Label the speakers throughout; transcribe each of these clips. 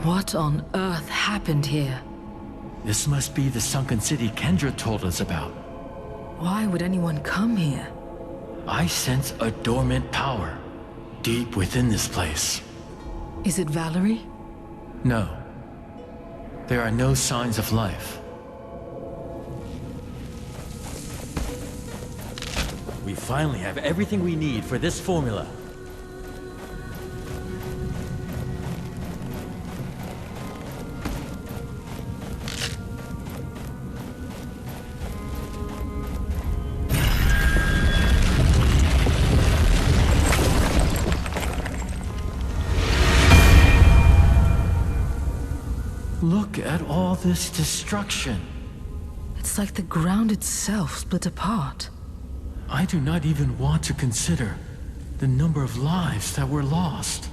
Speaker 1: What on earth happened here?
Speaker 2: This must be the sunken city Kendra told us about.
Speaker 1: Why would anyone come here?
Speaker 2: I sense a dormant power deep within this place.
Speaker 1: Is it Valerie?
Speaker 2: No. There are no signs of life. We finally have everything we need for this formula. Look at all this destruction.
Speaker 1: It's like the ground itself split apart.
Speaker 2: I do not even want to consider the number of lives that were lost.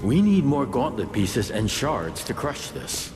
Speaker 2: We need more gauntlet pieces and shards to crush this.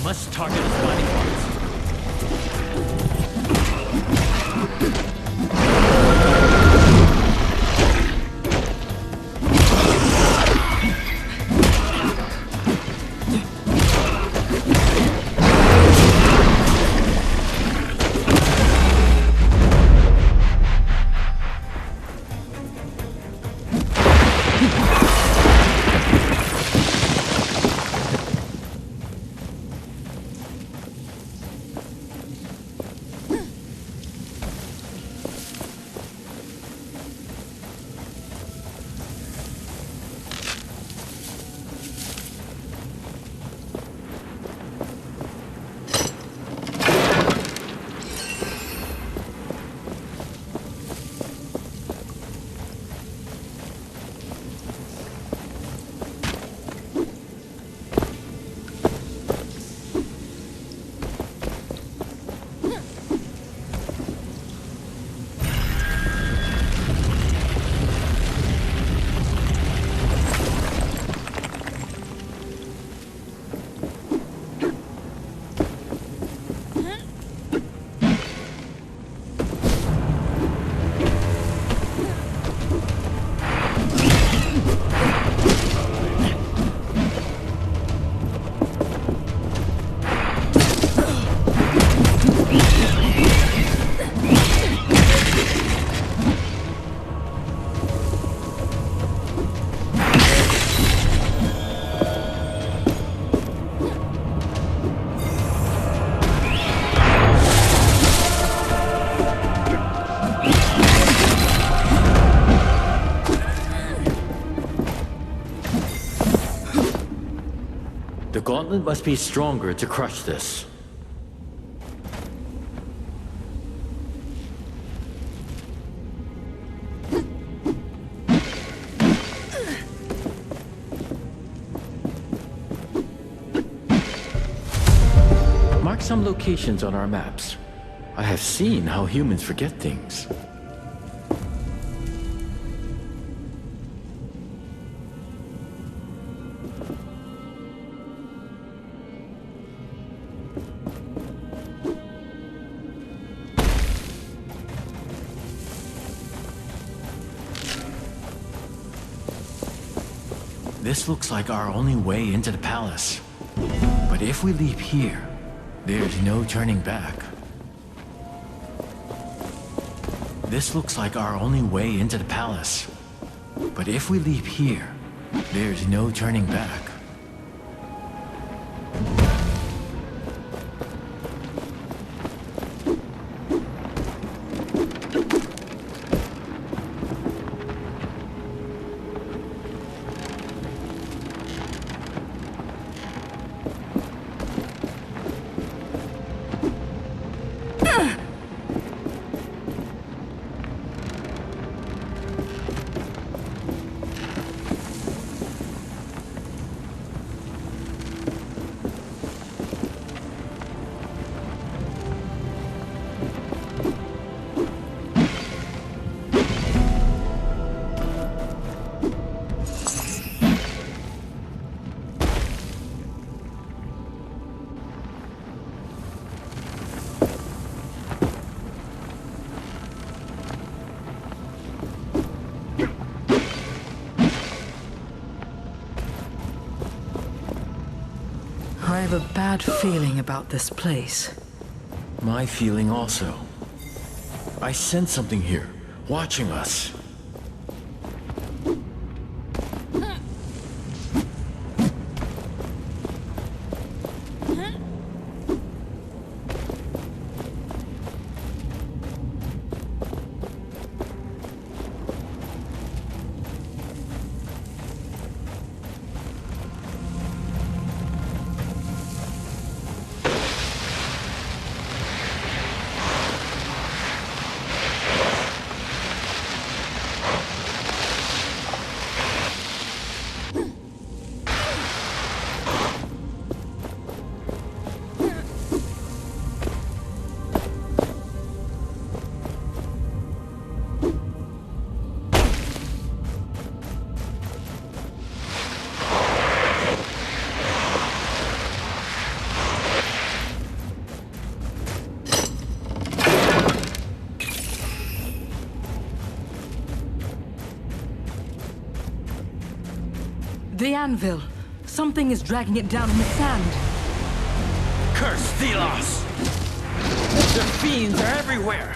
Speaker 2: must target his body parts. The gauntlet must be stronger to crush this. Mark some locations on our maps. I have seen how humans forget things. This looks like our only way into the palace. But if we leap here, there's no turning back. This looks like our only way into the palace. But if we leap here, there's no turning back.
Speaker 1: I have a bad feeling about this place.
Speaker 2: My feeling also. I sense something here, watching us.
Speaker 1: anvil. Something is dragging it down in the sand.
Speaker 2: Curse Thelos! The fiends are everywhere!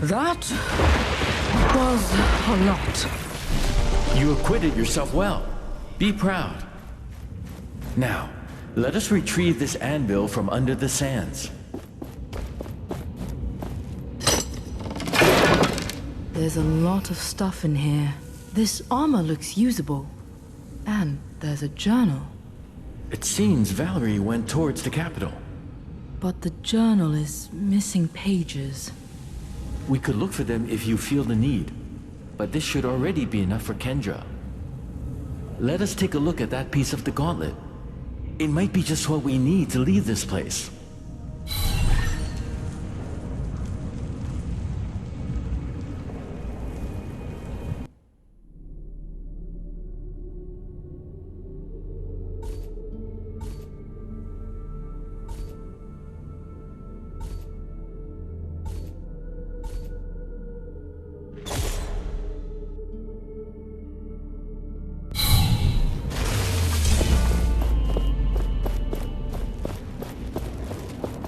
Speaker 1: That was a lot.
Speaker 2: You acquitted yourself well. Be proud. Now, let us retrieve this anvil from under the sands.
Speaker 1: There's a lot of stuff in here. This armor looks usable. And there's a journal.
Speaker 2: It seems Valerie went towards the capital.
Speaker 1: But the journal is missing pages.
Speaker 2: We could look for them if you feel the need, but this should already be enough for Kendra. Let us take a look at that piece of the gauntlet. It might be just what we need to leave this place.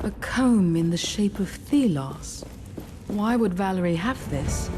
Speaker 1: A comb in the shape of Thelos. Why would Valerie have this?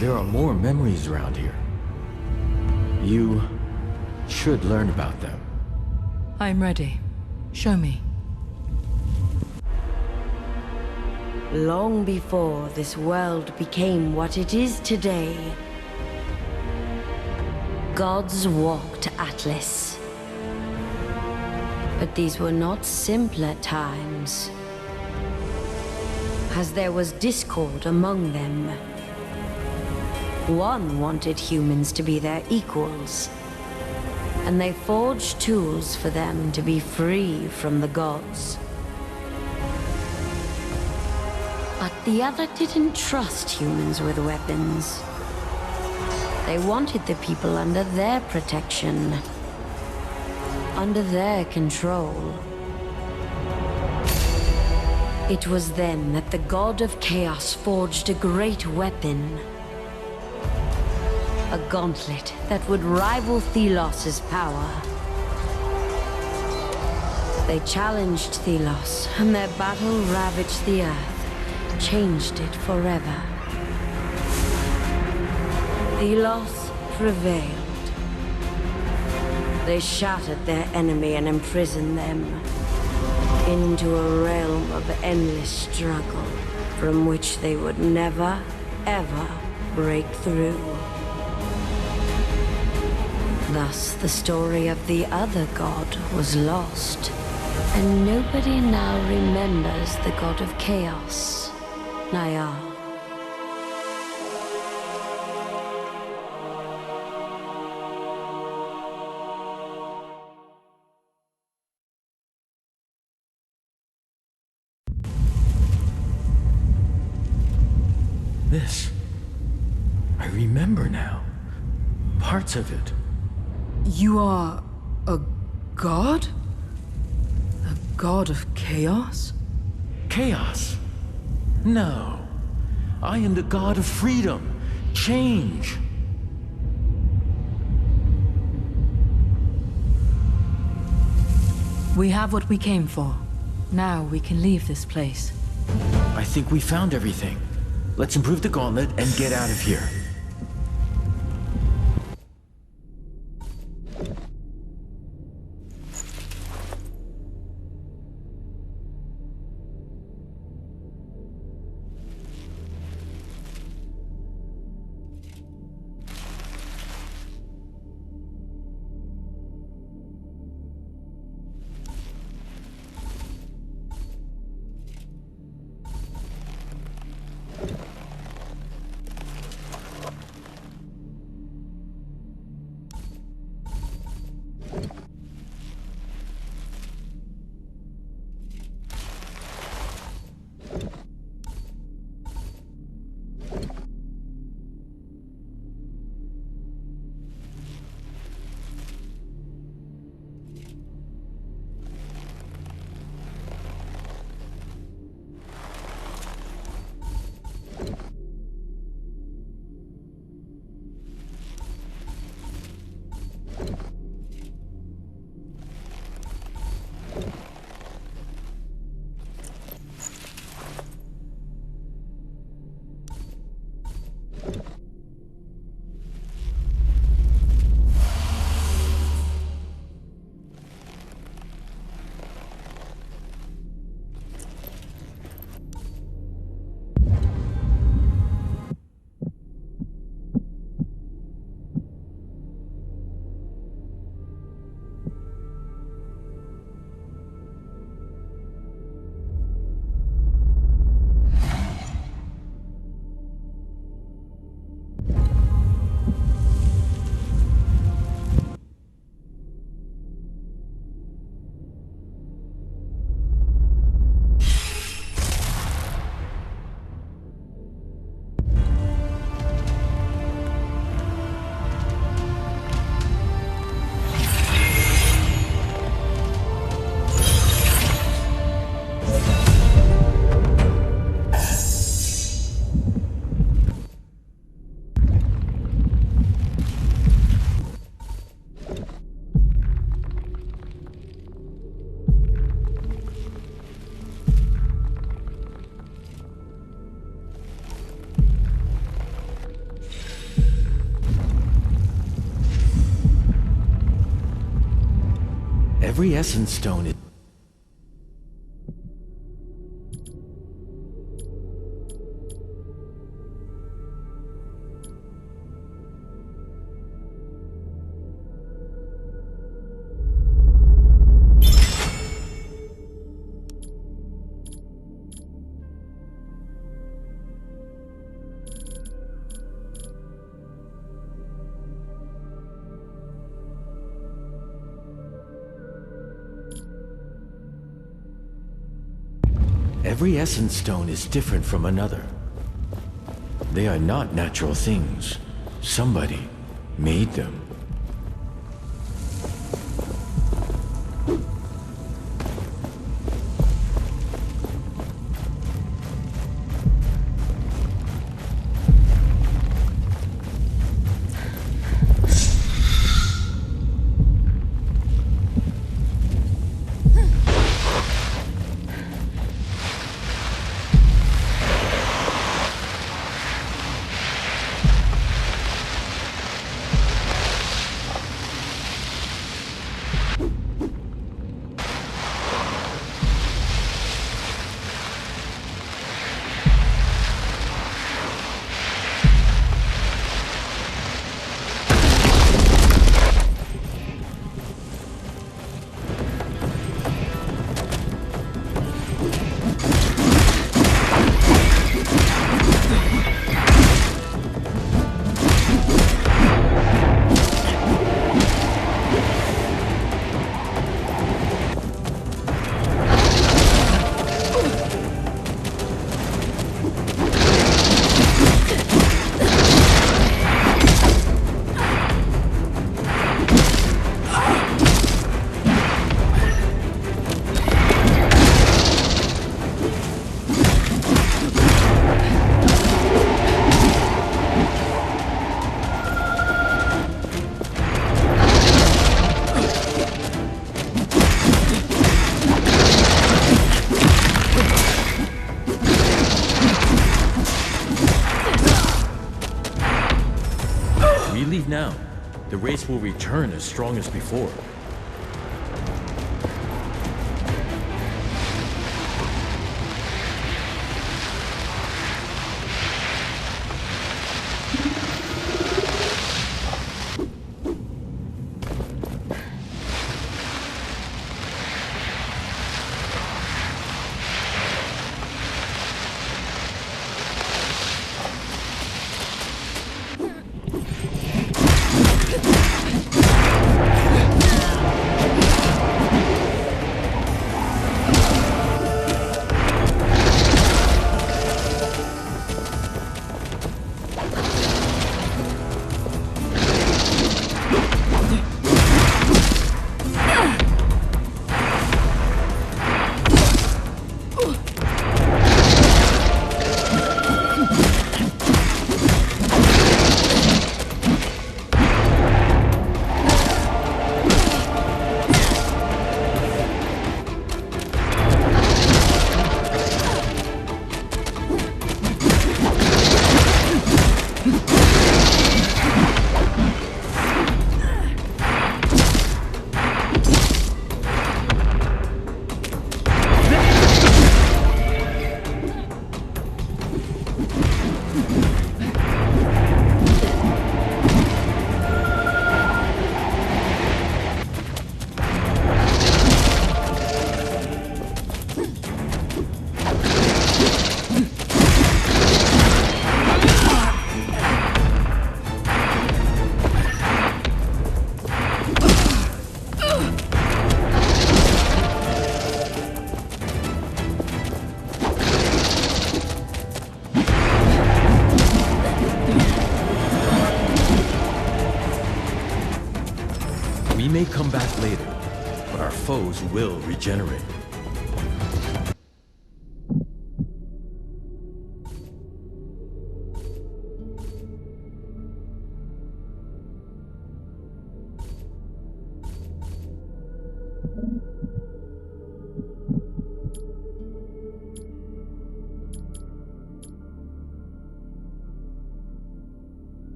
Speaker 2: There are more memories around here. You should learn about them.
Speaker 1: I'm ready. Show me.
Speaker 3: Long before this world became what it is today, gods walked Atlas. But these were not simpler times, as there was discord among them. One wanted humans to be their equals, and they forged tools for them to be free from the gods. But the other didn't trust humans with weapons. They wanted the people under their protection, under their control. It was then that the god of chaos forged a great weapon. A gauntlet that would rival Thelos' power. They challenged Thelos, and their battle ravaged the earth, changed it forever. Thelos prevailed. They shattered their enemy and imprisoned them into a realm of endless struggle from which they would never, ever break through. Thus, the story of the other god was lost. And nobody now remembers the god of chaos, Naya.
Speaker 2: This. I remember now. Parts of it.
Speaker 1: You are a god? A god of chaos?
Speaker 2: Chaos? No. I am the god of freedom, change.
Speaker 1: We have what we came for. Now we can leave this place.
Speaker 2: I think we found everything. Let's improve the gauntlet and get out of here. Every essence stone is... Every essence stone is different from another. They are not natural things. Somebody made them. leave now, the race will return as strong as before. We may come back later, but our foes will regenerate.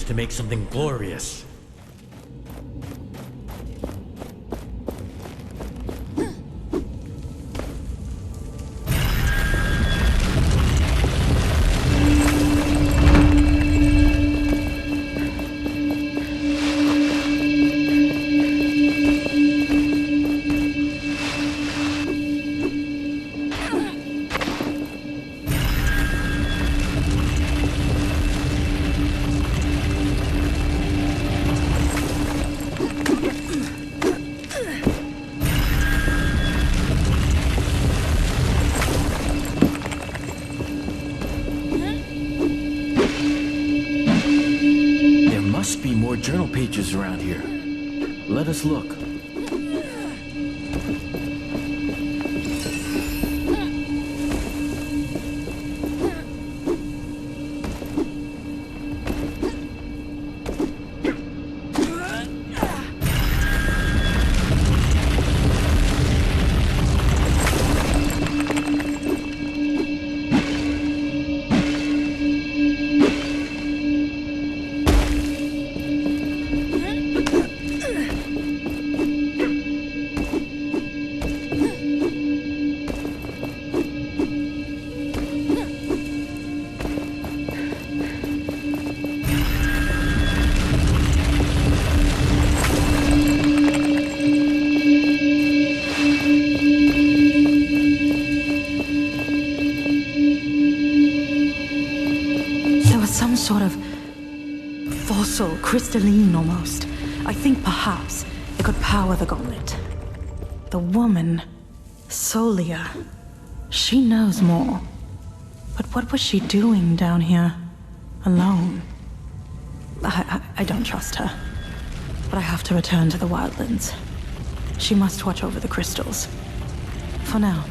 Speaker 4: to make something glorious.
Speaker 2: Journal pages around here. Let us look.
Speaker 1: Sort of fossil, crystalline almost. I think perhaps it could power the gauntlet. The woman, Solia, she knows more. But what was she doing down here, alone? I don't trust her. But I have to return to the wildlands. She must watch over the crystals. For now.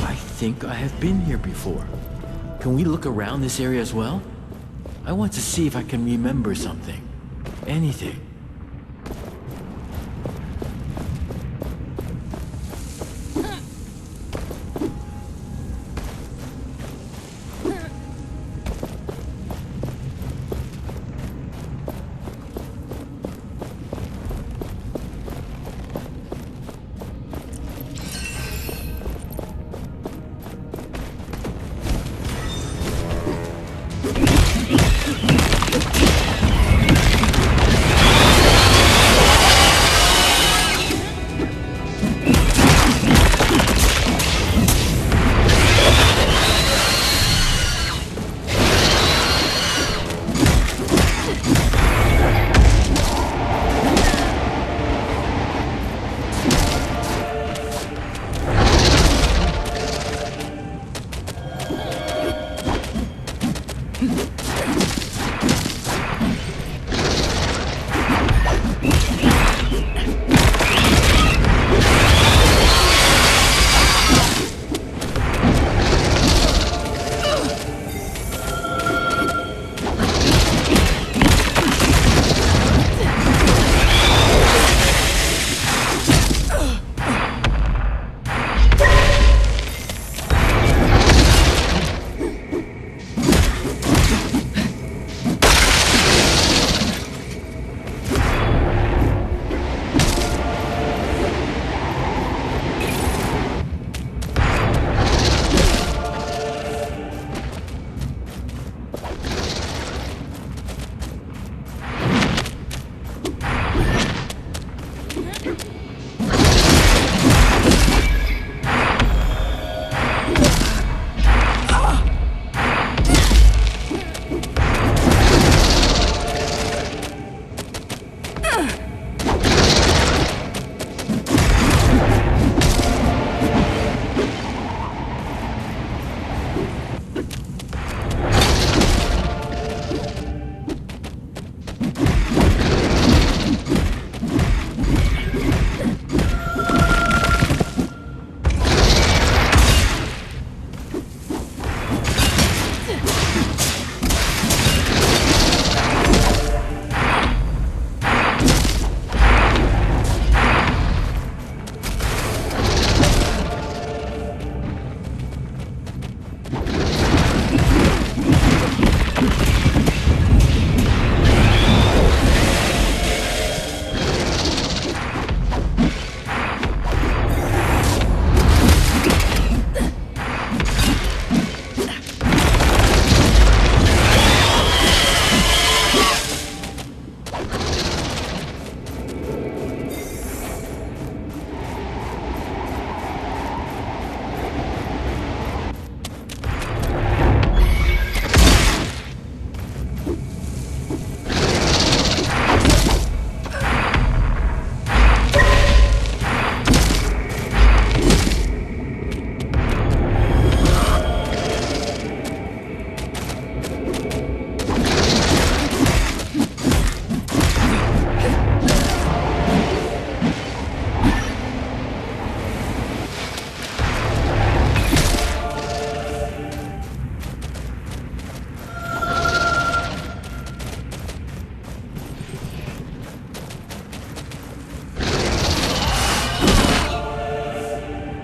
Speaker 2: I think I have been here before. Can we look around this area as well? I want to see if I can remember something. Anything.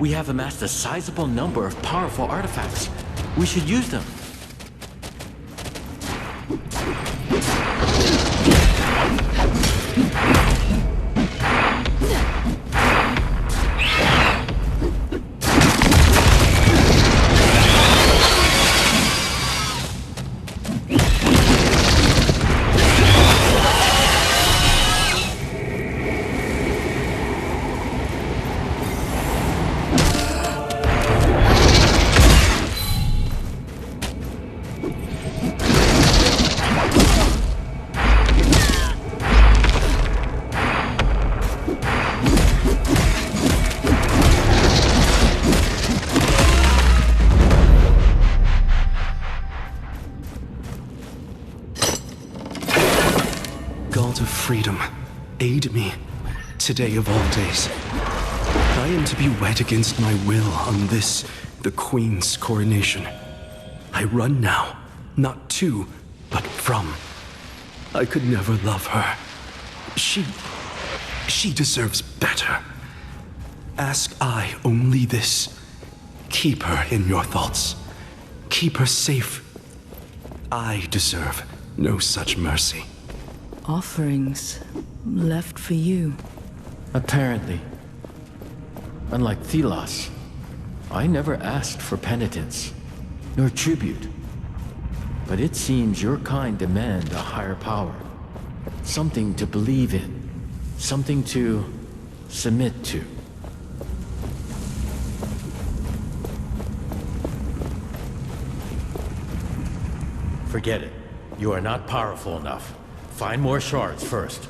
Speaker 2: We have amassed a sizable number of powerful artifacts. We should use them.
Speaker 4: God of freedom, aid me, today of all days. I am to be wed against my will on this, the Queen's coronation. I run now, not to, but from. I could never love her. She deserves better. Ask I only this. Keep her in your thoughts. Keep her safe. I deserve no such mercy.
Speaker 1: Offerings left for you.
Speaker 2: Apparently. Unlike Thelos, I never asked for penitence, nor tribute. But it seems your kind demand a higher power. Something to believe in. Something to submit to. Forget it. You are not powerful enough. Find more shards first.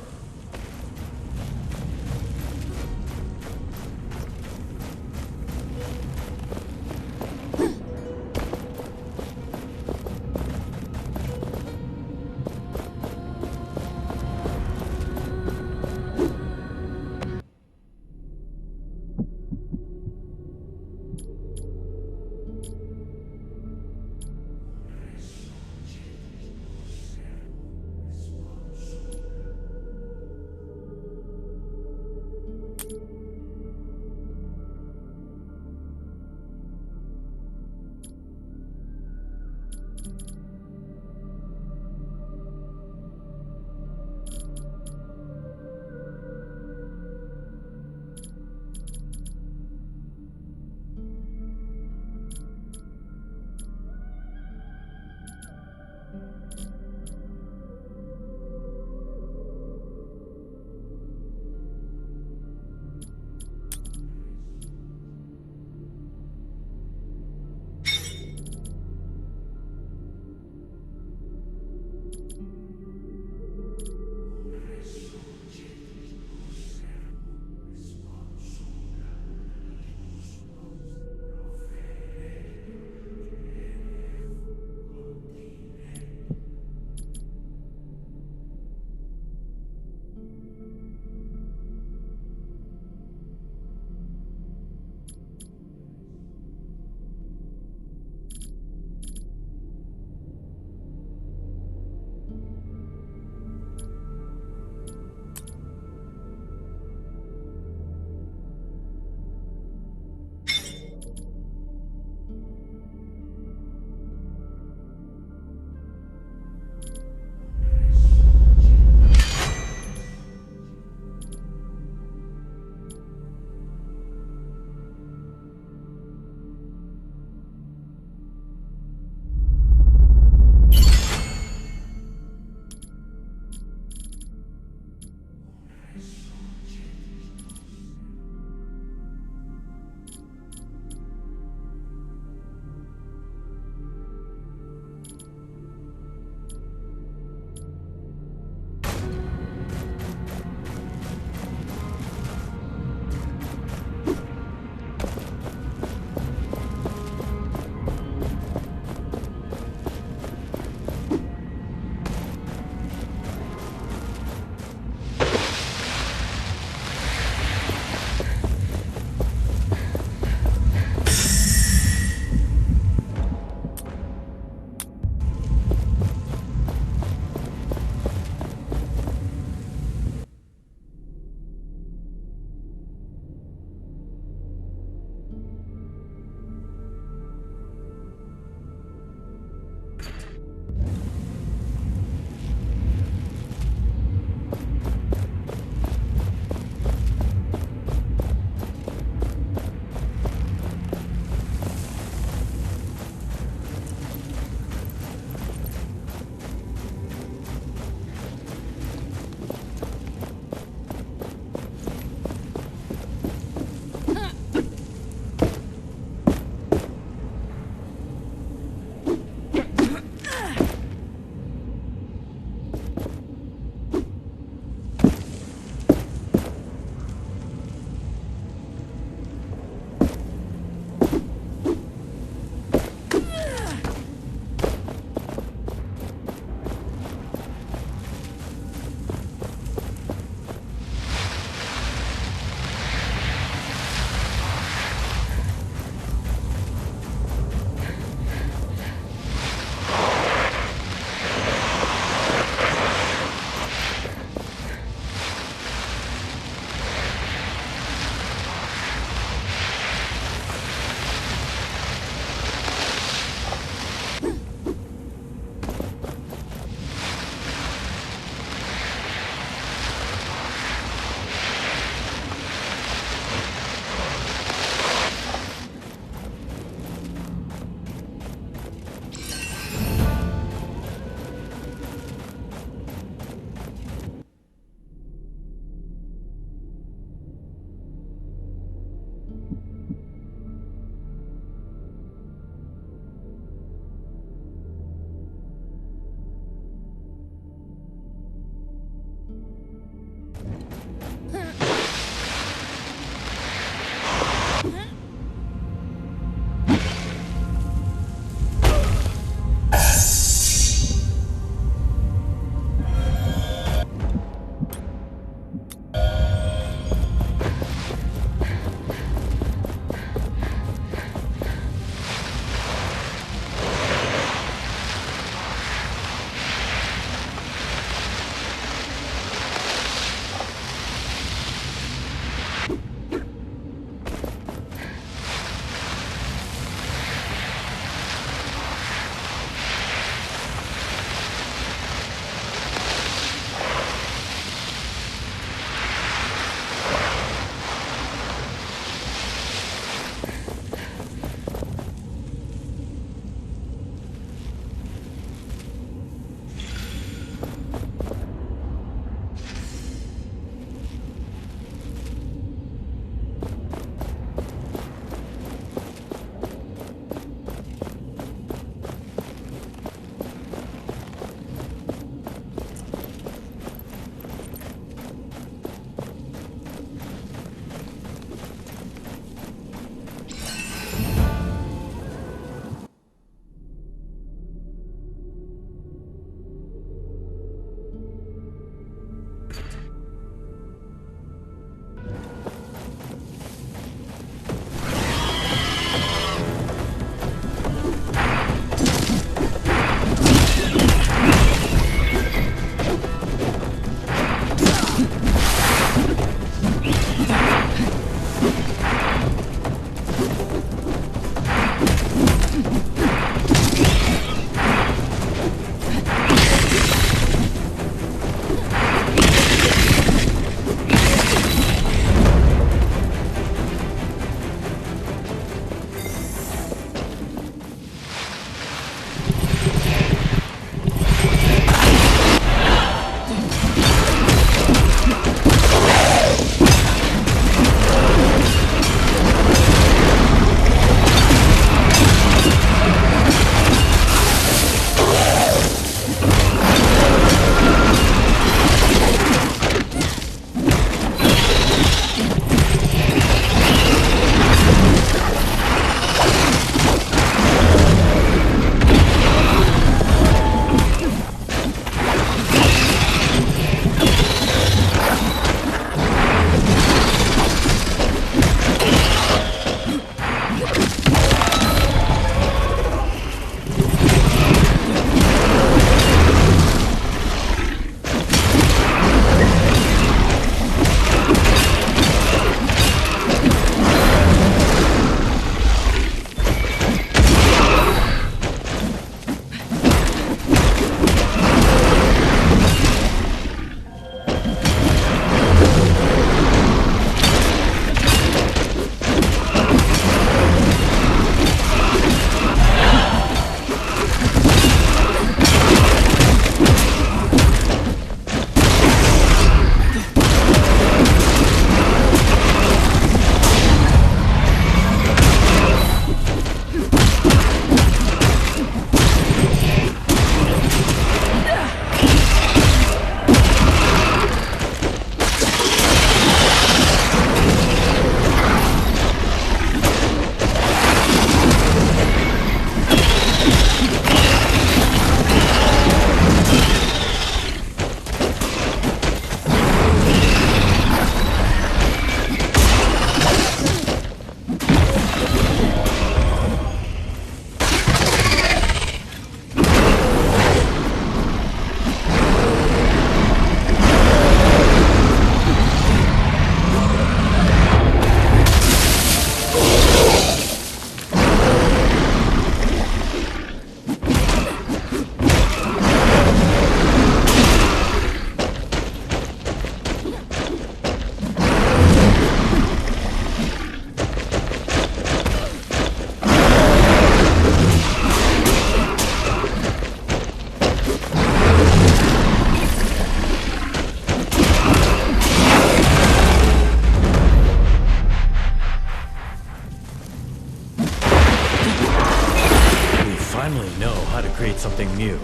Speaker 2: finally know how to create something new.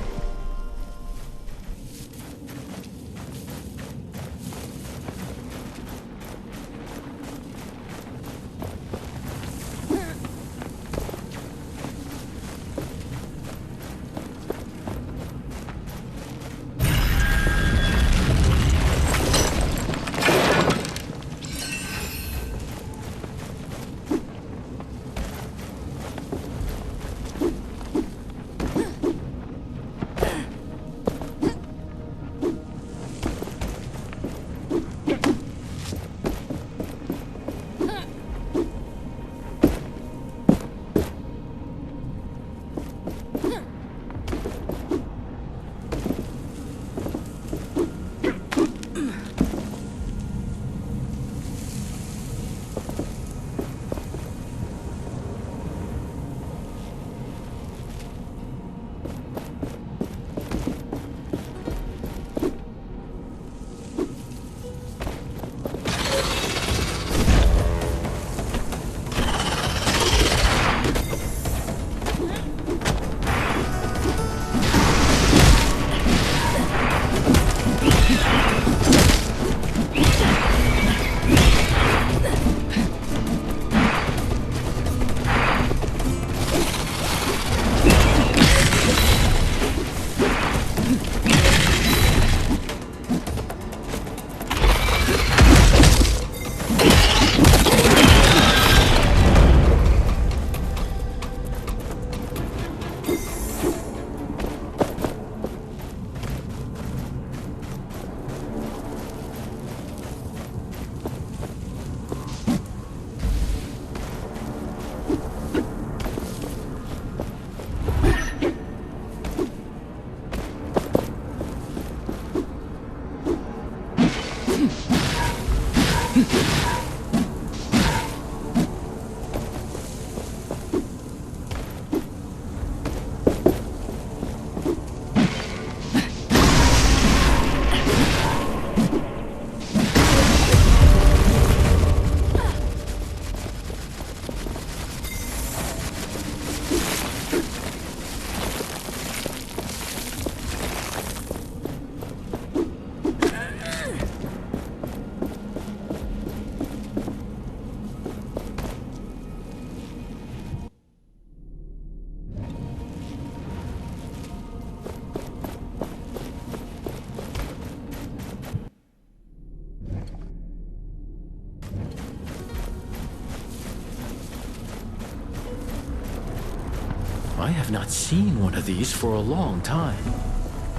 Speaker 2: I have not seen one of these for a long time.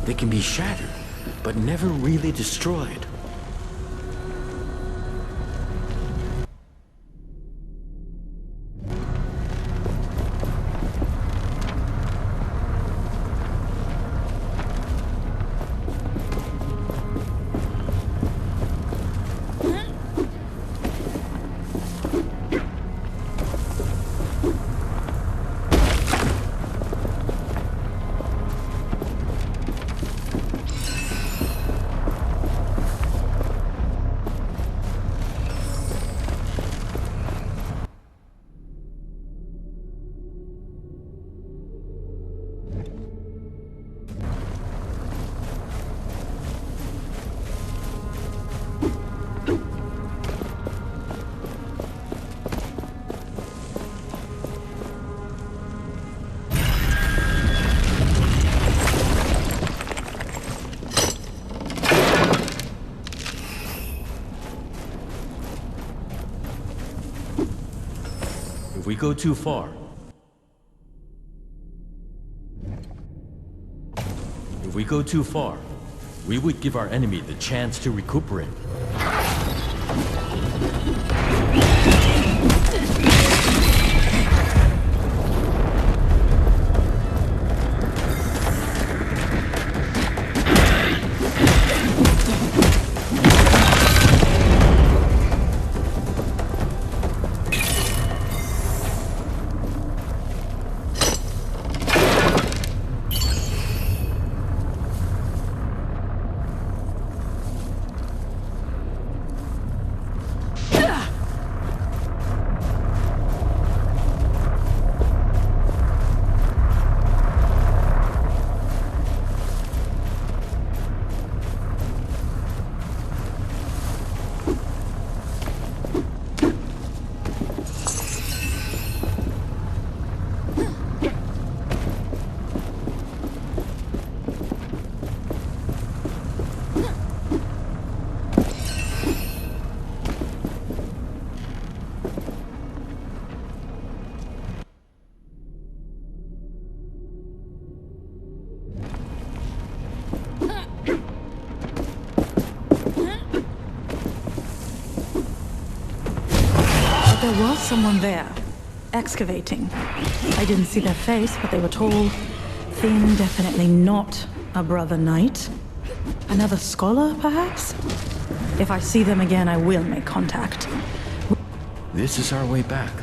Speaker 2: They can be shattered, but never really destroyed. If we go too far, we would give our enemy the chance to recuperate.
Speaker 1: There was someone there, excavating. I didn't see their face, but they were tall, thin, definitely not a brother knight. Another scholar, perhaps? If I see them again, I will make contact.
Speaker 2: This is our way back.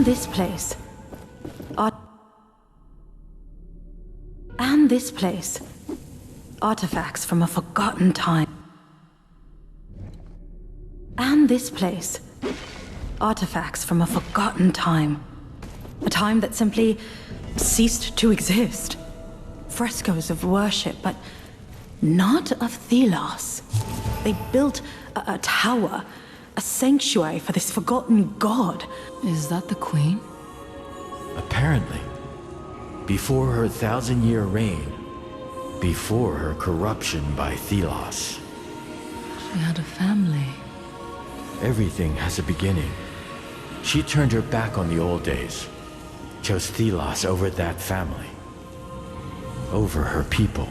Speaker 1: This place. And this place. Artifacts from a forgotten time. And this place. Artifacts from a forgotten time. A time that simply ceased to exist. Frescoes of worship, but not of Thelos. They built a tower, a sanctuary for this forgotten god.
Speaker 5: Is that the queen?
Speaker 2: Apparently. Before her 1,000-year reign. Before her corruption by Thelos.
Speaker 5: She had a family.
Speaker 2: Everything has a beginning. She turned her back on the old days. Chose Thelos over that family. Over her people.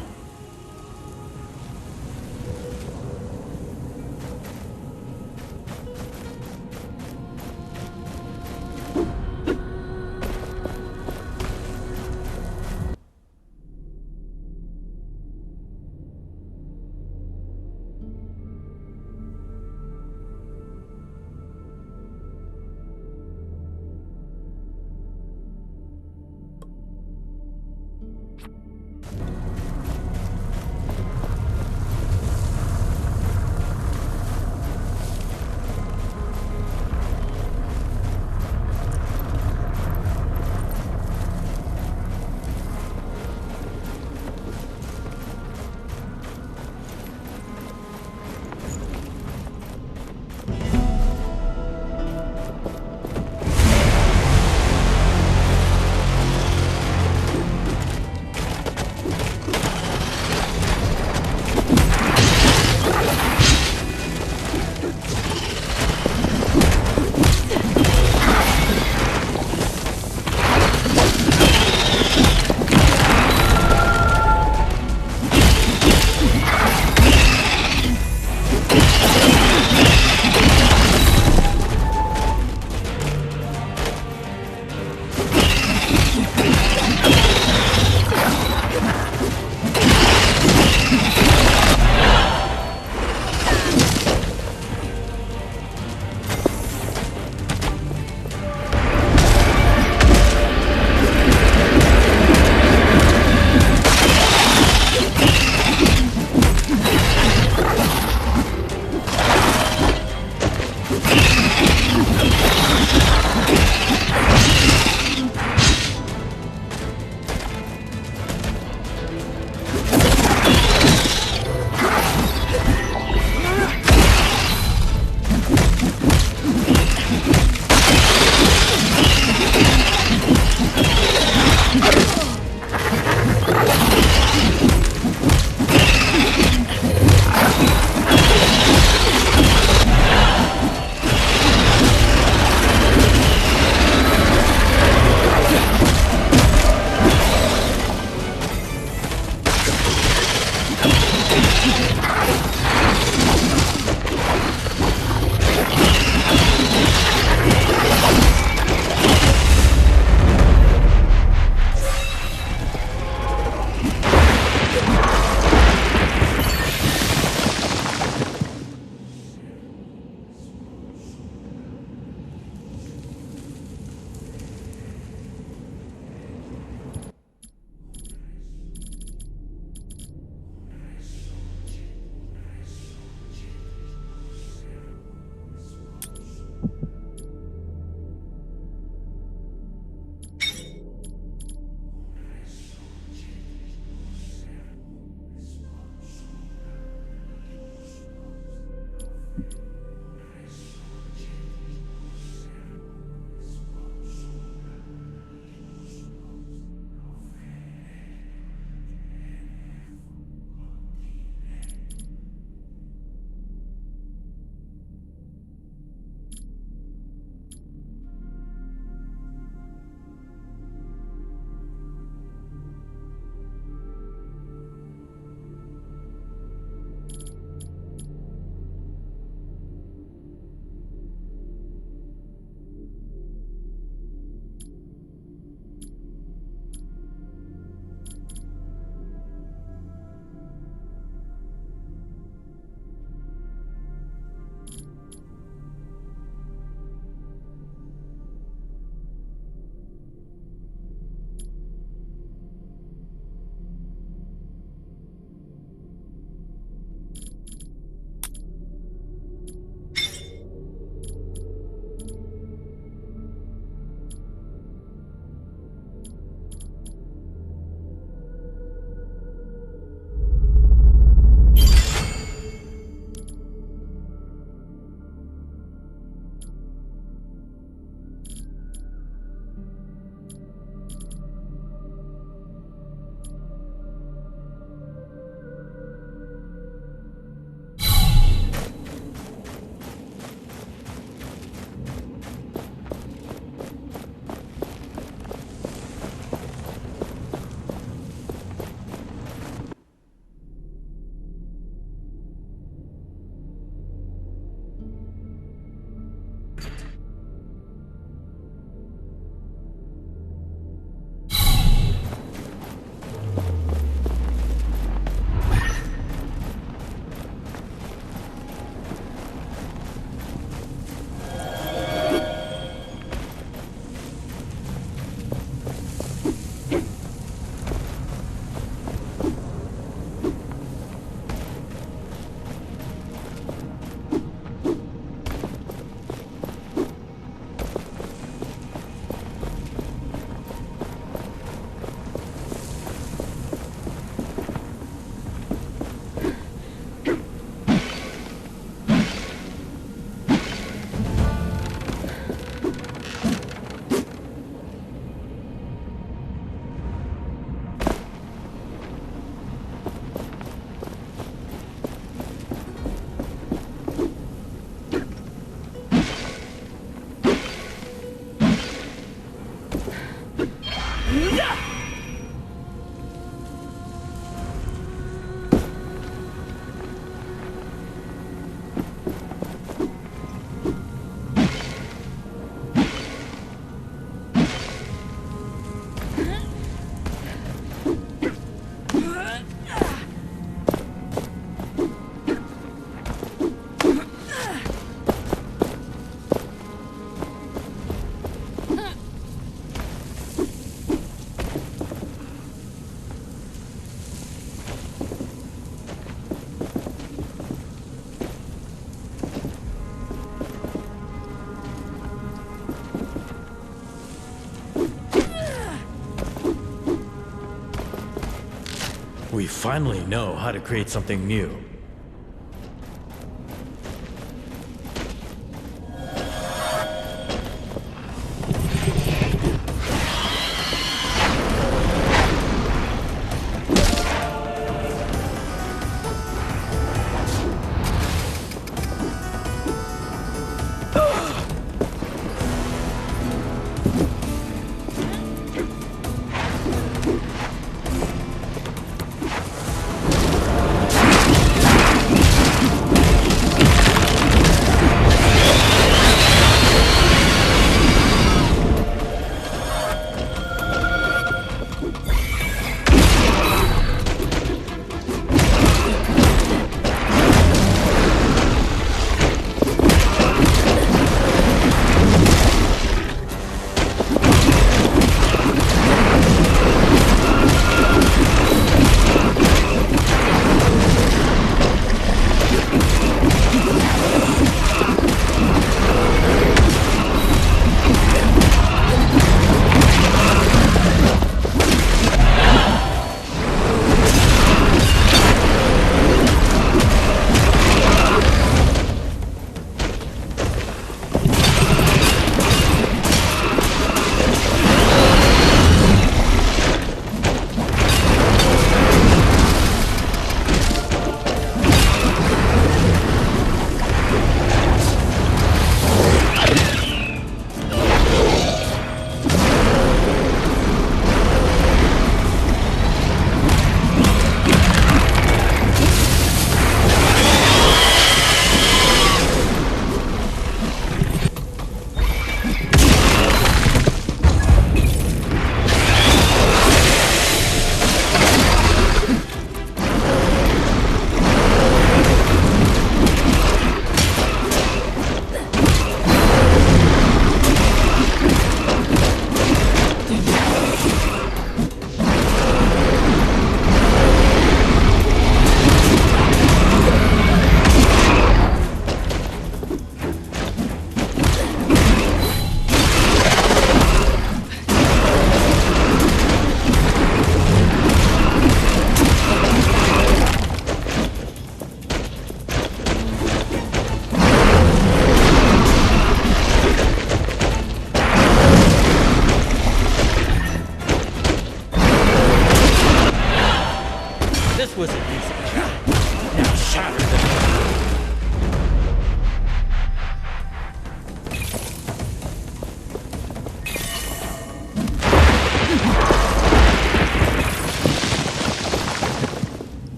Speaker 6: We finally know how to create something new.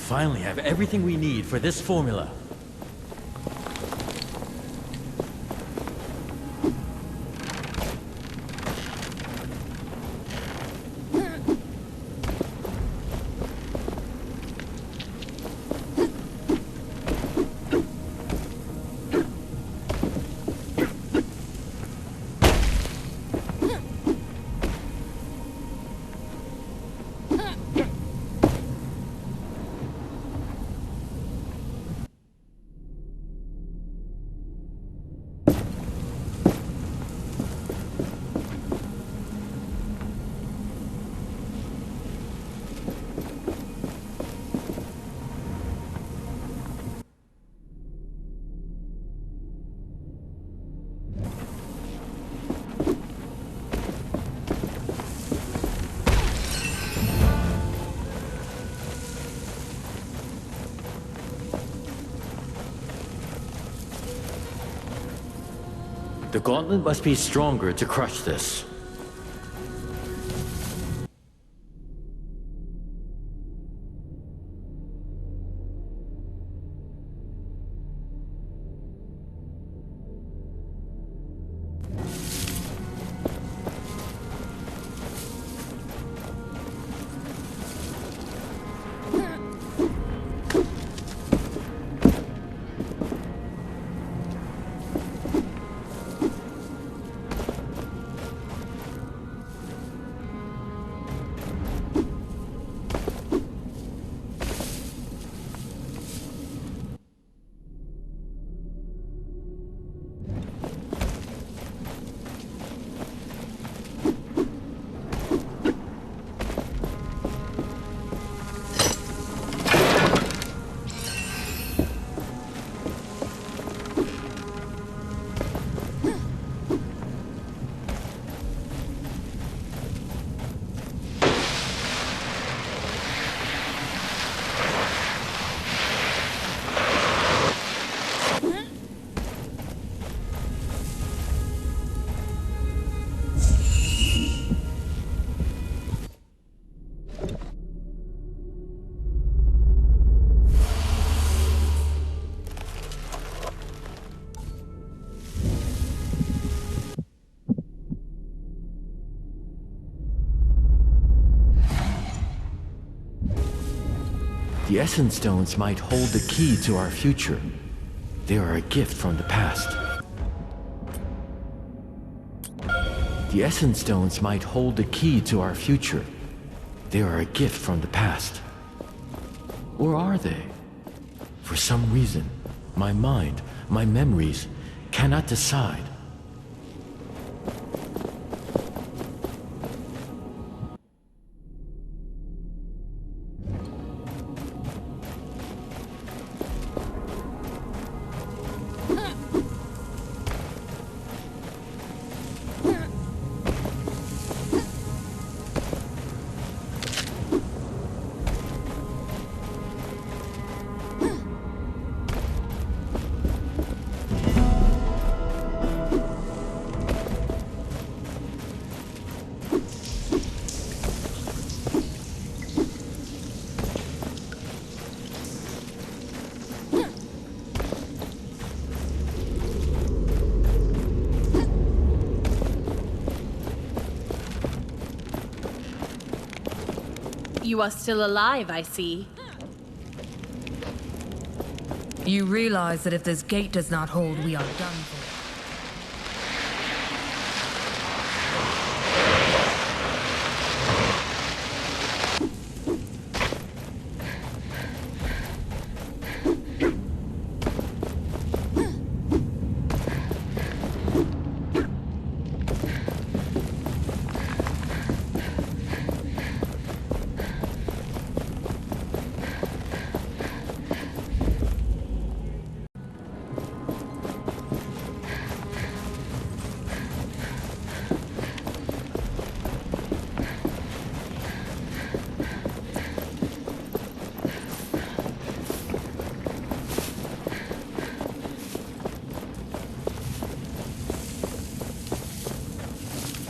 Speaker 6: finally have everything we need for this formula.
Speaker 2: The gauntlet must be stronger to crush this. The Essence Stones might hold the key to our future. They are a gift from the past. The Essence Stones might hold the key to our future. They are a gift from the past. Or are they? For some reason, my mind, my memories, cannot decide.
Speaker 7: You are still alive, I see.
Speaker 5: You realize that if this gate does not hold, we are done for.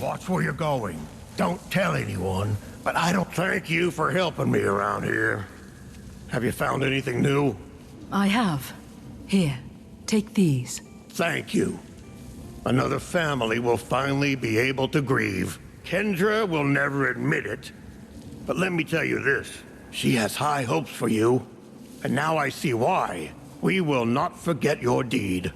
Speaker 8: Watch where you're going. Don't tell anyone, but I don't thank you for helping me around here. Have you found anything new?
Speaker 1: I have. Here, take these.
Speaker 8: Thank you. Another family will finally be able to grieve. Kendra will never admit it, but let me tell you this. She has high hopes for you, and now I see why. We will not forget your deed.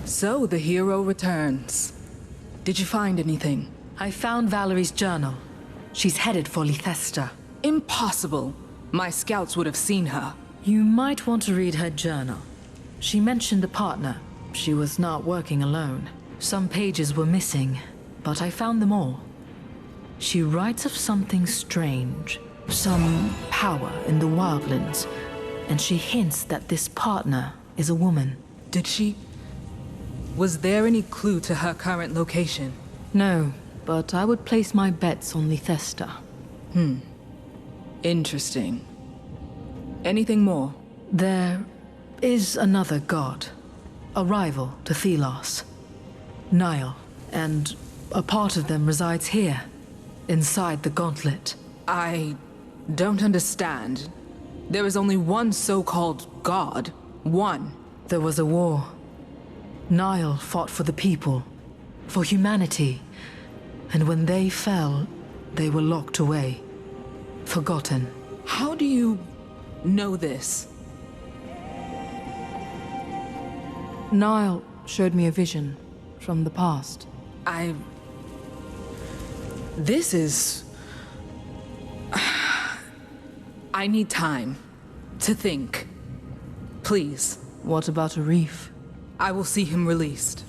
Speaker 5: So the hero returns. Did you find anything?
Speaker 1: I found Valerie's journal. She's headed for Lythesta.
Speaker 5: Impossible. My scouts would have seen her.
Speaker 1: You might want to read her journal. She mentioned a partner. She was not working alone. Some pages were missing, but I found them all. She writes of something strange, some power in the wildlands, and she hints that this partner is a woman.
Speaker 5: Did she? Was there any clue to her current location?
Speaker 1: No, but I would place my bets on Lythesta.
Speaker 5: Interesting. Anything more?
Speaker 1: There is another god, a rival to Thelos, Nile, and a part of them resides here, inside the gauntlet.
Speaker 5: I don't understand. There is only one so-called god. One.
Speaker 1: There was a war. Nile fought for the people, for humanity, and when they fell, they were locked away, forgotten.
Speaker 5: How do you know this?
Speaker 1: Nile showed me a vision from the past.
Speaker 5: This is... I need time to think. Please.
Speaker 1: What about a reef?
Speaker 5: I will see him released.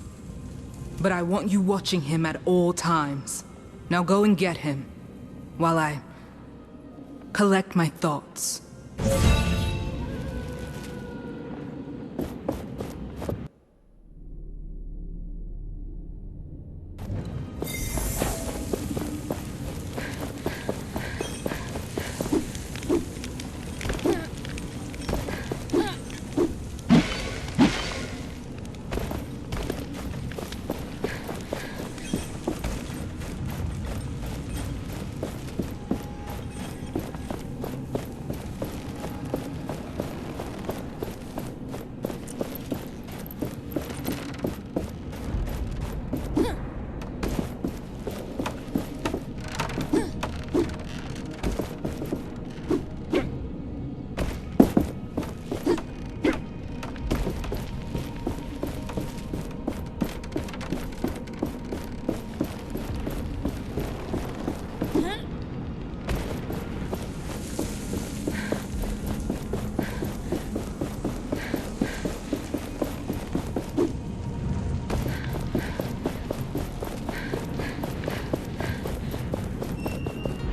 Speaker 5: But I want you watching him at all times. Now go and get him, while I collect my thoughts.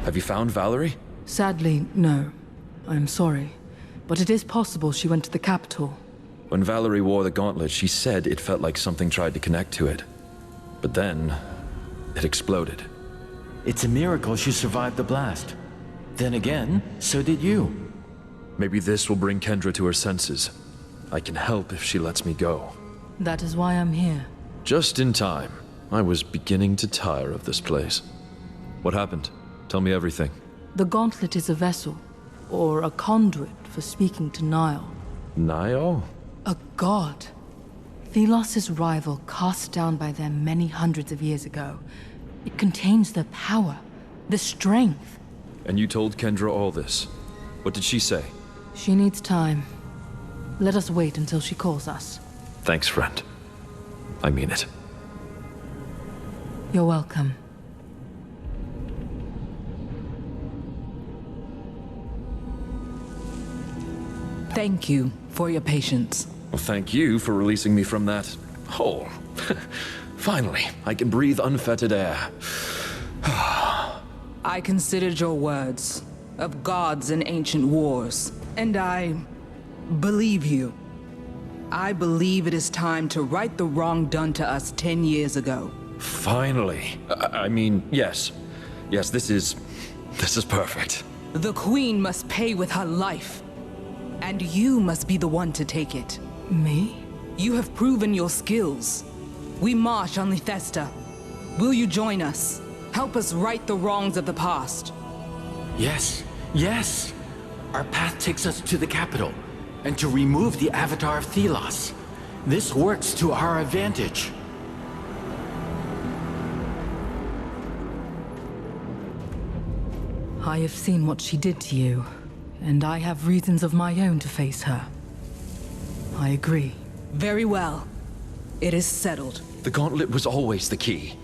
Speaker 4: Have you found Valerie?
Speaker 1: Sadly, no. I'm sorry. But it is possible she went to the capital.
Speaker 4: When Valerie wore the gauntlet, she said it felt like something tried to connect to it. But then, it exploded.
Speaker 2: It's a miracle she survived the blast. Then again, so did you.
Speaker 4: Maybe this will bring Kendra to her senses. I can help if she lets me go.
Speaker 1: That is why I'm here.
Speaker 4: Just in time. I was beginning to tire of this place. What happened? Tell me everything.
Speaker 1: The gauntlet is a vessel, or a conduit for speaking to Nile.
Speaker 4: Nile?
Speaker 1: A god. Thelos' rival cast down by them many hundreds of years ago. It contains the power, the strength.
Speaker 4: And you told Kendra all this. What did she say?
Speaker 1: She needs time. Let us wait until she calls us.
Speaker 4: Thanks, friend. I mean it.
Speaker 1: You're welcome.
Speaker 5: Thank you for your patience.
Speaker 4: Well, thank you for releasing me from that hole. Finally, I can breathe unfettered air.
Speaker 5: I considered your words of gods and ancient wars, and I believe you. I believe it is time to right the wrong done to us 10 years ago.
Speaker 4: Finally. I mean, yes. Yes, this is perfect.
Speaker 5: The Queen must pay with her life, and you must be the one to take it.
Speaker 1: Me?
Speaker 5: You have proven your skills. We march on Lethesta. Will you join us? Help us right the wrongs of the past.
Speaker 2: Yes, yes! Our path takes us to the capital, and to remove the Avatar of Thelos. This works to our advantage.
Speaker 1: I have seen what she did to you, and I have reasons of my own to face her. I agree.
Speaker 5: Very well. It is settled.
Speaker 4: The gauntlet was always the key.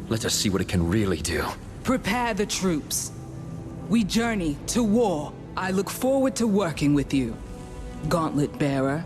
Speaker 4: Let us see what it can really do.
Speaker 5: Prepare the troops. We journey to war. I look forward to working with you, Gauntlet Bearer.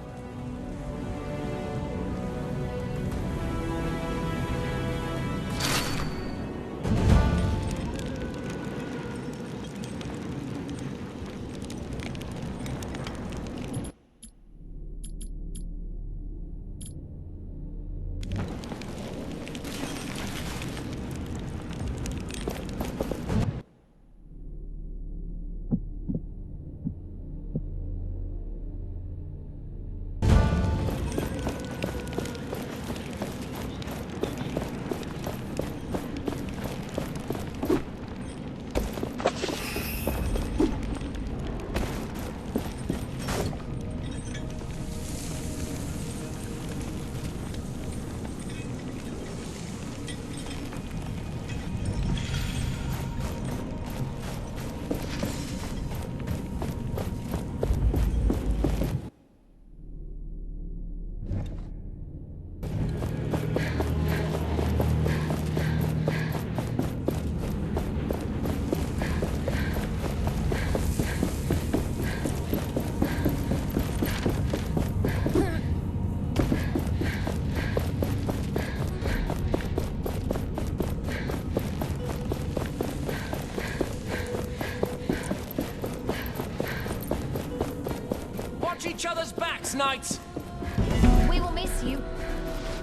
Speaker 6: Each other's backs, knights!
Speaker 9: We will miss you.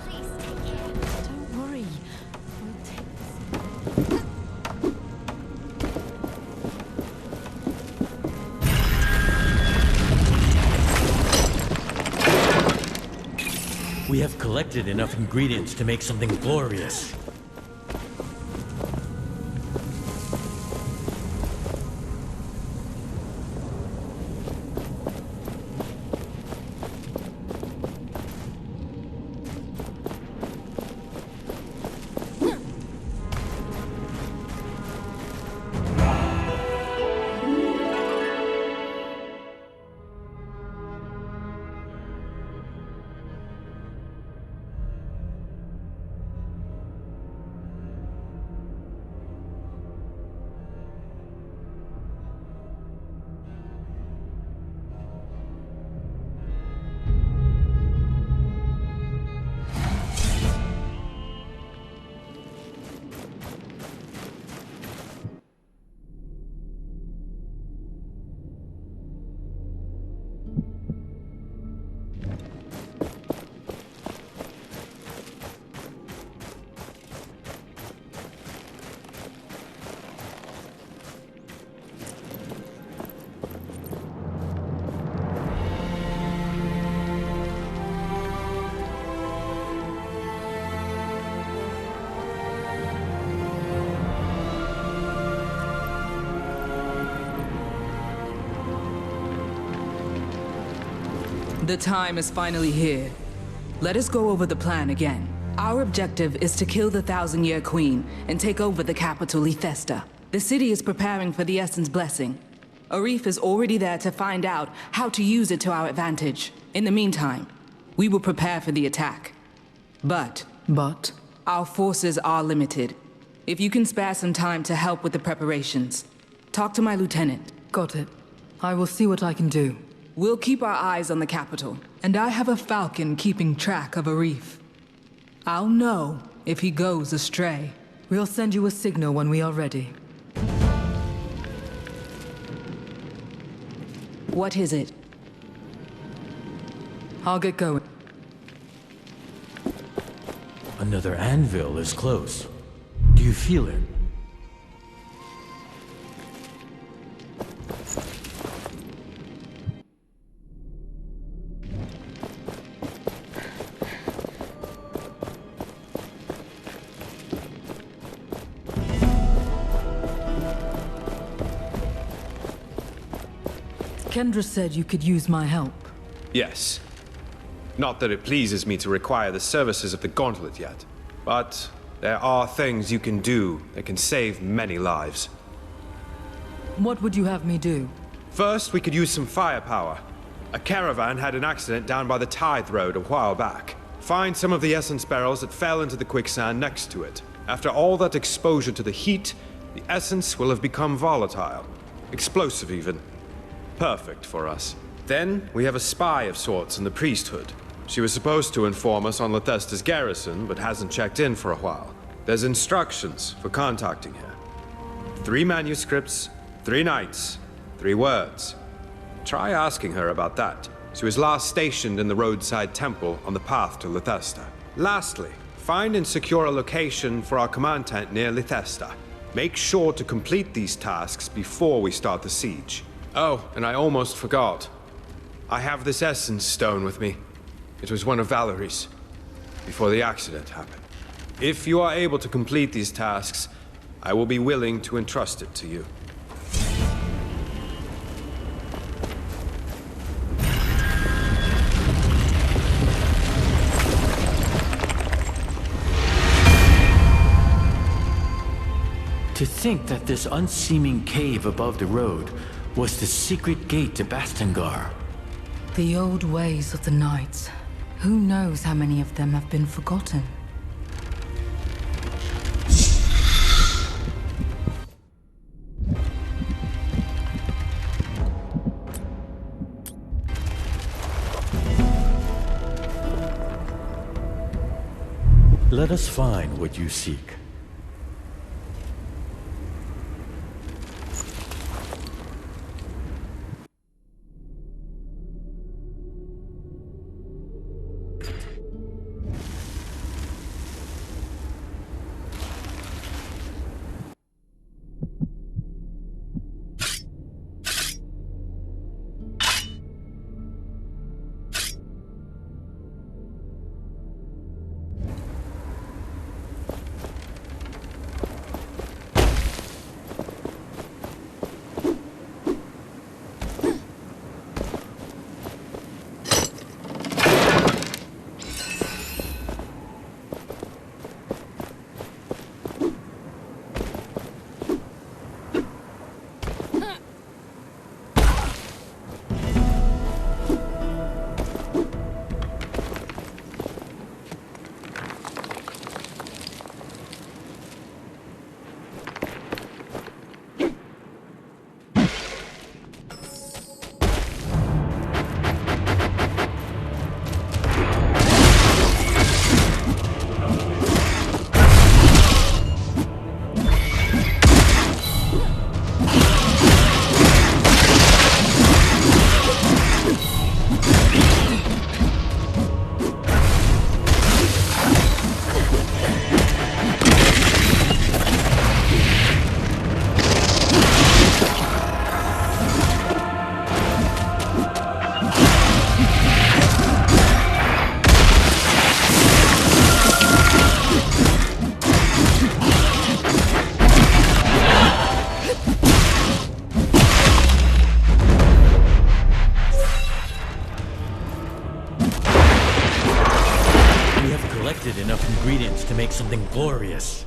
Speaker 9: Please take care.
Speaker 1: Don't worry.
Speaker 6: We have collected enough ingredients to make something glorious.
Speaker 5: The time is finally here. Let us go over the plan again. Our objective is to kill the 1,000-Year Queen and take over the capital, Lethesta. The city is preparing for the Essence Blessing. Arif is already there to find out how to use it to our advantage. In the meantime, we will prepare for the attack. But our forces are limited. If you can spare some time to help with the preparations, talk to my lieutenant.
Speaker 10: Got it. I will see what I can do.
Speaker 5: We'll keep our eyes on the capital, and I have a falcon keeping track of Arif. I'll know if he goes astray.
Speaker 10: We'll send you a signal when we are ready.
Speaker 5: What is it?
Speaker 10: I'll get going.
Speaker 6: Another anvil is close. Do you feel it?
Speaker 10: Kendra said you could use my help.
Speaker 11: Yes. Not that it pleases me to require the services of the Gauntlet yet, but there are things you can do that can save many lives.
Speaker 10: What would you have me do?
Speaker 11: First, we could use some firepower. A caravan had an accident down by the Tithe Road a while back. Find some of the essence barrels that fell into the quicksand next to it. After all that exposure to the heat, the essence will have become volatile. Explosive even. Perfect for us. Then, we have a spy of sorts in the priesthood. She was supposed to inform us on Lethesta's garrison, but hasn't checked in for a while. There's instructions for contacting her. 3 manuscripts, 3 nights, 3 words. Try asking her about that. She was last stationed in the roadside temple on the path to Lethesta. Lastly, find and secure a location for our command tent near Lethesta. Make sure to complete these tasks before we start the siege. Oh, and I almost forgot. I have this essence stone with me. It was one of Valerie's, before the accident happened. If you are able to complete these tasks, I will be willing to entrust it to you.
Speaker 2: To think that this unseeming cave above the road was the secret gate to Bastengar.
Speaker 10: The old ways of the knights. Who knows how many of them have been forgotten?
Speaker 6: Let us find what you seek. Enough ingredients to make something glorious.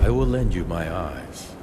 Speaker 6: I will lend you my eyes.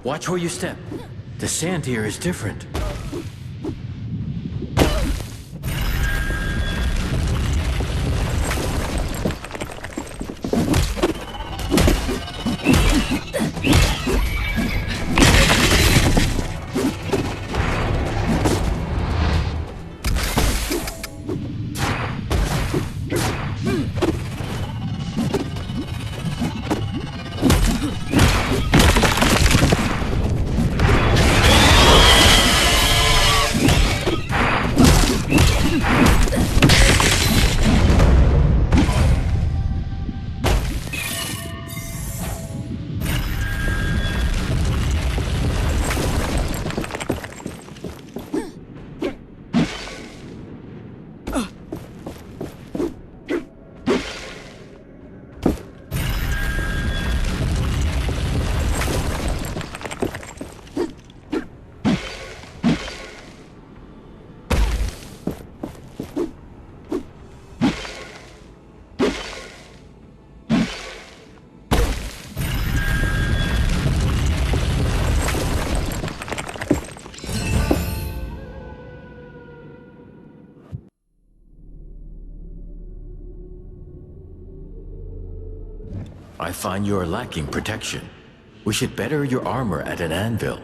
Speaker 2: Watch where you step. The sand here is different. I find you are lacking protection. We should better your armor at an anvil.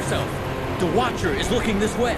Speaker 6: yourself! The Watcher is looking this way!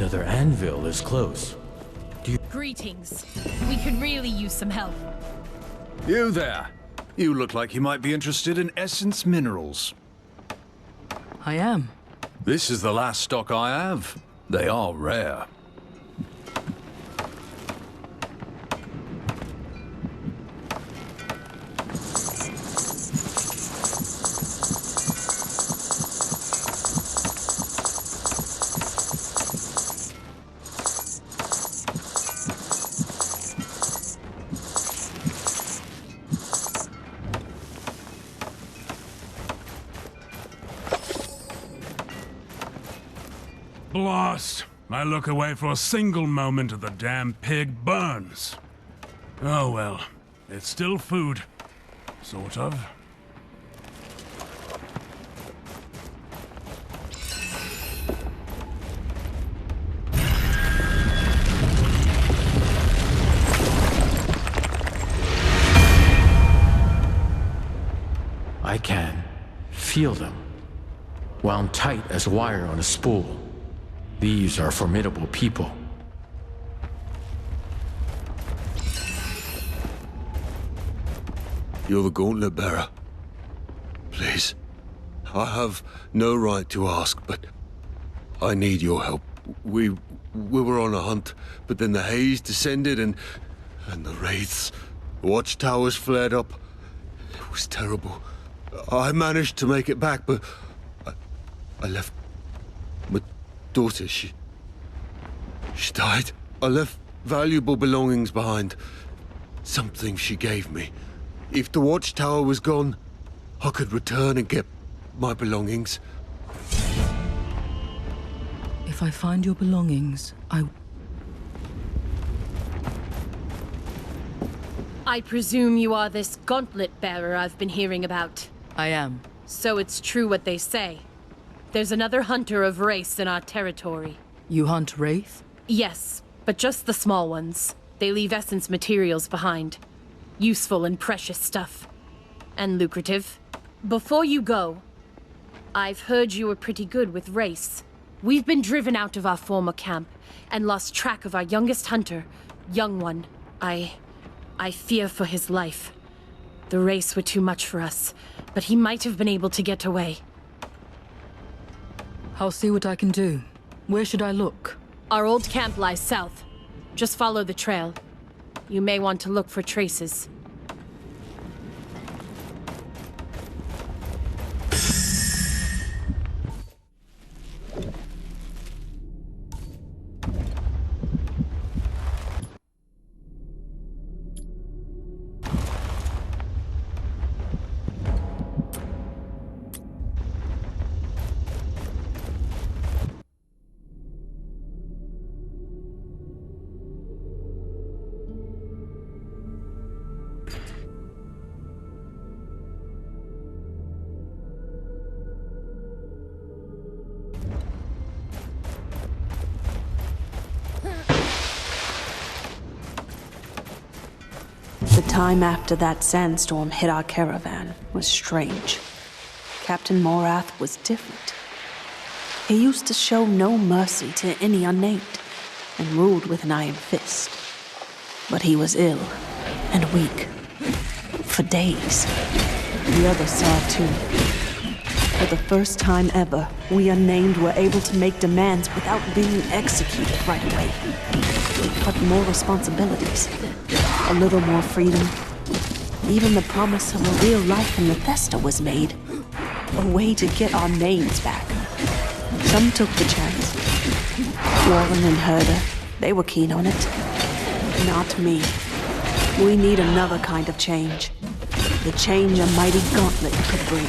Speaker 6: Another anvil is close.
Speaker 7: Greetings. We could really use some help.
Speaker 12: You there. You look like you might be interested in essence minerals.
Speaker 10: I am.
Speaker 12: This is the last stock I have. They are rare.
Speaker 13: Blast! I look away for a single moment and the damn pig burns. Oh well, it's still food. Sort of.
Speaker 2: I can feel them, wound tight as wire on a spool. These are formidable people.
Speaker 8: You're the gauntlet bearer. Please. I have no right to ask, but I need your help.
Speaker 14: We were on a hunt, but then the haze descended and the wraiths. The watchtowers flared up. It was terrible. I managed to make it back, but I left my daughter. She died. I left valuable belongings behind. Something she gave me. If the watchtower was gone, I could return and get my belongings.
Speaker 10: If I find your belongings,
Speaker 7: I presume you are this gauntlet bearer I've been hearing about.
Speaker 10: I am.
Speaker 7: So it's true what they say. There's another hunter of race in our territory.
Speaker 10: You hunt wraith?
Speaker 7: Yes, but just the small ones. They leave essence materials behind. Useful and precious stuff. And lucrative. Before you go, I've heard you were pretty good with race. We've been driven out of our former camp and lost track of our youngest hunter, young one. I fear for his life. The race were too much for us, but he might have been able to get away.
Speaker 10: I'll see what I can do. Where should I look?
Speaker 7: Our old camp lies south. Just follow the trail. You may want to look for traces.
Speaker 15: The time after that sandstorm hit our caravan was strange. Captain Morath was different. He used to show no mercy to any unnamed, and ruled with an iron fist. But he was ill and weak. For days. The others saw it too. For the first time ever, we unnamed were able to make demands without being executed right away. But more responsibilities. A little more freedom. Even the promise of a real life in Bethesda was made. A way to get our names back. Some took the chance. Warren and Herder, they were keen on it. Not me. We need another kind of change. The change a mighty gauntlet could bring.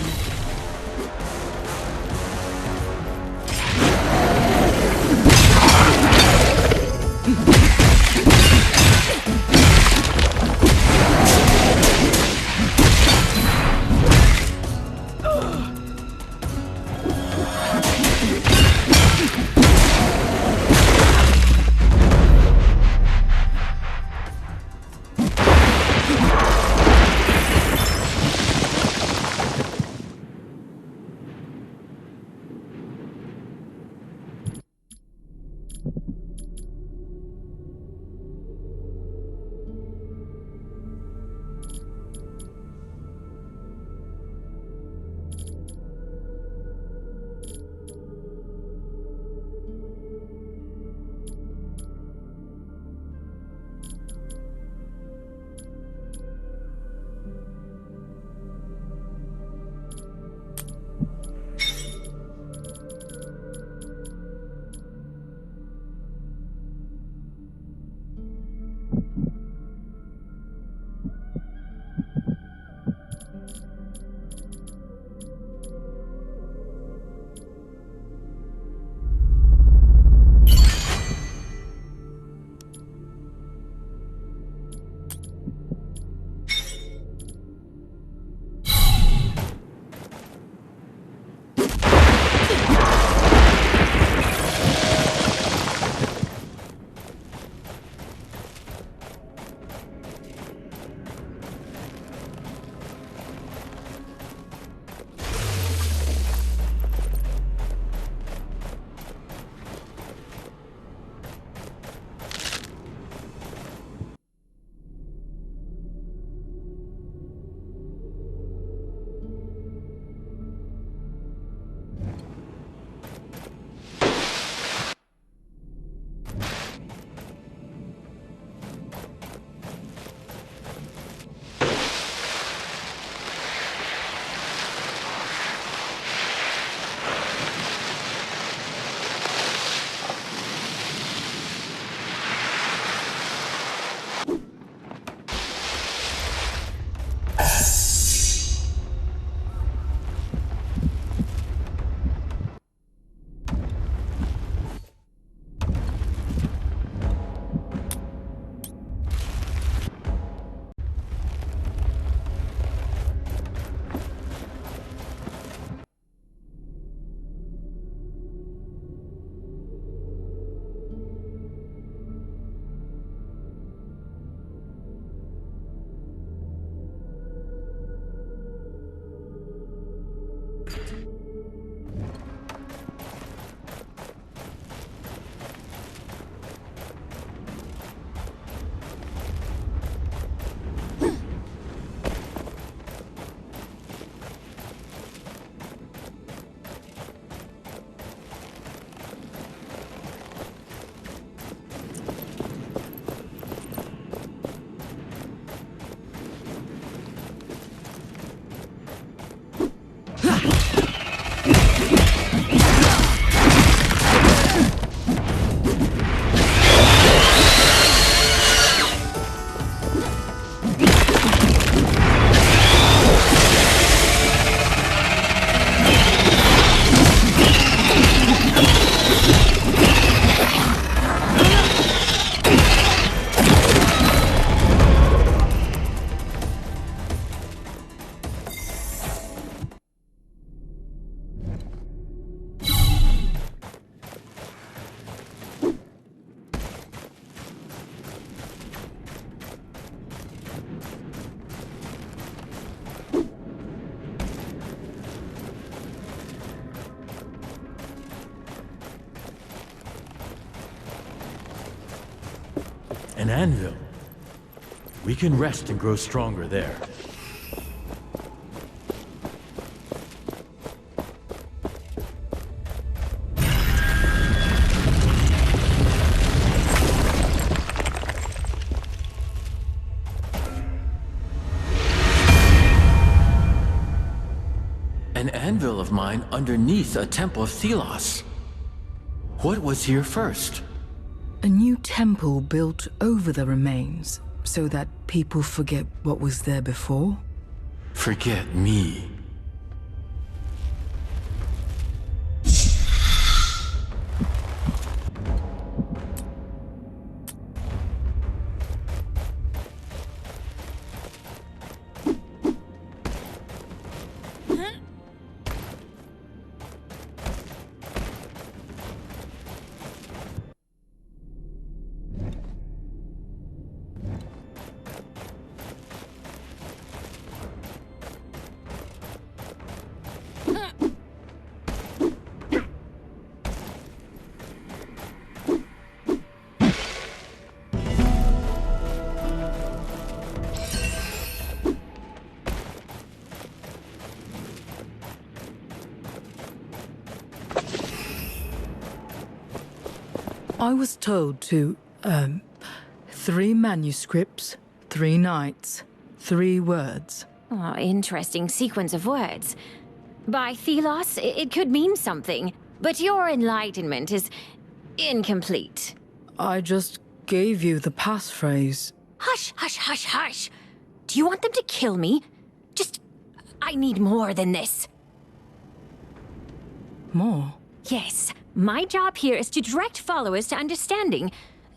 Speaker 6: An anvil. We can rest and grow stronger there.
Speaker 2: An anvil of mine underneath a temple of Thelos. What was here first?
Speaker 10: A new temple built over the remains, so that people forget what was there before?
Speaker 2: Forget me.
Speaker 10: I was told to, 3 manuscripts, 3 nights, 3 words.
Speaker 9: Oh, interesting sequence of words. By Thelos, it could mean something, but your enlightenment is incomplete.
Speaker 10: I just gave you the passphrase.
Speaker 9: Hush, hush, hush, hush! Do you want them to kill me? I need more than this.
Speaker 10: More?
Speaker 9: Yes, my job here is to direct followers to understanding.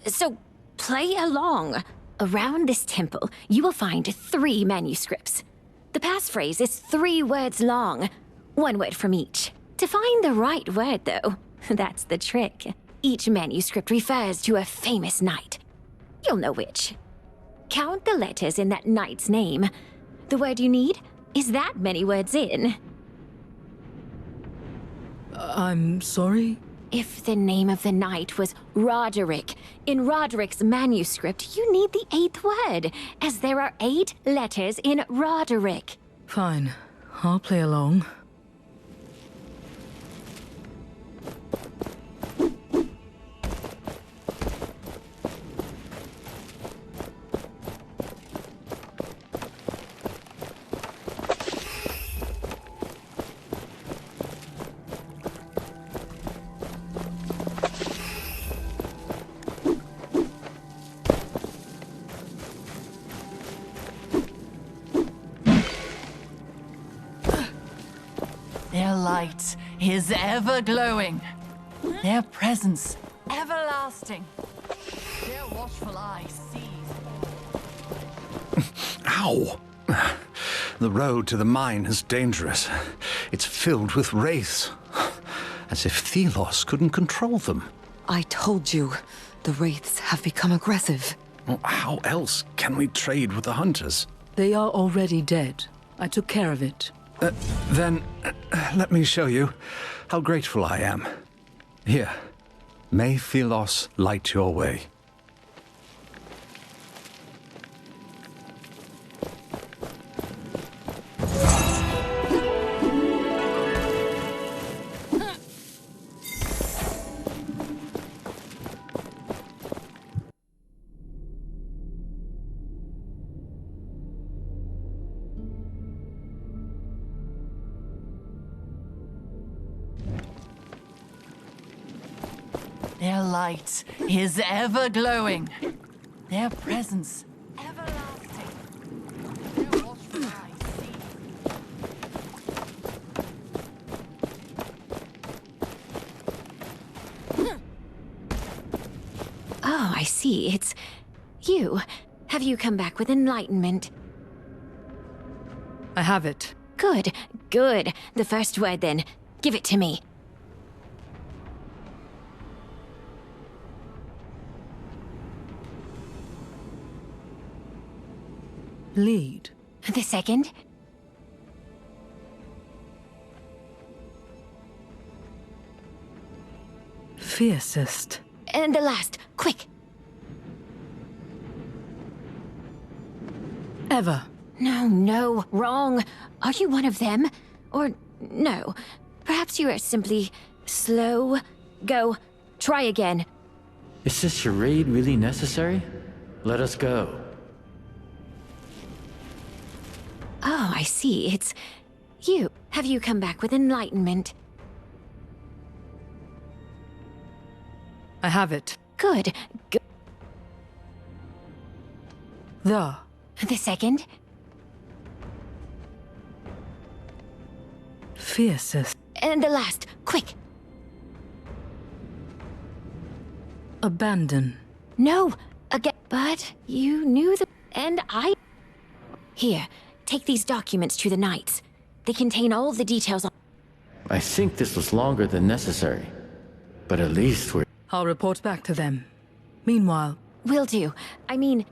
Speaker 9: So, play along. Around this temple, you will find 3 manuscripts. The passphrase is 3 words long, 1 word from each. To find the right word, though, that's the trick. Each manuscript refers to a famous knight. You'll know which. Count the letters in that knight's name. The word you need is that many words in.
Speaker 10: I'm sorry?
Speaker 9: If the name of the knight was Roderick, in Roderick's manuscript, you need the 8th word, as there are 8 letters in Roderick.
Speaker 10: Fine. I'll play along.
Speaker 16: Their light is ever glowing. Their presence everlasting. Their watchful eye sees.
Speaker 12: Ow! The road to the mine is dangerous. It's filled with wraiths. As if Thelos couldn't control them.
Speaker 10: I told you, the wraiths have become aggressive.
Speaker 12: Well, how else can we trade with the hunters?
Speaker 10: They are already dead. I took care of it.
Speaker 12: Then, let me show you how grateful I am. Here, may Thelos light your way.
Speaker 16: Their light is ever glowing. Their presence everlasting. Their watchful eye sees.
Speaker 9: Oh, I see. It's you. Have you come back with enlightenment?
Speaker 10: I have it.
Speaker 9: Good, good. The first word, then. Give it to me.
Speaker 10: Lead.
Speaker 9: The second?
Speaker 10: Fiercest.
Speaker 9: And the last. Quick.
Speaker 10: Ever.
Speaker 9: No, wrong. Are you one of them? Or no? Perhaps you are simply slow. Go. Try again.
Speaker 2: Is this charade really necessary? Let us go.
Speaker 9: Oh, I see. It's you. Have you come back with enlightenment?
Speaker 10: I have it.
Speaker 9: Good.
Speaker 10: The
Speaker 9: second?
Speaker 10: fiercest.
Speaker 9: And the last. Quick.
Speaker 10: Abandon.
Speaker 9: No. Again. But you knew the... And I... Here. Take these documents to the Knights. They contain all the details on...
Speaker 2: I think this was longer than necessary. But at least we're...
Speaker 10: I'll report back to them. Meanwhile...
Speaker 9: Will do. I mean...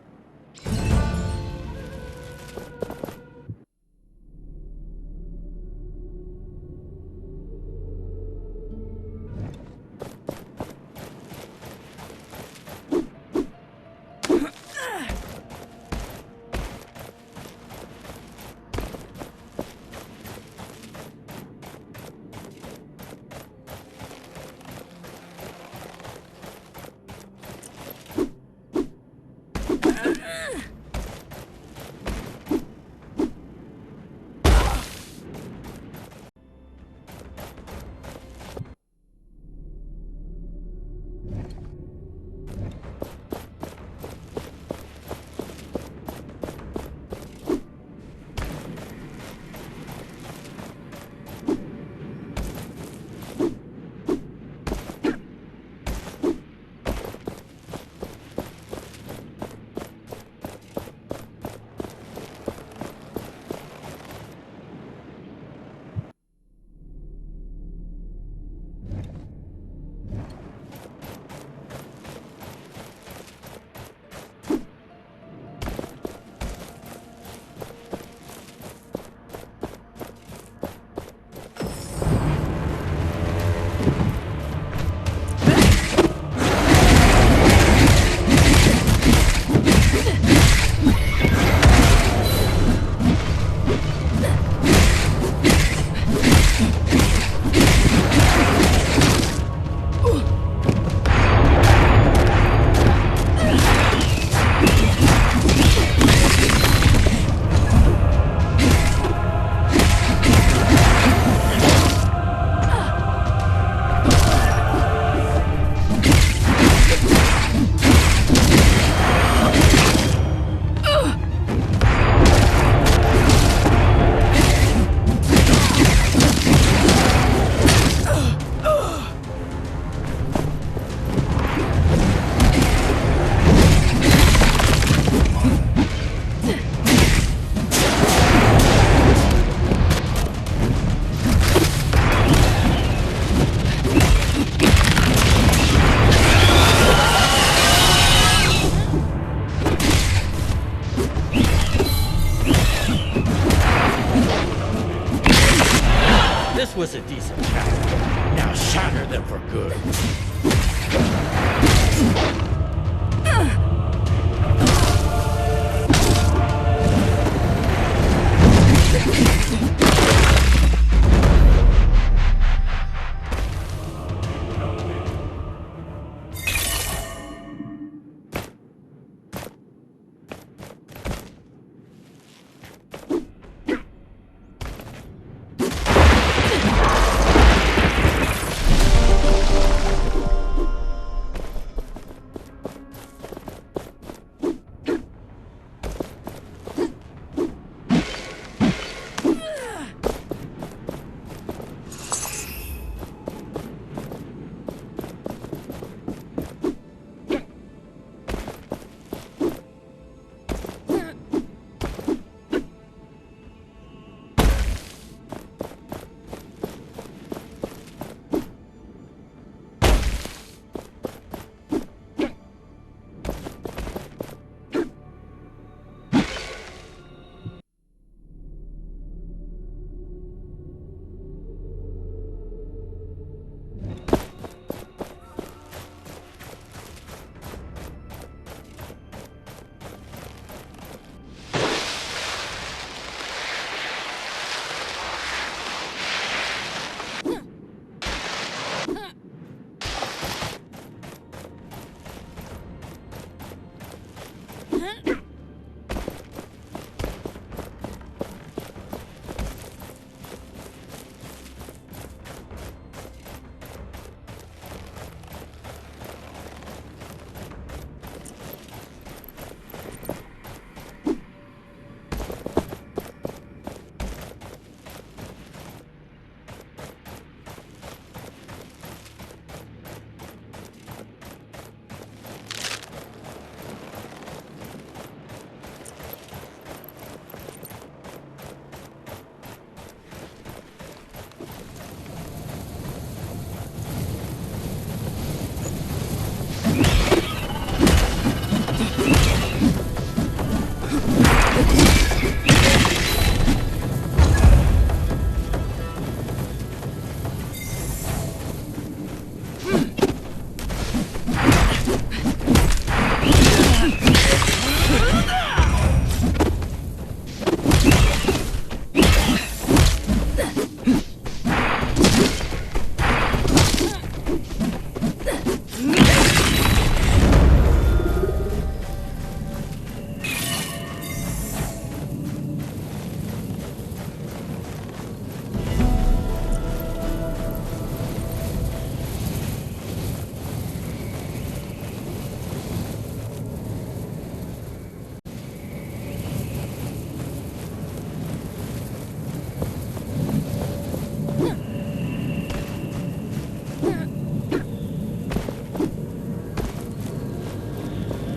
Speaker 6: was a decent chapter. Now shatter them for good.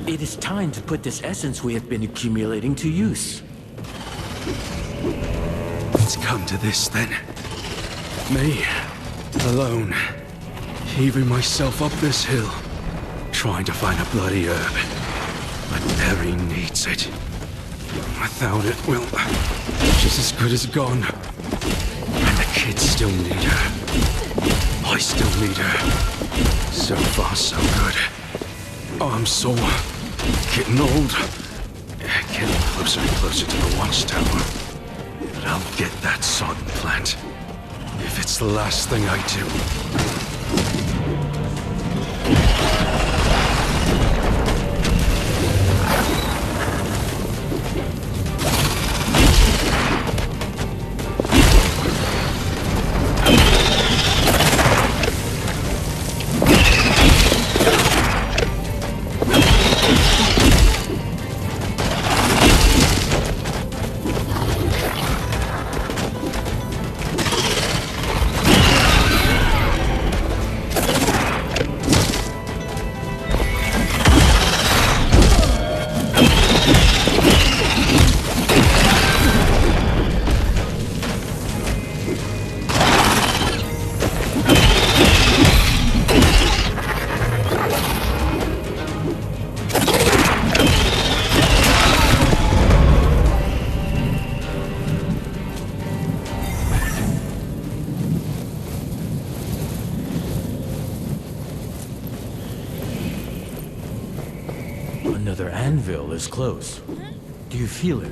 Speaker 2: It is time to put this essence we have been accumulating to use.
Speaker 4: It's come to this, then. Me, alone, heaving myself up this hill, trying to find a bloody herb. But Perry needs it. Without it, well, she's as good as gone. And the kids still need her. I still need her. So far, so good. Oh, I'm sore. Getting old. Getting closer and closer to the watchtower. But I'll get that sodden plant. If it's the last thing I do.
Speaker 6: Another anvil is close. Do you feel it?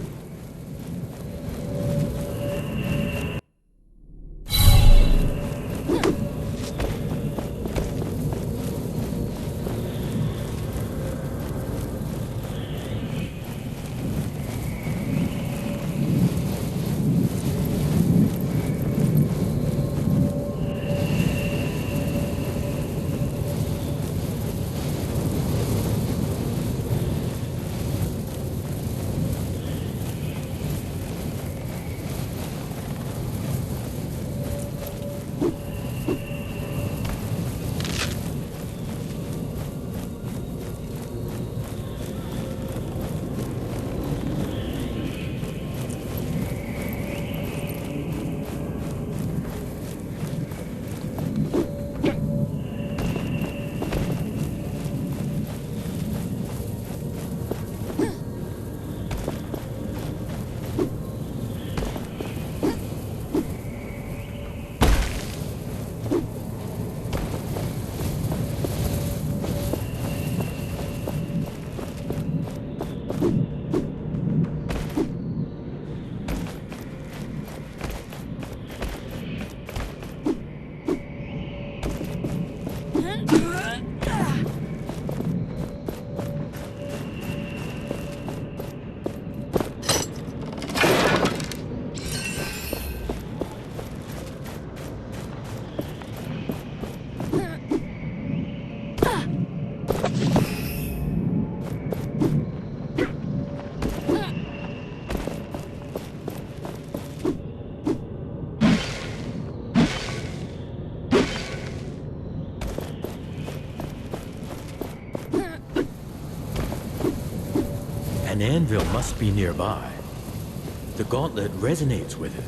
Speaker 6: An anvil must be nearby. The gauntlet resonates with it.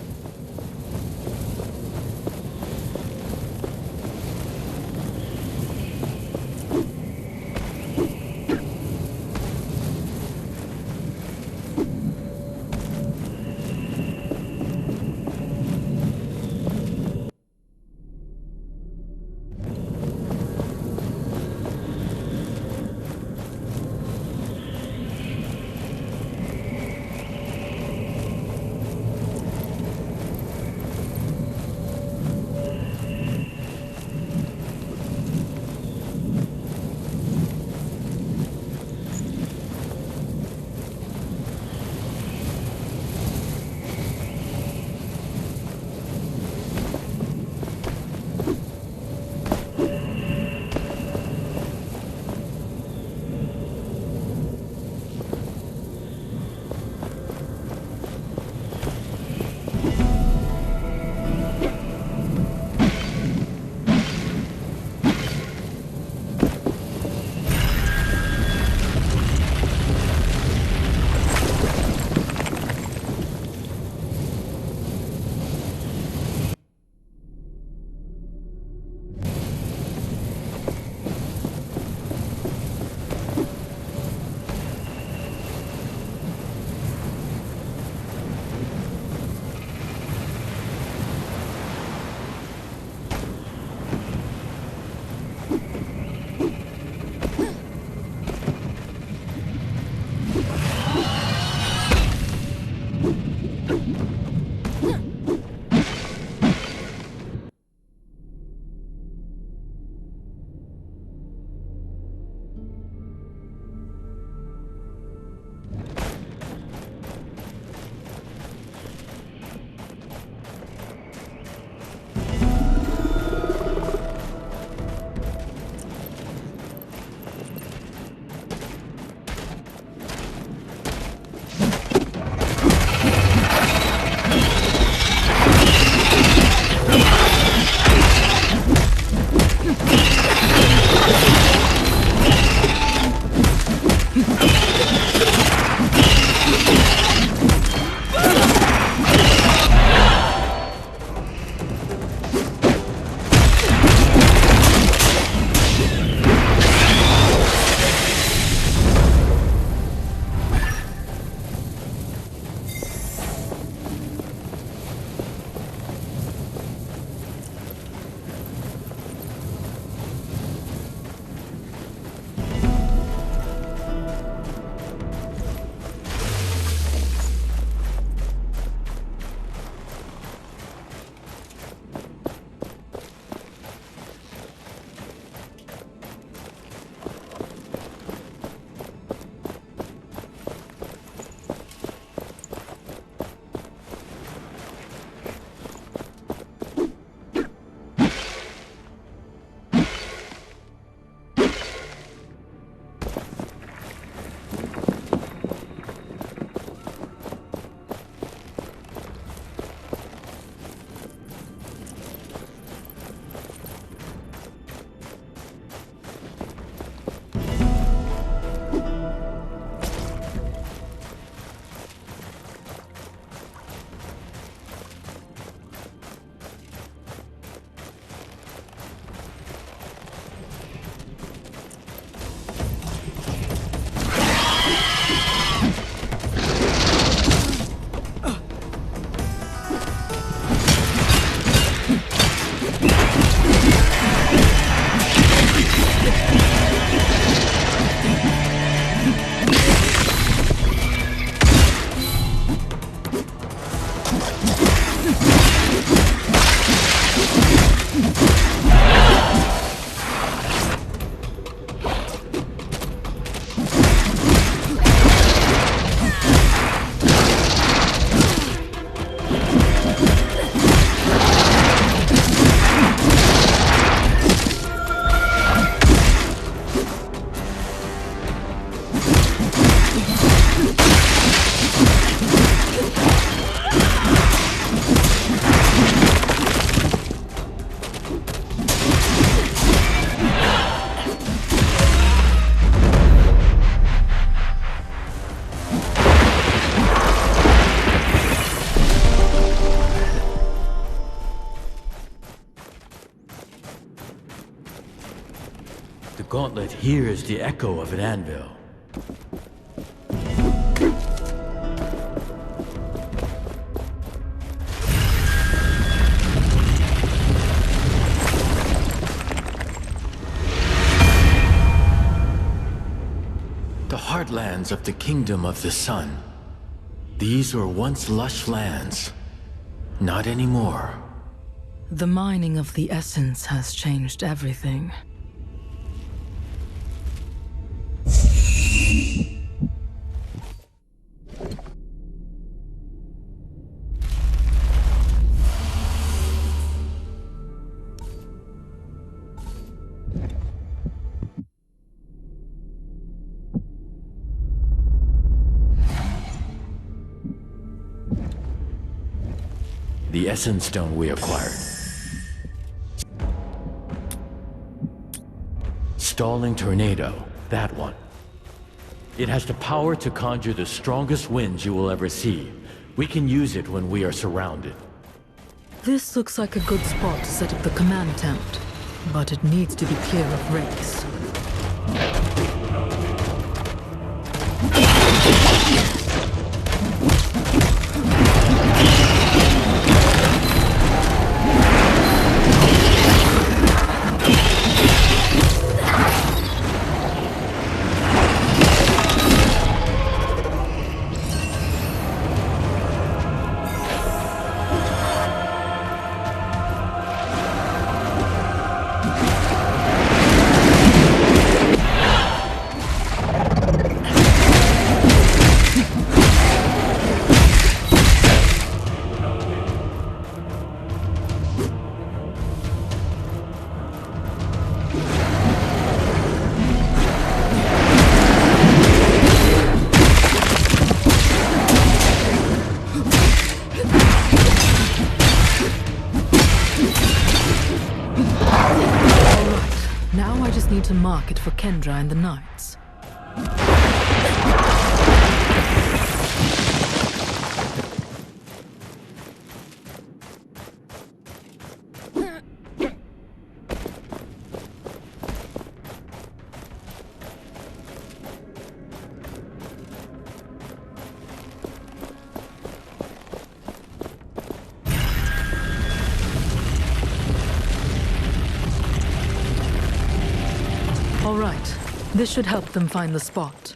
Speaker 6: The gauntlet hears the echo of an anvil.
Speaker 2: The heartlands of the Kingdom of the Sun. These were once lush lands. Not anymore.
Speaker 10: The mining of the essence has changed everything.
Speaker 2: The essence stone we acquired. Stalling tornado, that one. It has the power to conjure the strongest winds you will ever see. We can use it when we are surrounded.
Speaker 10: This looks like a good spot to set up the command tent, but it needs to be clear of wraiths. To mark it for Kendra and the Knights. All right, this should help them find the spot.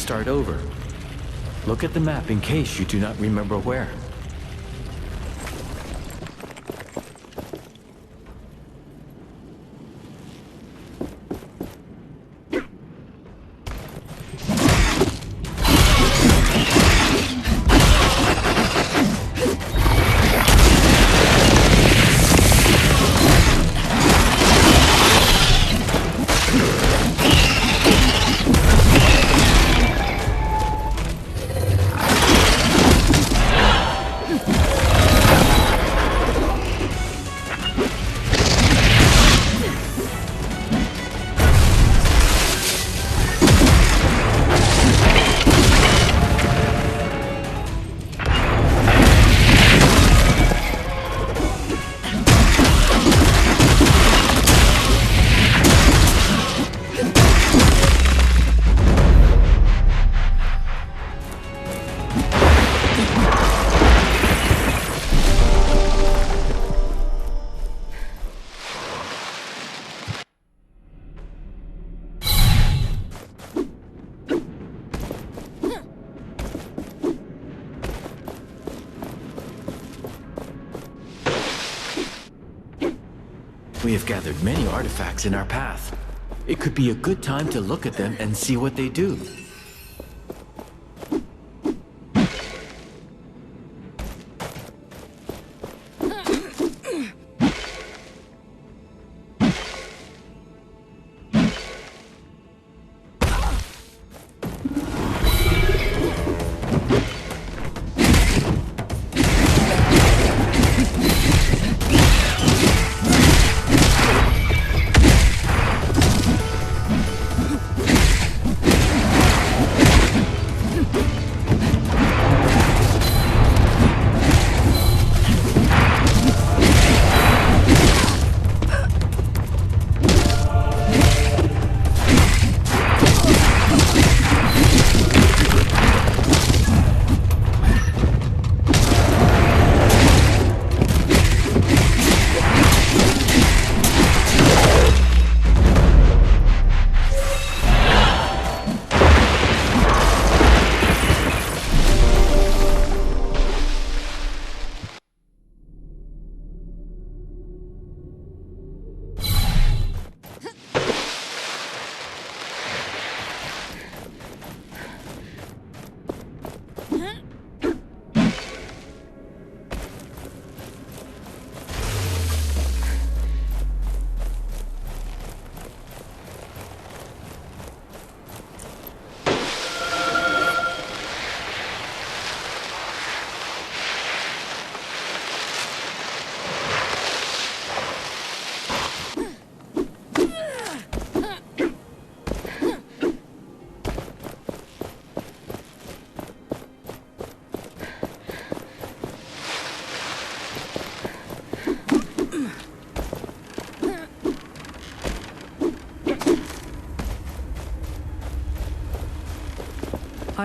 Speaker 2: start over. Look at the map in case you do not remember where. We have gathered many artifacts in our path. It could be a good time to look at them and see what they do.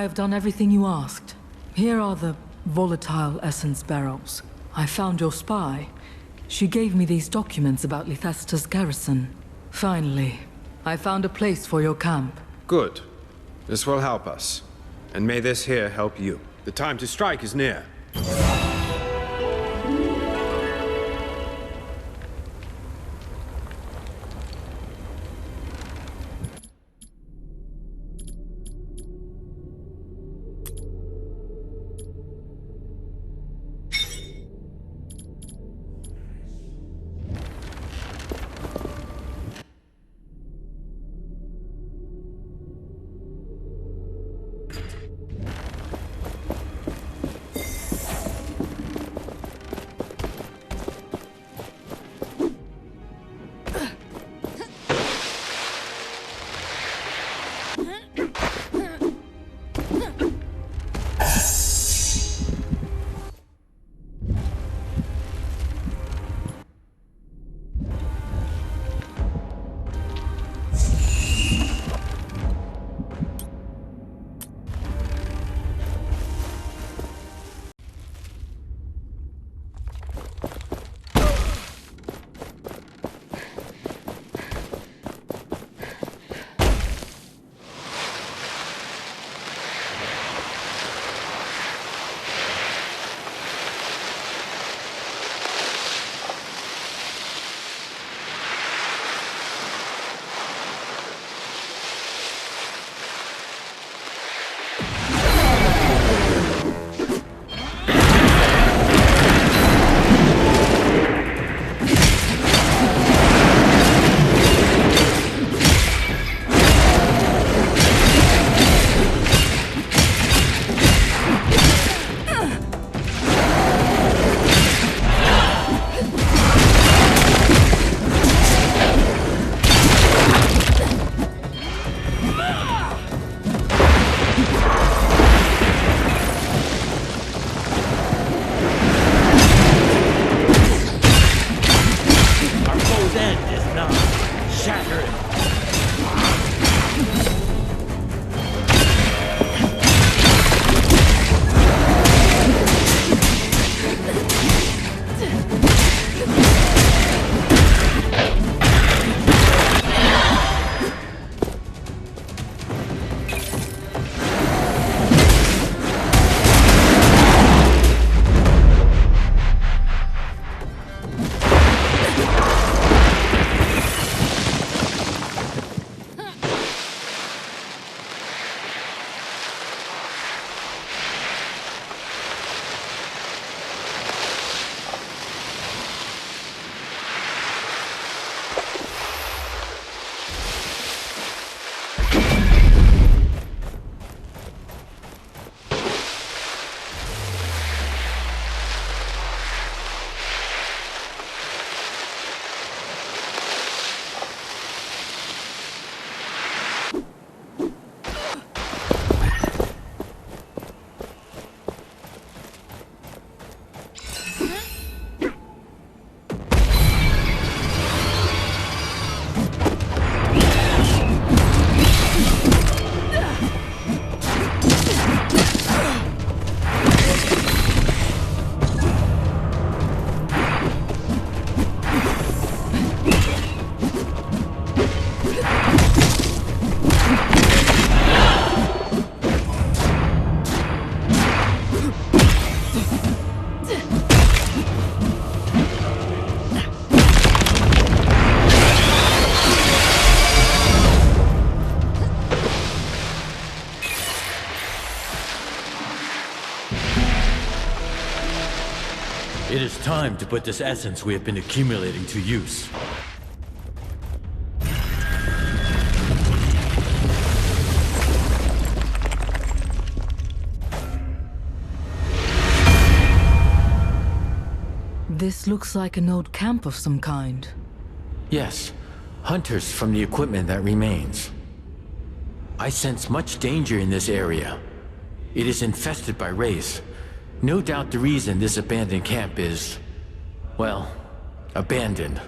Speaker 10: I have done everything you asked. Here are the volatile essence barrels. I found your spy. She gave me these documents about Lithesta's garrison. Finally, I found a place for your camp.
Speaker 11: Good. This will help us. And may this here help you. The time to strike is near.
Speaker 6: time to put this essence we have been accumulating to use.
Speaker 10: This looks like an old camp of some kind.
Speaker 2: Yes, hunters from the equipment that remains. I sense much danger in this area. It is infested by wraiths. No doubt the reason this abandoned camp is, well, abandoned.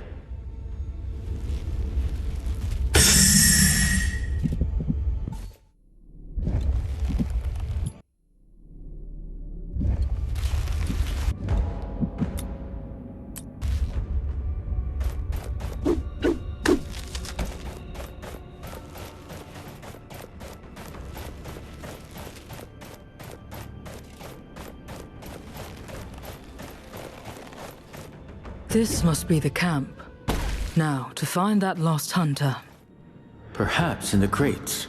Speaker 10: This must be the camp. Now, to find that lost hunter.
Speaker 2: Perhaps in the crates.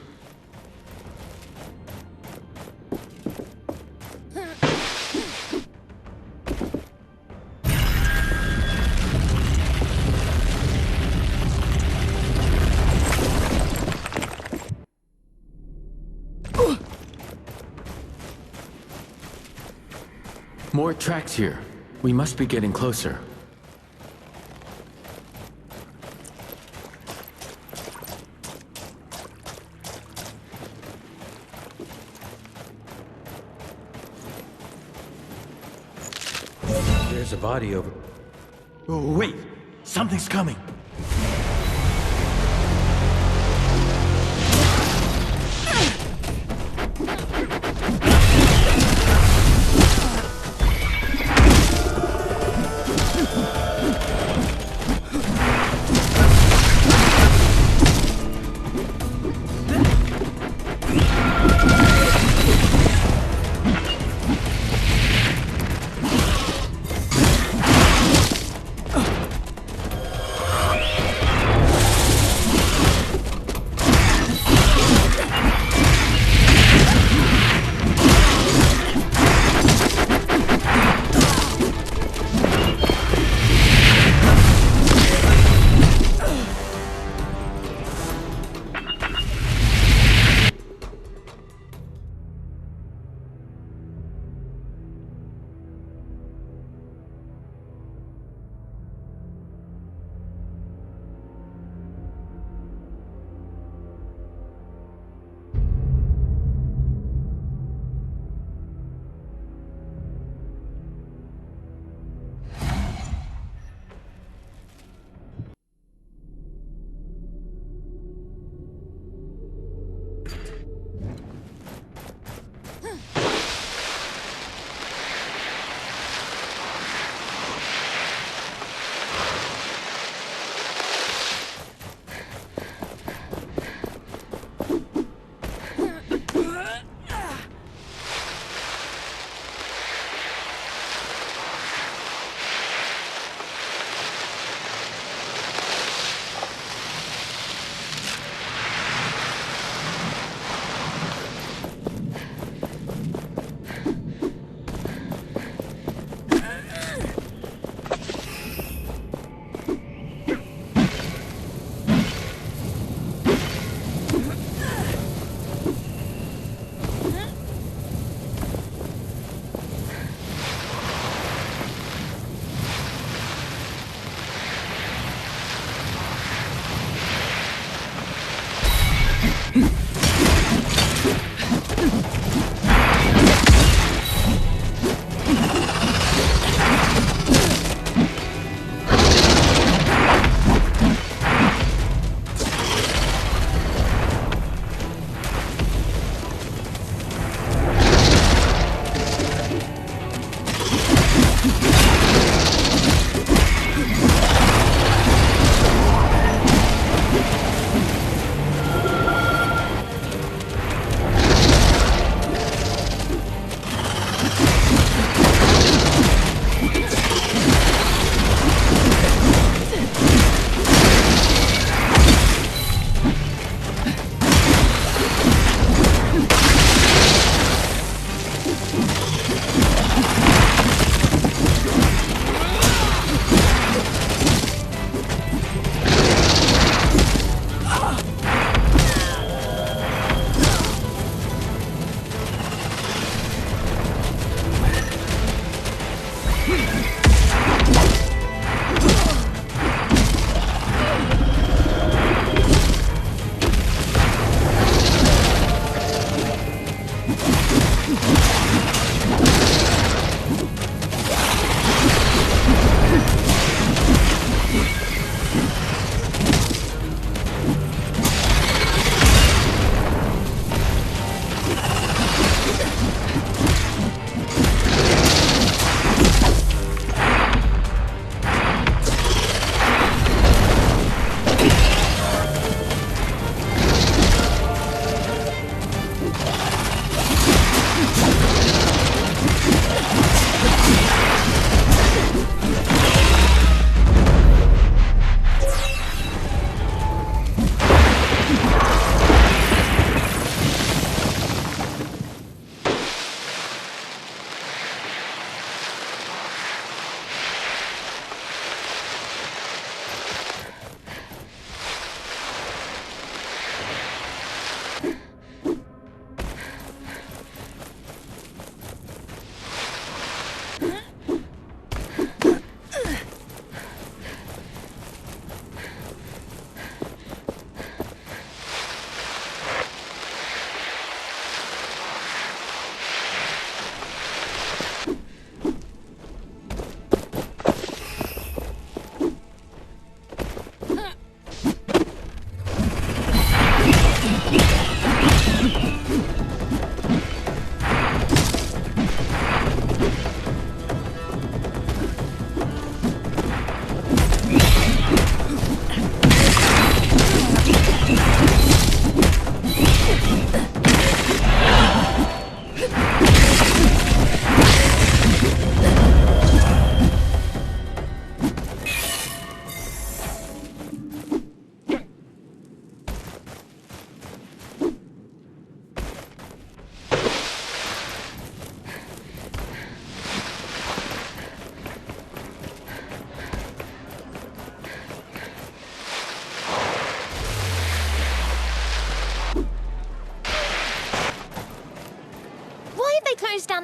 Speaker 2: More tracks here. We must be getting closer.
Speaker 6: There's a body over...
Speaker 2: Oh, wait! Something's coming!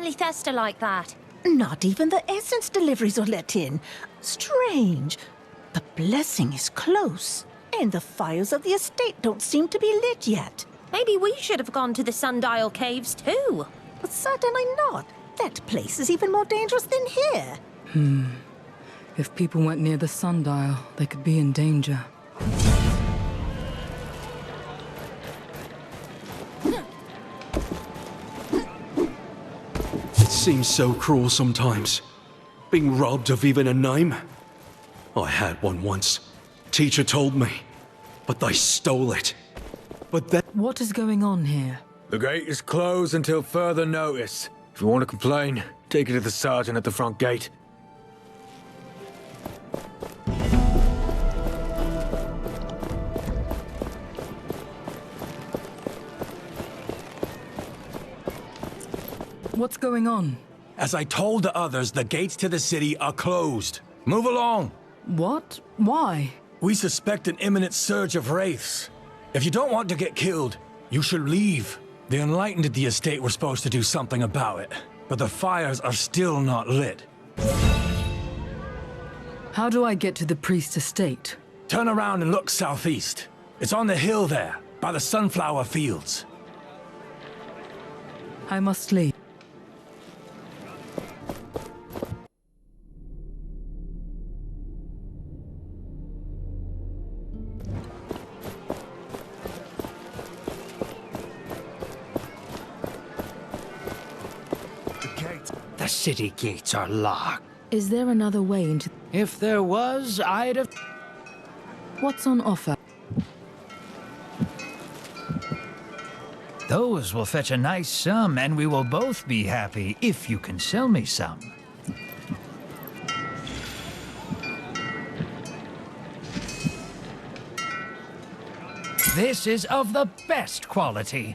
Speaker 9: on Lethesta like that?
Speaker 17: Not even the essence deliveries are let in. Strange. The blessing is close, and the fires of the estate don't seem to be lit yet.
Speaker 9: Maybe we should have gone to the Sundial Caves too.
Speaker 17: But certainly not. That place is even more dangerous than here.
Speaker 10: If people went near the sundial, they could be in danger.
Speaker 4: It seems so cruel sometimes. Being robbed of even a name. I had one once. Teacher told me. But they stole it. But then...
Speaker 10: What is going on here?
Speaker 6: The gate is closed until further notice. If you want to complain, take it to the sergeant at the front gate.
Speaker 10: What's going on?
Speaker 6: As I told the others, the gates to the city are closed. Move along.
Speaker 10: What? Why?
Speaker 6: We suspect an imminent surge of wraiths. If you don't want to get killed, you should leave. The Enlightened at the estate were supposed to do something about it, but the fires are still not lit.
Speaker 10: How do I get to the priest estate?
Speaker 6: Turn around and look southeast. It's on the hill there, by the sunflower fields.
Speaker 10: I must leave.
Speaker 18: The city gates are locked.
Speaker 10: Is there another way into...
Speaker 18: If there was, I'd have...
Speaker 10: What's on offer?
Speaker 18: Those will fetch a nice sum, and we will both be happy if you can sell me some. This is of the best quality.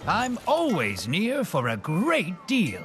Speaker 18: I'm always near for a great deal.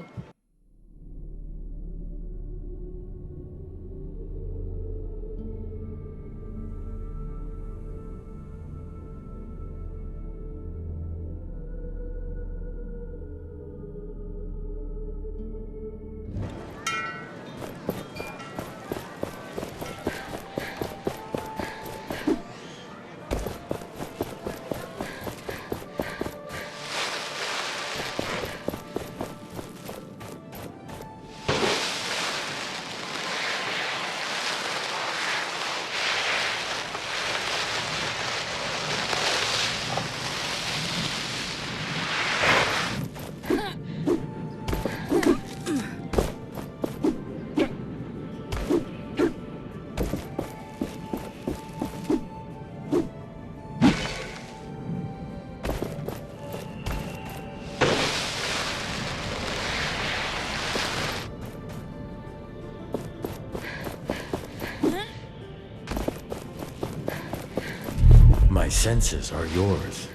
Speaker 6: My senses are yours.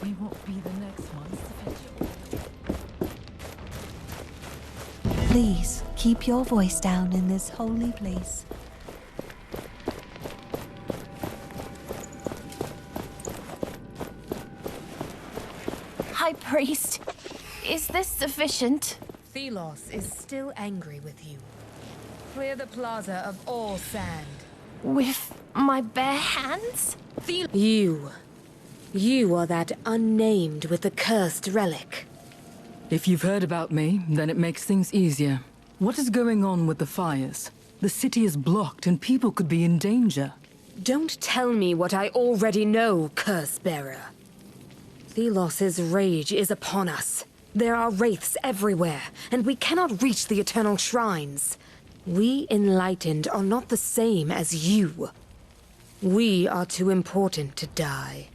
Speaker 10: We won't be the next ones to fetch you.
Speaker 19: Please, keep your voice down in this holy place.
Speaker 9: High Priest, is this sufficient?
Speaker 20: Thelos is still angry with you. Clear the plaza of all sand.
Speaker 9: With my bare hands?
Speaker 20: You are that unnamed with the cursed relic.
Speaker 10: If you've heard about me, then it makes things easier. What is going on with the fires? The city is blocked and people could be in danger.
Speaker 20: Don't tell me what I already know, curse bearer. Thelos's rage is upon us. There are wraiths everywhere, and we cannot reach the eternal shrines. We enlightened are not the same as you. We are too important to die.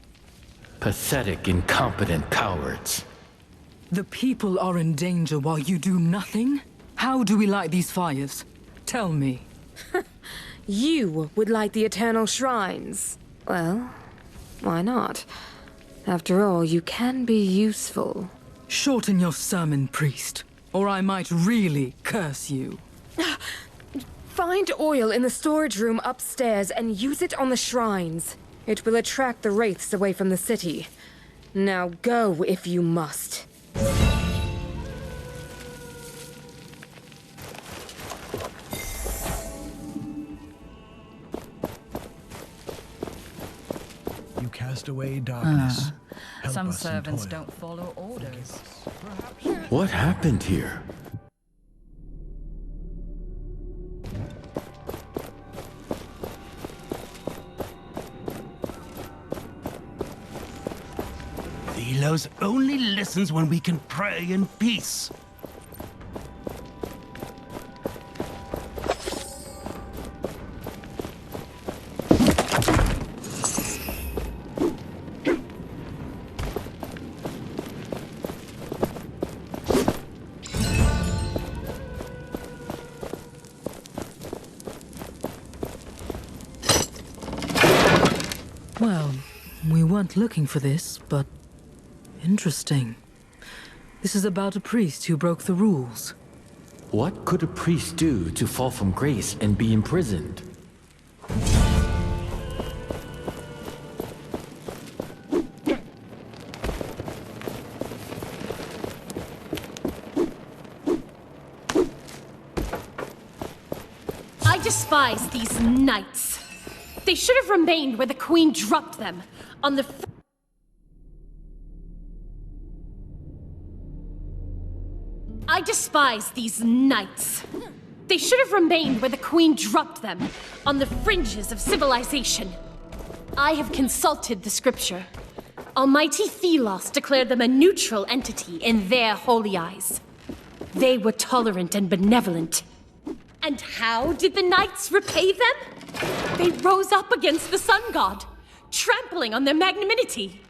Speaker 2: Pathetic, incompetent cowards.
Speaker 10: The people are in danger while you do nothing? How do we light these fires? Tell me.
Speaker 20: You would light the eternal shrines. Well, why not? After all, you can be useful.
Speaker 10: Shorten your sermon, priest, or I might really curse you.
Speaker 20: Find oil in the storage room upstairs and use it on the shrines. It will attract the wraiths away from the city. Now go if you must.
Speaker 6: You cast away darkness. Help
Speaker 16: Some
Speaker 6: us in
Speaker 16: servants
Speaker 6: toil.
Speaker 16: don't follow orders.
Speaker 2: What happened here?
Speaker 21: Thelos only listens when we can pray in peace.
Speaker 10: Well, we weren't looking for this, but interesting. This is about a priest who broke the rules.
Speaker 2: What could a priest do to fall from grace and be imprisoned?
Speaker 7: I despise these knights. They should have remained where the Queen dropped them, on the I despise these knights. They should have remained where the Queen dropped them, on the fringes of civilization. I have consulted the scripture. Almighty Thelos declared them a neutral entity in their holy eyes. They were tolerant and benevolent. And how did the knights repay them? They rose up against the sun god, trampling on their magnanimity.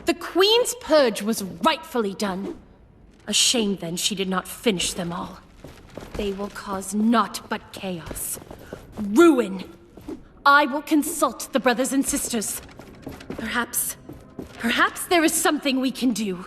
Speaker 7: The Queen's purge was rightfully done. A shame then she did not finish them all. They will cause naught but chaos. Ruin. I will consult the brothers and sisters. Perhaps there is something we can do.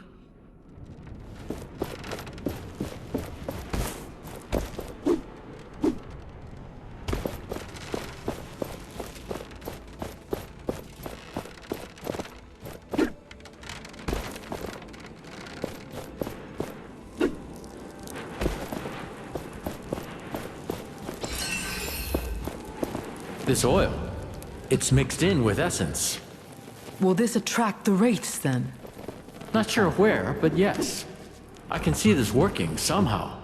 Speaker 2: This oil, it's mixed in with essence.
Speaker 10: Will this attract the wraiths then?
Speaker 2: Not sure where, but yes. I can see this working somehow.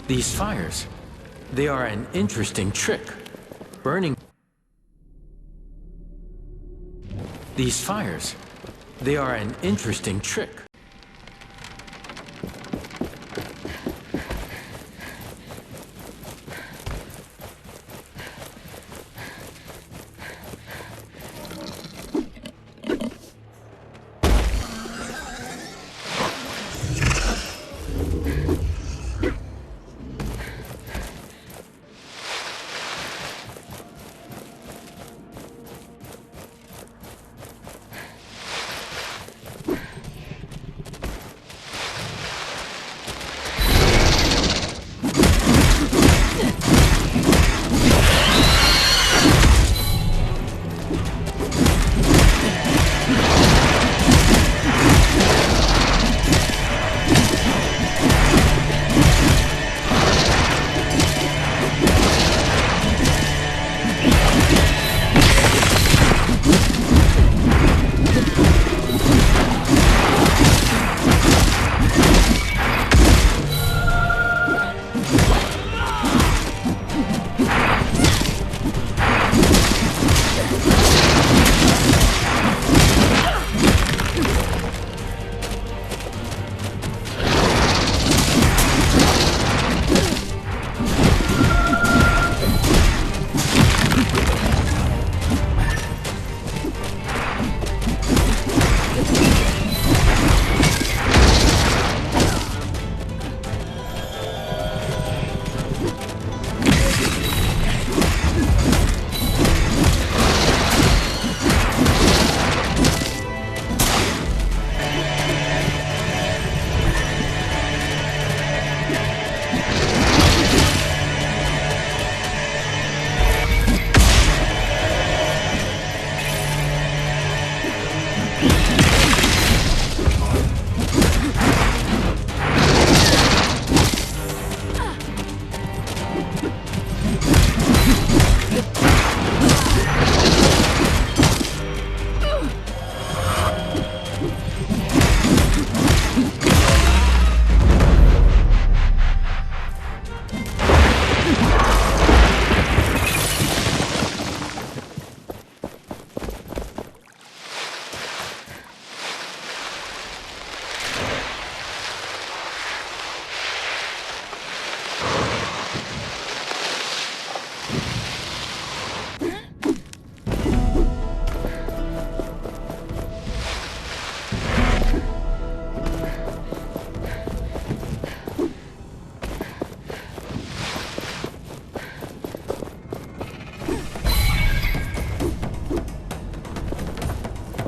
Speaker 2: These fires, they are an interesting trick. Burning... These fires, they are an interesting trick.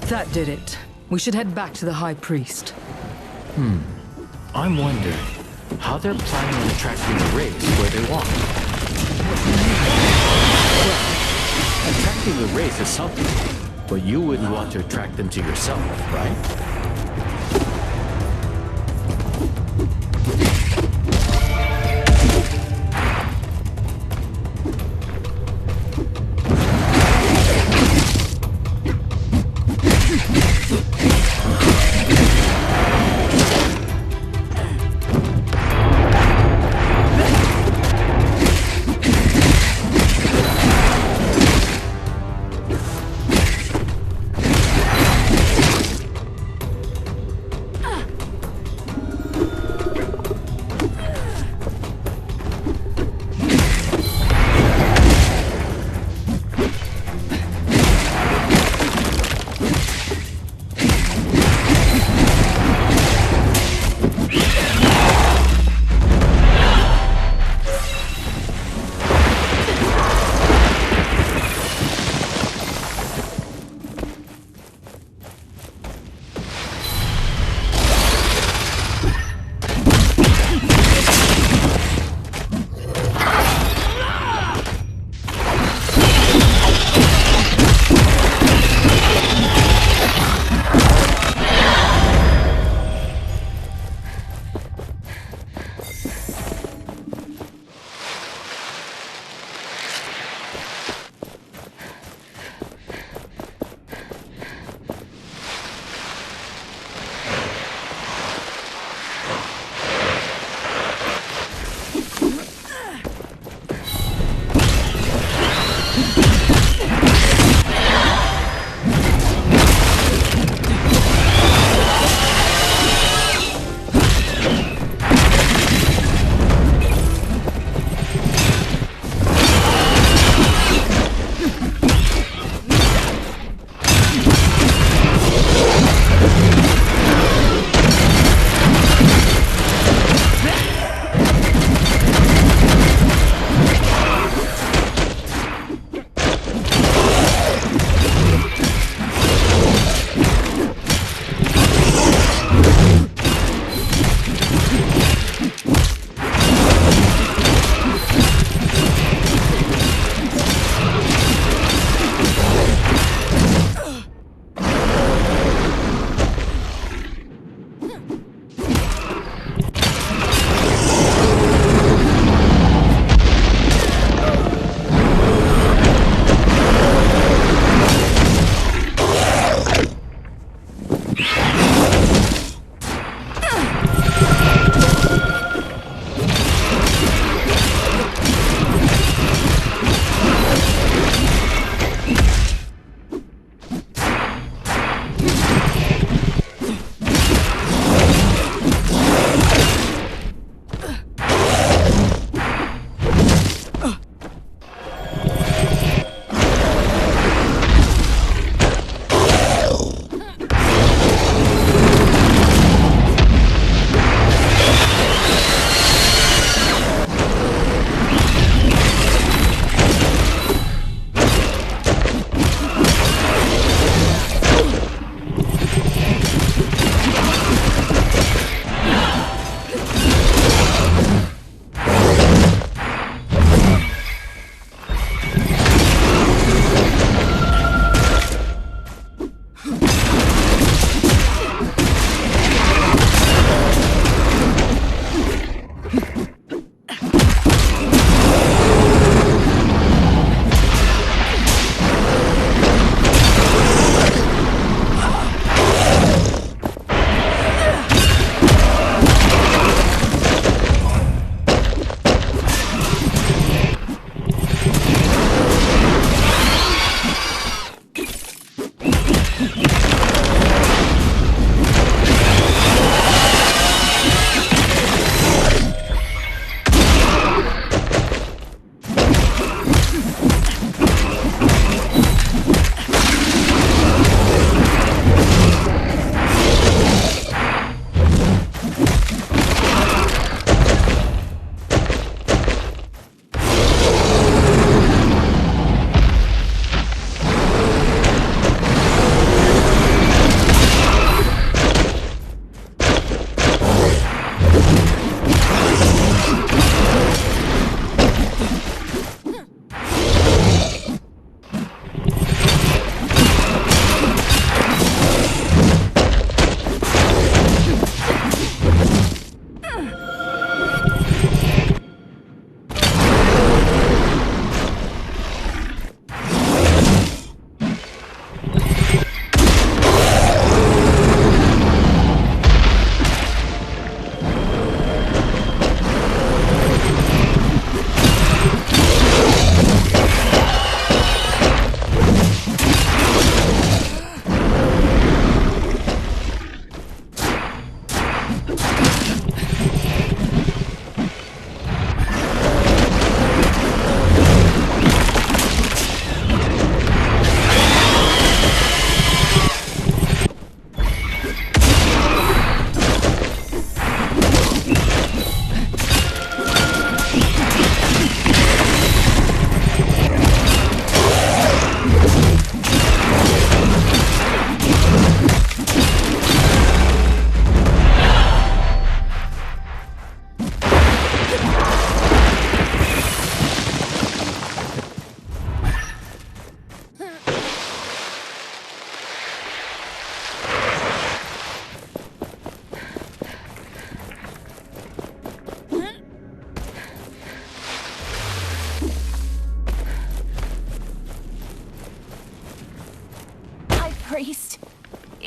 Speaker 10: That did it. We should head back to the High Priest.
Speaker 2: I'm wondering how they're planning on attracting the race where they want. Well, attracting the race is something, but you wouldn't want to attract them to yourself, right?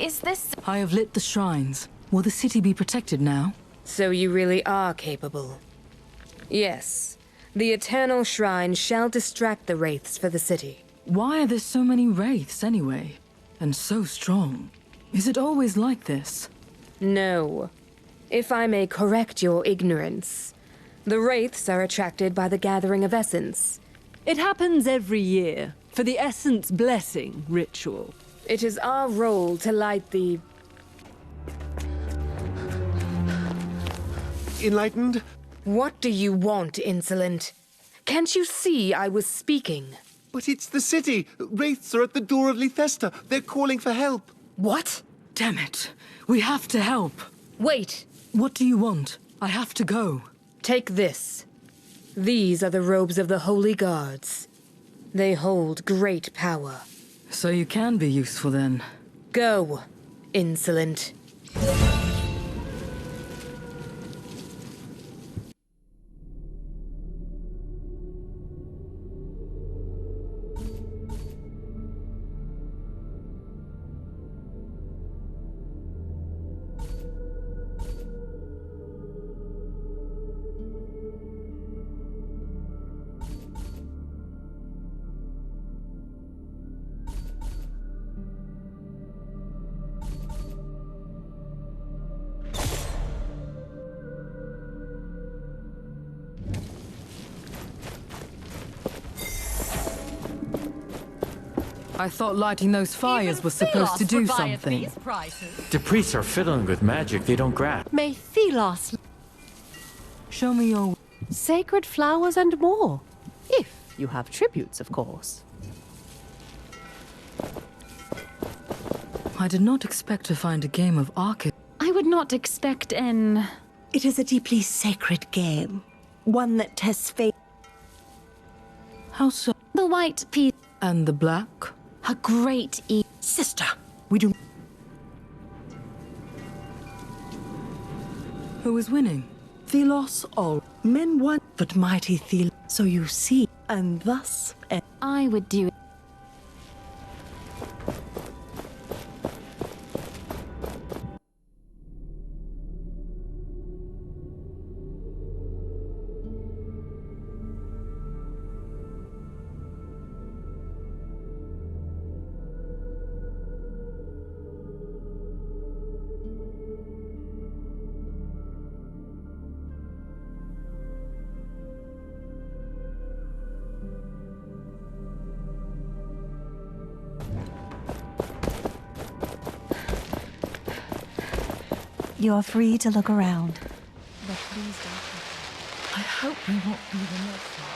Speaker 9: is this...
Speaker 10: I have lit the shrines. Will the city be protected now?
Speaker 20: So you really are capable. Yes. The Eternal Shrine shall distract the wraiths for the city.
Speaker 10: Why are there so many wraiths anyway? And so strong? Is it always like this?
Speaker 20: No. If I may correct your ignorance, the wraiths are attracted by the gathering of essence.
Speaker 3: It happens every year, for the Essence Blessing ritual.
Speaker 20: It is our role to light the...
Speaker 14: Enlightened?
Speaker 20: What do you want, insolent? Can't you see I was speaking?
Speaker 14: But it's the city! Wraiths are at the door of Lethesta. They're calling for help.
Speaker 20: What?
Speaker 10: Damn it. We have to help.
Speaker 20: Wait.
Speaker 10: What do you want? I have to go.
Speaker 20: Take this. These are the robes of the Holy Guards. They hold great power.
Speaker 10: So you can be useful then.
Speaker 20: Go, insolent.
Speaker 10: I thought lighting those fires was supposed to do something.
Speaker 2: The priests are fiddling with magic they don't grasp.
Speaker 22: May Thelos...
Speaker 10: Show me your...
Speaker 22: Sacred flowers and more. If you have tributes, of course.
Speaker 10: I did not expect to find a game of arcade.
Speaker 9: I would not expect an...
Speaker 17: It is a deeply sacred game. One that tests faith.
Speaker 10: How so?
Speaker 9: The white piece...
Speaker 10: And the black?
Speaker 9: A great
Speaker 17: Sister, we do...
Speaker 10: Who is winning?
Speaker 17: Thelos all. Men won, but mighty Thelos. So you see, and thus...
Speaker 9: I would do it.
Speaker 19: You're free to look around.
Speaker 22: But please don't... I hope we won't be the next one.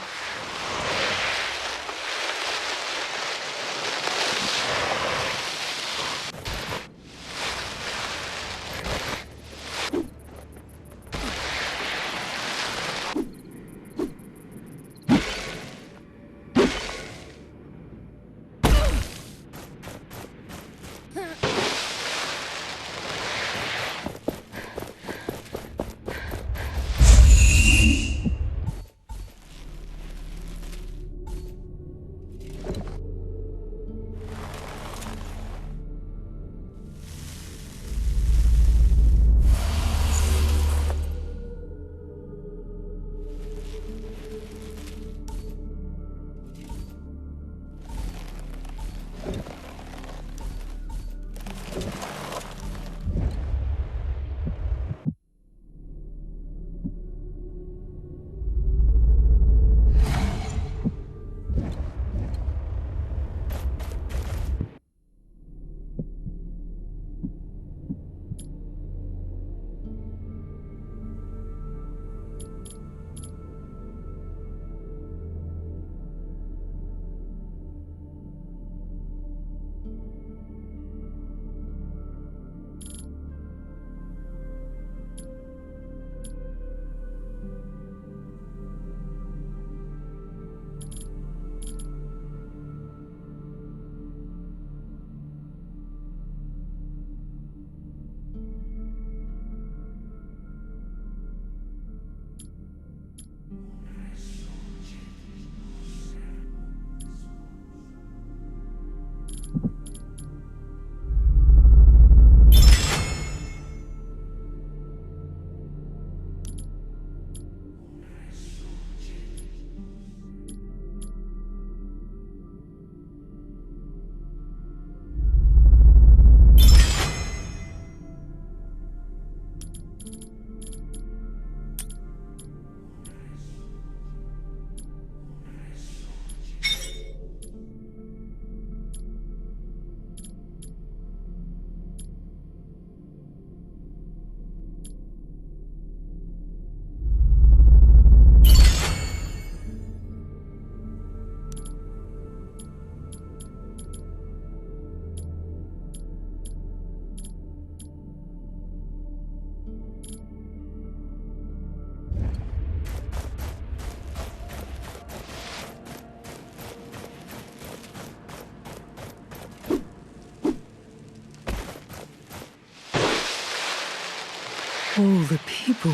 Speaker 10: All the people.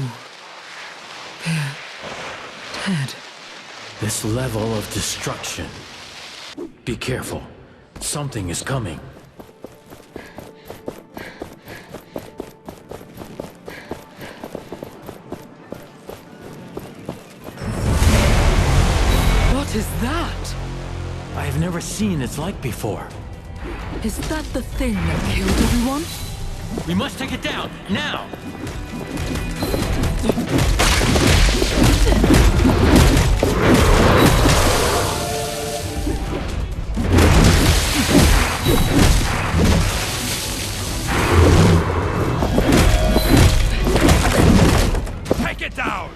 Speaker 10: They're dead.
Speaker 2: This level of destruction. Be careful. Something is coming.
Speaker 10: What is that?
Speaker 2: I have never seen its like before.
Speaker 10: Is that the thing that killed everyone?
Speaker 2: We must take it down, now!
Speaker 11: Take it down!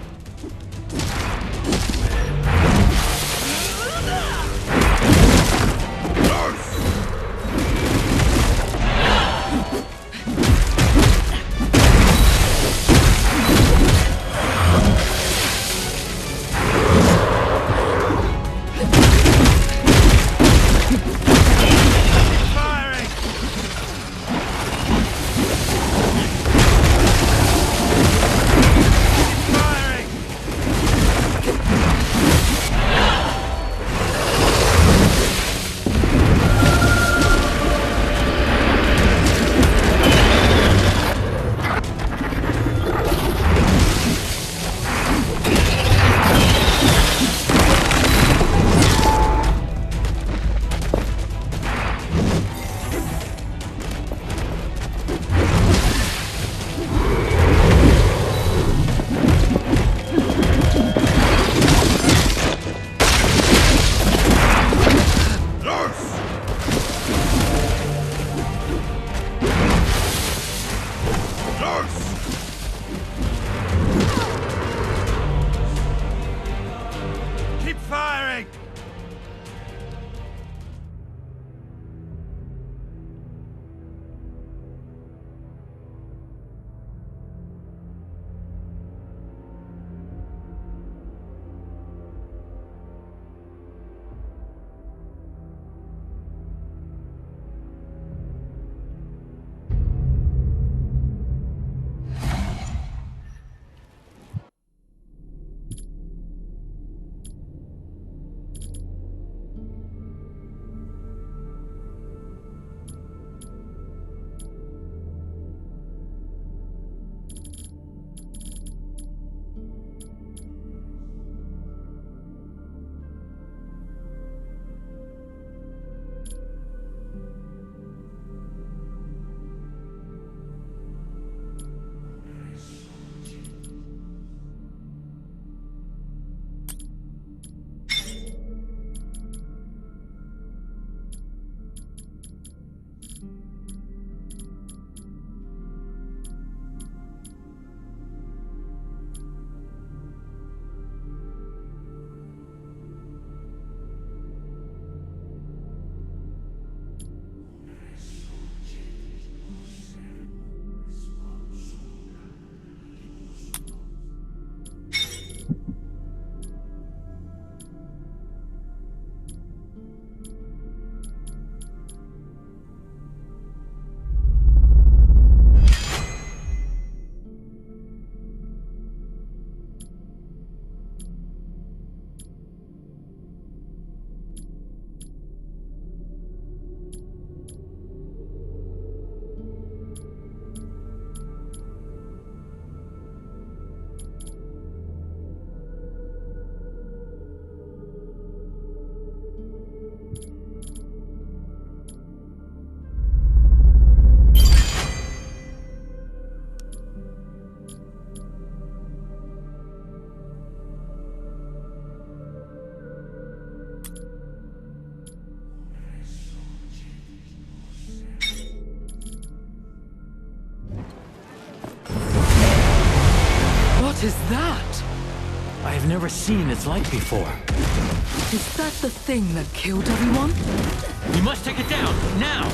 Speaker 10: What is that?
Speaker 2: I have never seen its like before.
Speaker 10: Is that the thing that killed everyone?
Speaker 2: We must take it down, now!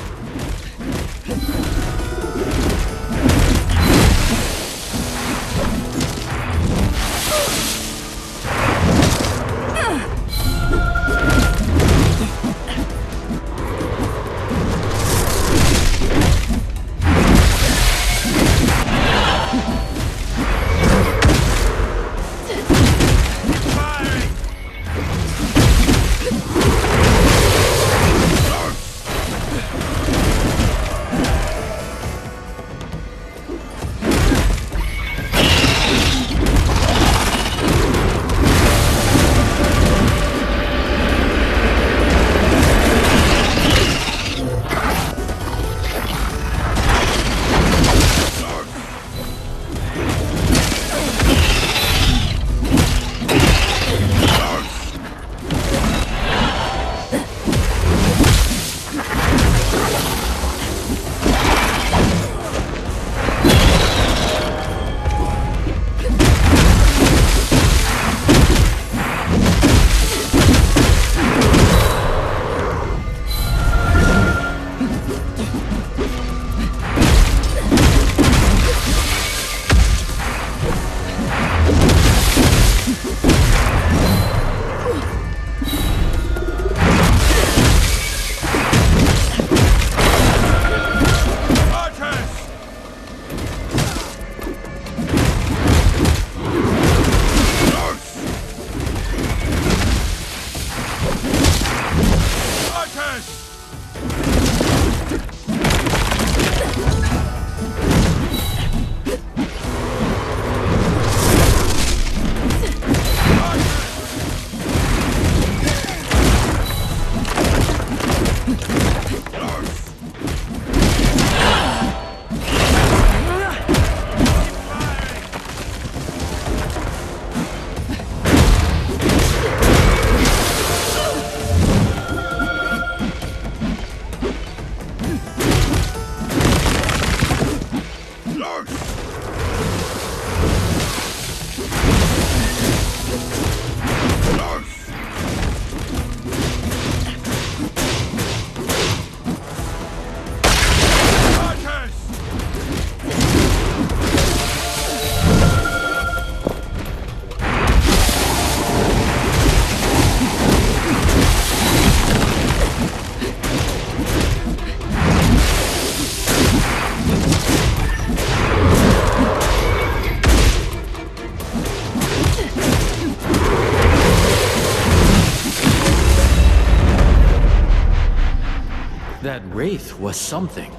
Speaker 2: Wraith was something.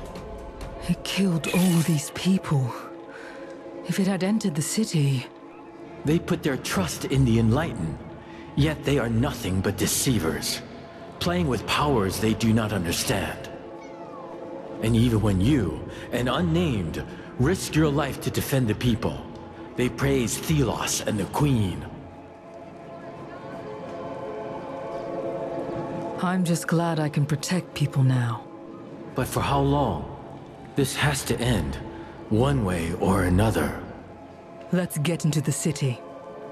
Speaker 10: It killed all these people. If it had entered the city...
Speaker 2: They put their trust in the Enlightened, yet they are nothing but deceivers, playing with powers they do not understand. And even when you, an unnamed, risk your life to defend the people, they praise Thelos and the Queen.
Speaker 10: I'm just glad I can protect people now.
Speaker 2: But for how long? This has to end, one way or another.
Speaker 10: Let's get into the city.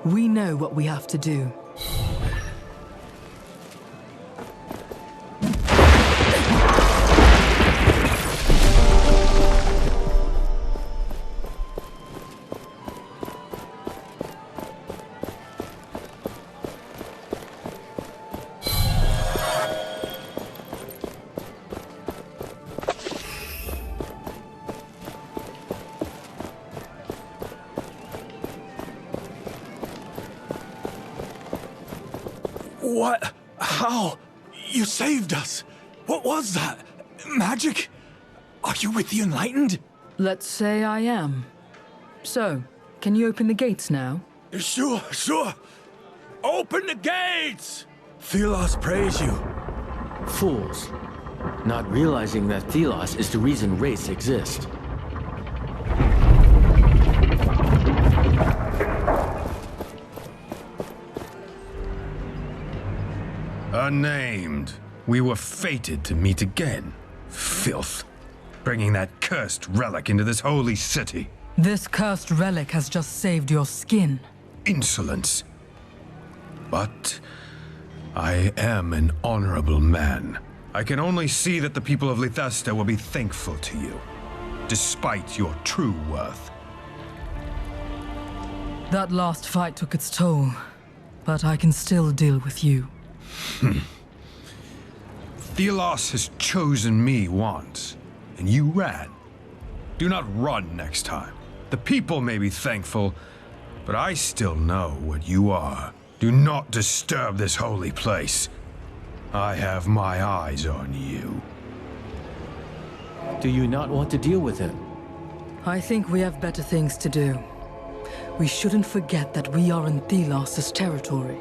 Speaker 10: We know what we have to do.
Speaker 6: What? How? You saved us! What was that? Magic? Are you with the Enlightened?
Speaker 10: Let's say I am. So, can you open the gates now?
Speaker 6: Sure. Open the gates! Thelos praise you.
Speaker 2: Fools, not realizing that Thelos is the reason wraiths exist.
Speaker 1: Unnamed. We were fated to meet again. Filth. Bringing that cursed relic into this holy city.
Speaker 10: This cursed relic has just saved your skin.
Speaker 1: Insolence. But I am an honorable man. I can only see that the people of Lithesta will be thankful to you, despite your true worth.
Speaker 10: That last fight took its toll, but I can still deal with you.
Speaker 1: Thelos has chosen me once, and you ran. Do not run next time. The people may be thankful, but I still know what you are. Do not disturb this holy place. I have my eyes on you.
Speaker 2: Do you not want to deal with him?
Speaker 10: I think we have better things to do. We shouldn't forget that we are in Thelos' territory.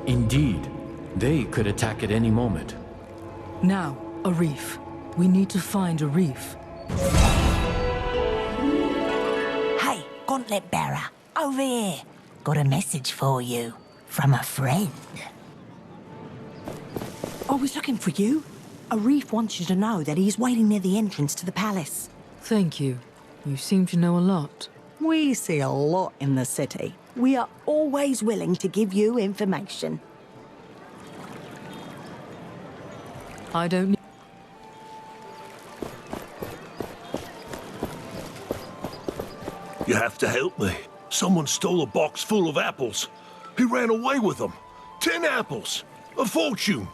Speaker 2: Indeed. They could attack at any moment.
Speaker 10: Now, a reef. We need to find a reef.
Speaker 17: Hey, Gauntlet Bearer, over here. Got a message for you. From a friend.
Speaker 5: I was looking for you. A reef wants you to know that he's waiting near the entrance to the palace.
Speaker 10: Thank you. You seem to know a lot.
Speaker 5: We see a lot in the city. We are always willing to give you information.
Speaker 10: I don't need...
Speaker 23: You have to help me. Someone stole a box full of apples. He ran away with them. 10 apples. A fortune.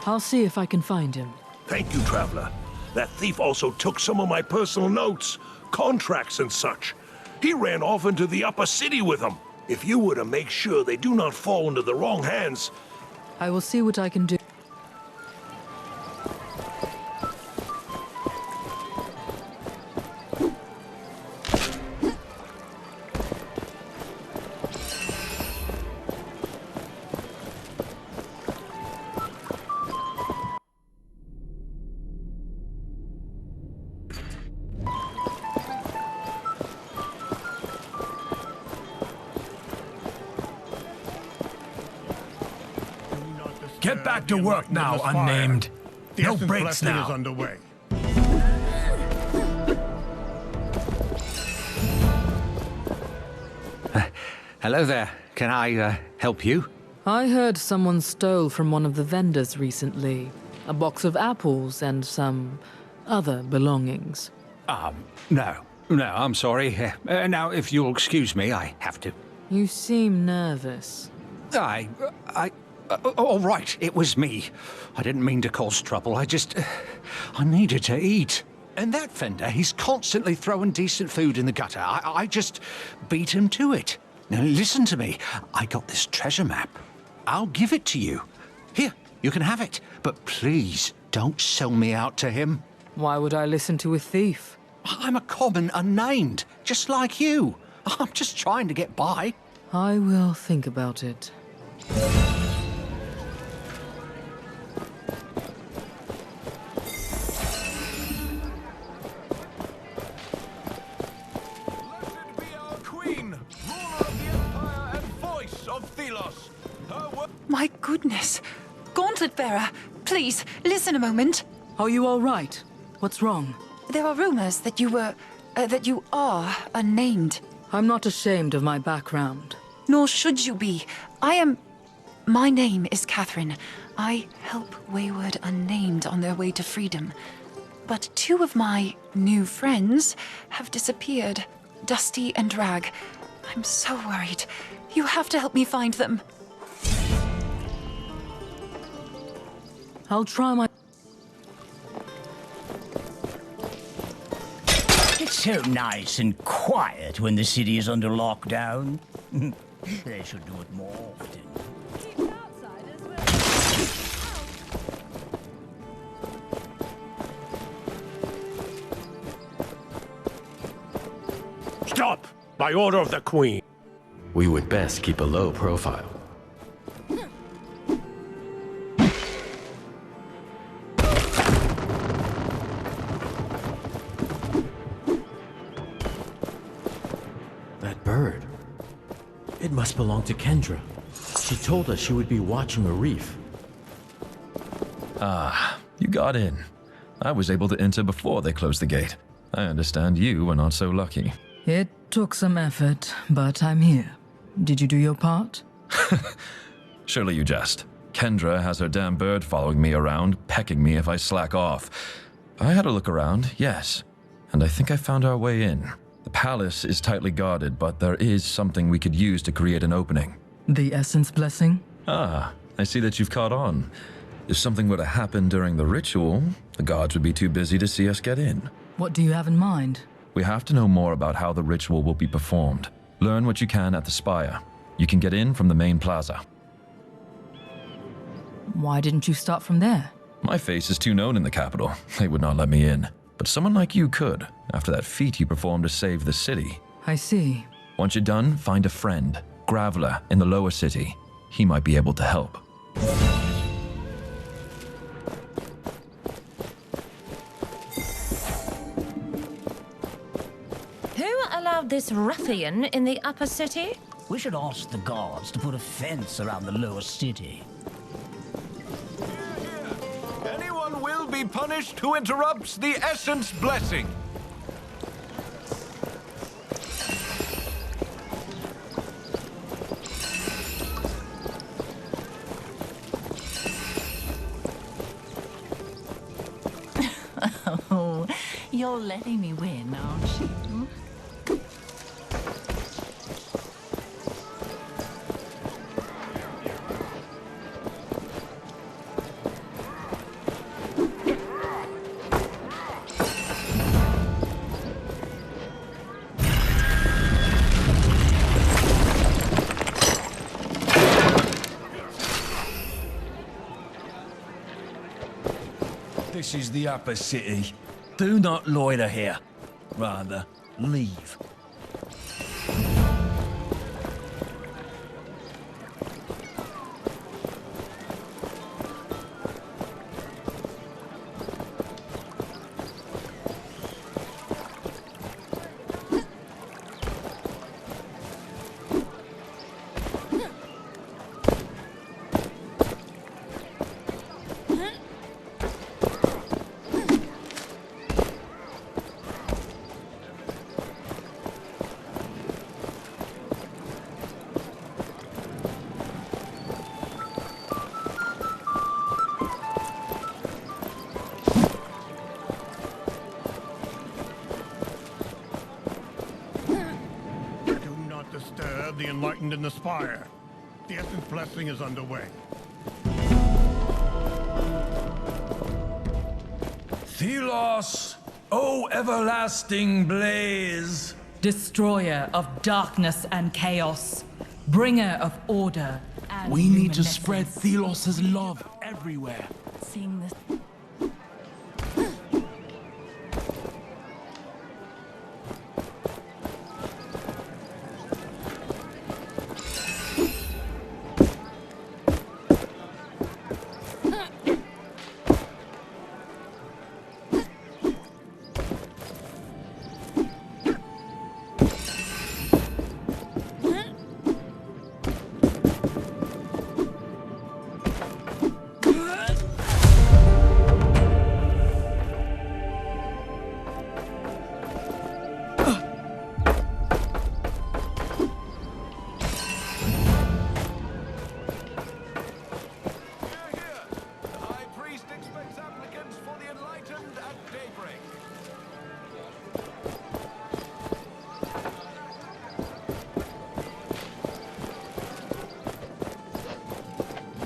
Speaker 10: I'll see if I can find him.
Speaker 23: Thank you, Traveler. That thief also took some of my personal notes, contracts and such. He ran off into the upper city with them. If you were to make sure they do not fall into the wrong hands...
Speaker 10: I will see what I can do.
Speaker 6: Get back to work now, Unnamed. No breaks now.
Speaker 8: Is underway.
Speaker 12: Hello there. Can I help you?
Speaker 10: I heard someone stole from one of the vendors recently. A box of apples and some other belongings.
Speaker 12: No, I'm sorry. Now, if you'll excuse me, I have to.
Speaker 10: You seem nervous.
Speaker 12: All right, it was me. I didn't mean to cause trouble. I needed to eat. And that vendor, he's constantly throwing decent food in the gutter. I just beat him to it. Now listen to me. I got this treasure map. I'll give it to you. Here, You can have it, but please don't sell me out to him.
Speaker 10: Why would I listen to a thief?
Speaker 12: I'm a common unnamed, just like you. I'm just trying to get by.
Speaker 10: I will think about it.
Speaker 4: My goodness. Gauntlet bearer, please, listen a moment.
Speaker 10: Are you all right? What's wrong?
Speaker 4: There are rumors that you are unnamed.
Speaker 10: I'm not ashamed of my background.
Speaker 4: Nor should you be. My name is Catherine. I help wayward unnamed on their way to freedom. But 2 of my new friends have disappeared. Dusty and Drag. I'm so worried. You have to help me find them.
Speaker 10: I'll try my...
Speaker 21: It's so nice and quiet when the city is under lockdown. They should do it more often.
Speaker 23: Stop! By order of the Queen.
Speaker 2: We would best keep a low profile. That bird. It must belong to Kendra. She told us she would be watching a reef.
Speaker 13: Ah, you got in. I was able to enter before they closed the gate. I understand you were not so lucky.
Speaker 10: It took some effort, but I'm here. Did you do your part?
Speaker 13: Surely you jest. Kendra has her damn bird following me around, pecking me if I slack off. I had a look around, yes, and I think I found our way in. The palace is tightly guarded, but there is something we could use to create an opening.
Speaker 10: The Essence Blessing?
Speaker 13: Ah, I see that you've caught on. If something were to happen during the ritual, the guards would be too busy to see us get in.
Speaker 10: What do you have in mind?
Speaker 13: We have to know more about how the ritual will be performed. Learn what you can at the spire. You can get in from the main plaza.
Speaker 10: Why didn't you start from there?
Speaker 13: My face is too known in the capital. They would not let me in. But someone like you could, after that feat you performed to save the city.
Speaker 10: I see.
Speaker 13: Once you're done, find a friend, Graveler, in the lower city. He might be able to help.
Speaker 15: Who allowed this ruffian in the upper city?
Speaker 21: We should ask the guards to put a fence around the lower city.
Speaker 24: Anyone will be punished who interrupts the Essence Blessing.
Speaker 16: Oh, you're letting me win, aren't you?
Speaker 21: This is the upper city. Do not loiter here. Rather, leave.
Speaker 8: The enlightened in the spire. The Essence Blessing is underway.
Speaker 6: Thelos, O everlasting blaze!
Speaker 25: Destroyer of darkness and chaos, bringer of order and
Speaker 21: We need to spread Thelos's love
Speaker 24: everywhere.
Speaker 15: Seeing this.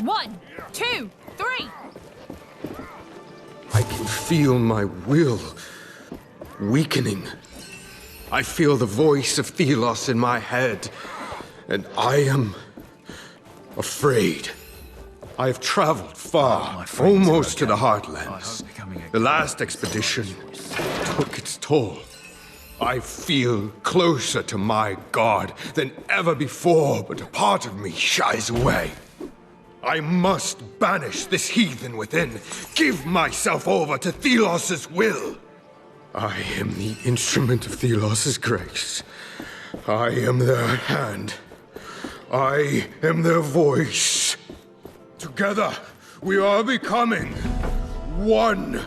Speaker 9: One, two, three.
Speaker 1: I can feel my will weakening. I feel the voice of Thelos in my head, and I am afraid. I have traveled far, almost to the Heartlands. The last expedition took its toll. I feel closer to my god than ever before, but a part of me shies away. I must banish this heathen within, give myself over to Thelos' will. I am the instrument of Thelos' grace. I am their hand. I am their voice. Together, we are becoming one.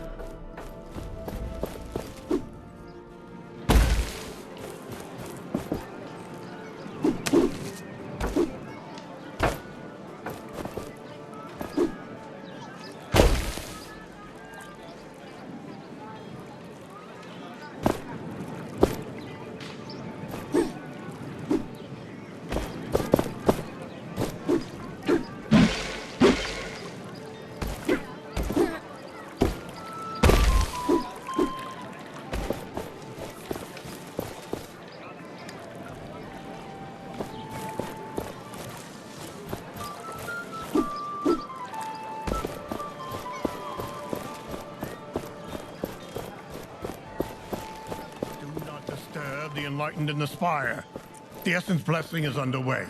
Speaker 8: The enlightened in the spire. The Essence blessing is underway.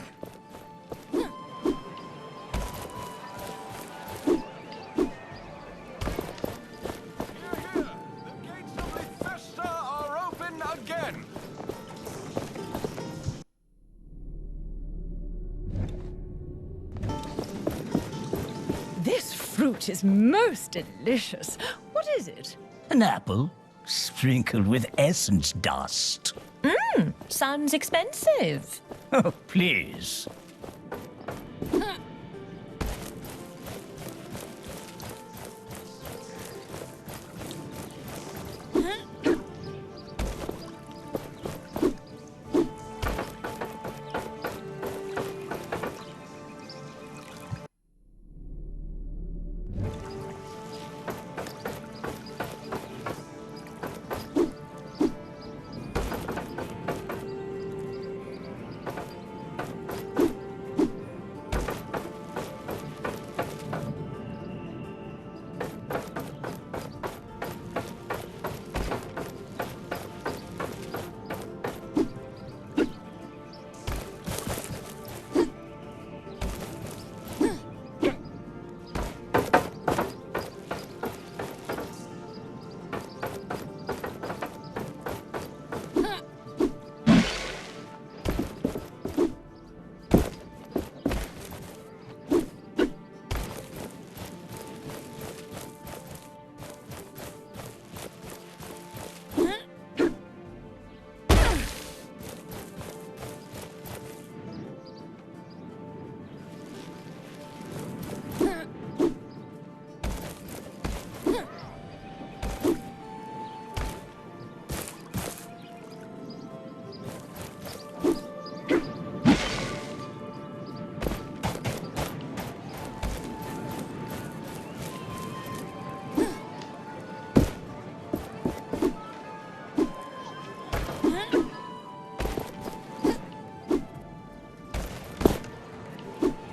Speaker 15: This fruit is most delicious. What is it?
Speaker 21: An apple sprinkled with essence dust.
Speaker 15: Sounds expensive.
Speaker 21: Oh, please.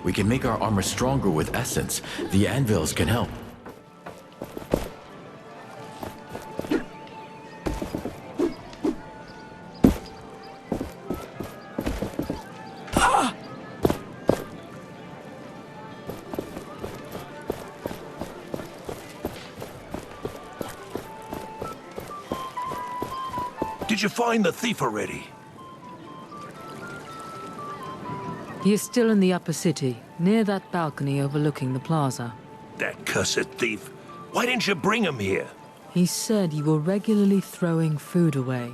Speaker 2: We can make our armor stronger with essence. The anvils can help.
Speaker 23: Did you find the thief already?
Speaker 10: He is still in the upper city, near that balcony overlooking the plaza.
Speaker 23: That cursed thief. Why didn't you bring him here?
Speaker 10: He said you were regularly throwing food away.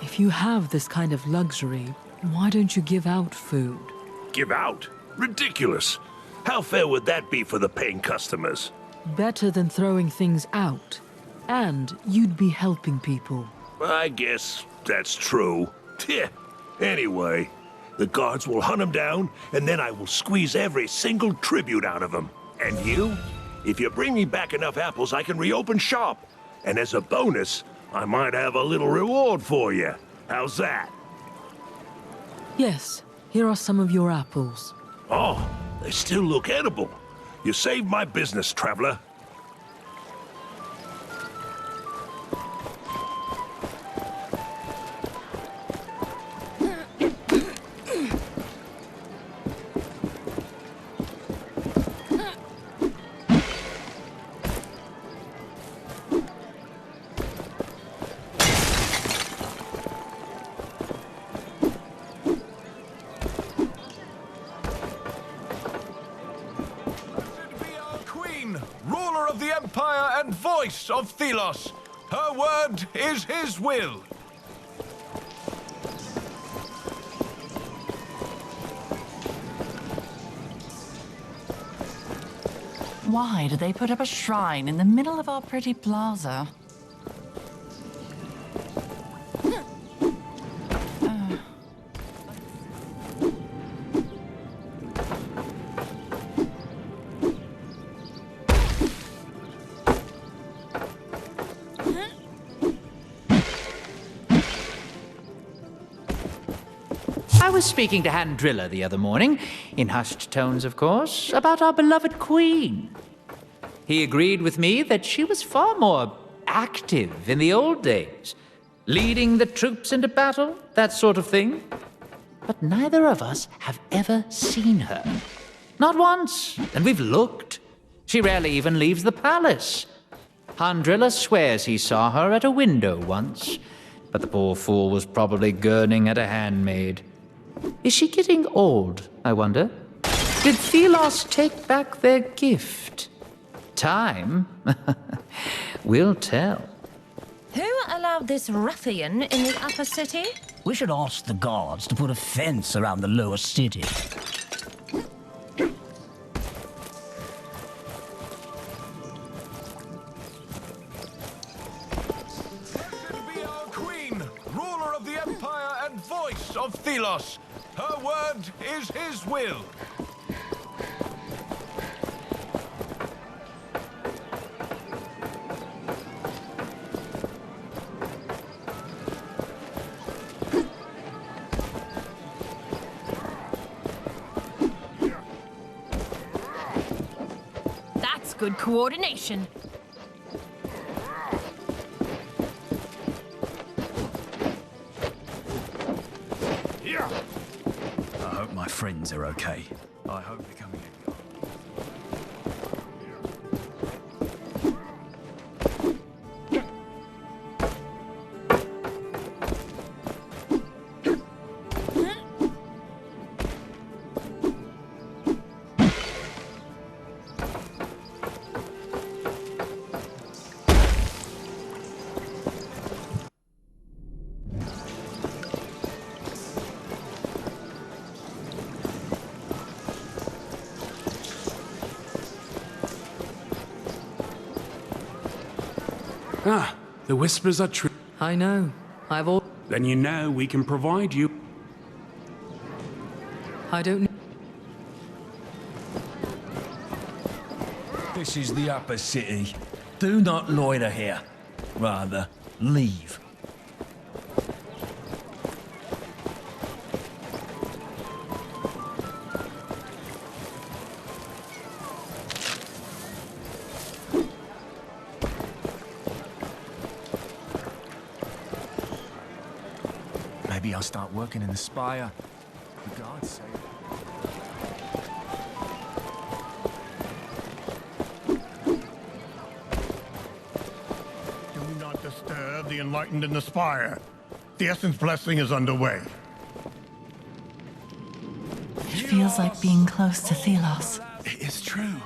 Speaker 10: If you have this kind of luxury, why don't you give out food?
Speaker 23: Give out? Ridiculous. How fair would that be for the paying customers?
Speaker 10: Better than throwing things out. And you'd be helping people.
Speaker 23: I guess that's true. Anyway, the guards will hunt him down, and then I will squeeze every single tribute out of him. And you? If you bring me back enough apples, I can reopen shop. And as a bonus, I might have a little reward for you. How's that?
Speaker 10: Yes, here are some of your apples.
Speaker 23: Oh, they still look edible. You saved my business, traveler.
Speaker 24: Of Thelos. Her word is his will.
Speaker 16: Why do they put up a shrine in the middle of our pretty plaza?
Speaker 3: I was speaking to Handrilla the other morning, in hushed tones, of course, about our beloved queen. He agreed with me that she was far more active in the old days, leading the troops into battle, that sort of thing. But neither of us have ever seen her. Not once, and we've looked. She rarely even leaves the palace. Handrilla swears he saw her at a window once, but the poor fool was probably gurning at a handmaid. Is she getting old, I wonder? Did Thelos take back their gift? Time will tell.
Speaker 9: Who allowed this ruffian in the upper city?
Speaker 21: We should ask the guards to put a fence around the lower city.
Speaker 24: Be our queen, ruler of the empire and voice of Thelos. Her word is his will.
Speaker 9: That's good coordination.
Speaker 7: I hope my friends are okay. I hope they're coming in.
Speaker 14: Ah, the whispers are true.
Speaker 10: I know. I've all...
Speaker 14: Then you know we can provide you.
Speaker 10: I don't...
Speaker 7: This is the upper city. Do not loiter here. Rather, leave.
Speaker 6: Maybe I'll start working in the spire. For God's sake.
Speaker 8: Do not disturb the enlightened in the spire. The Essence Blessing is underway.
Speaker 16: It feels like being close to Thelos.
Speaker 6: It's true.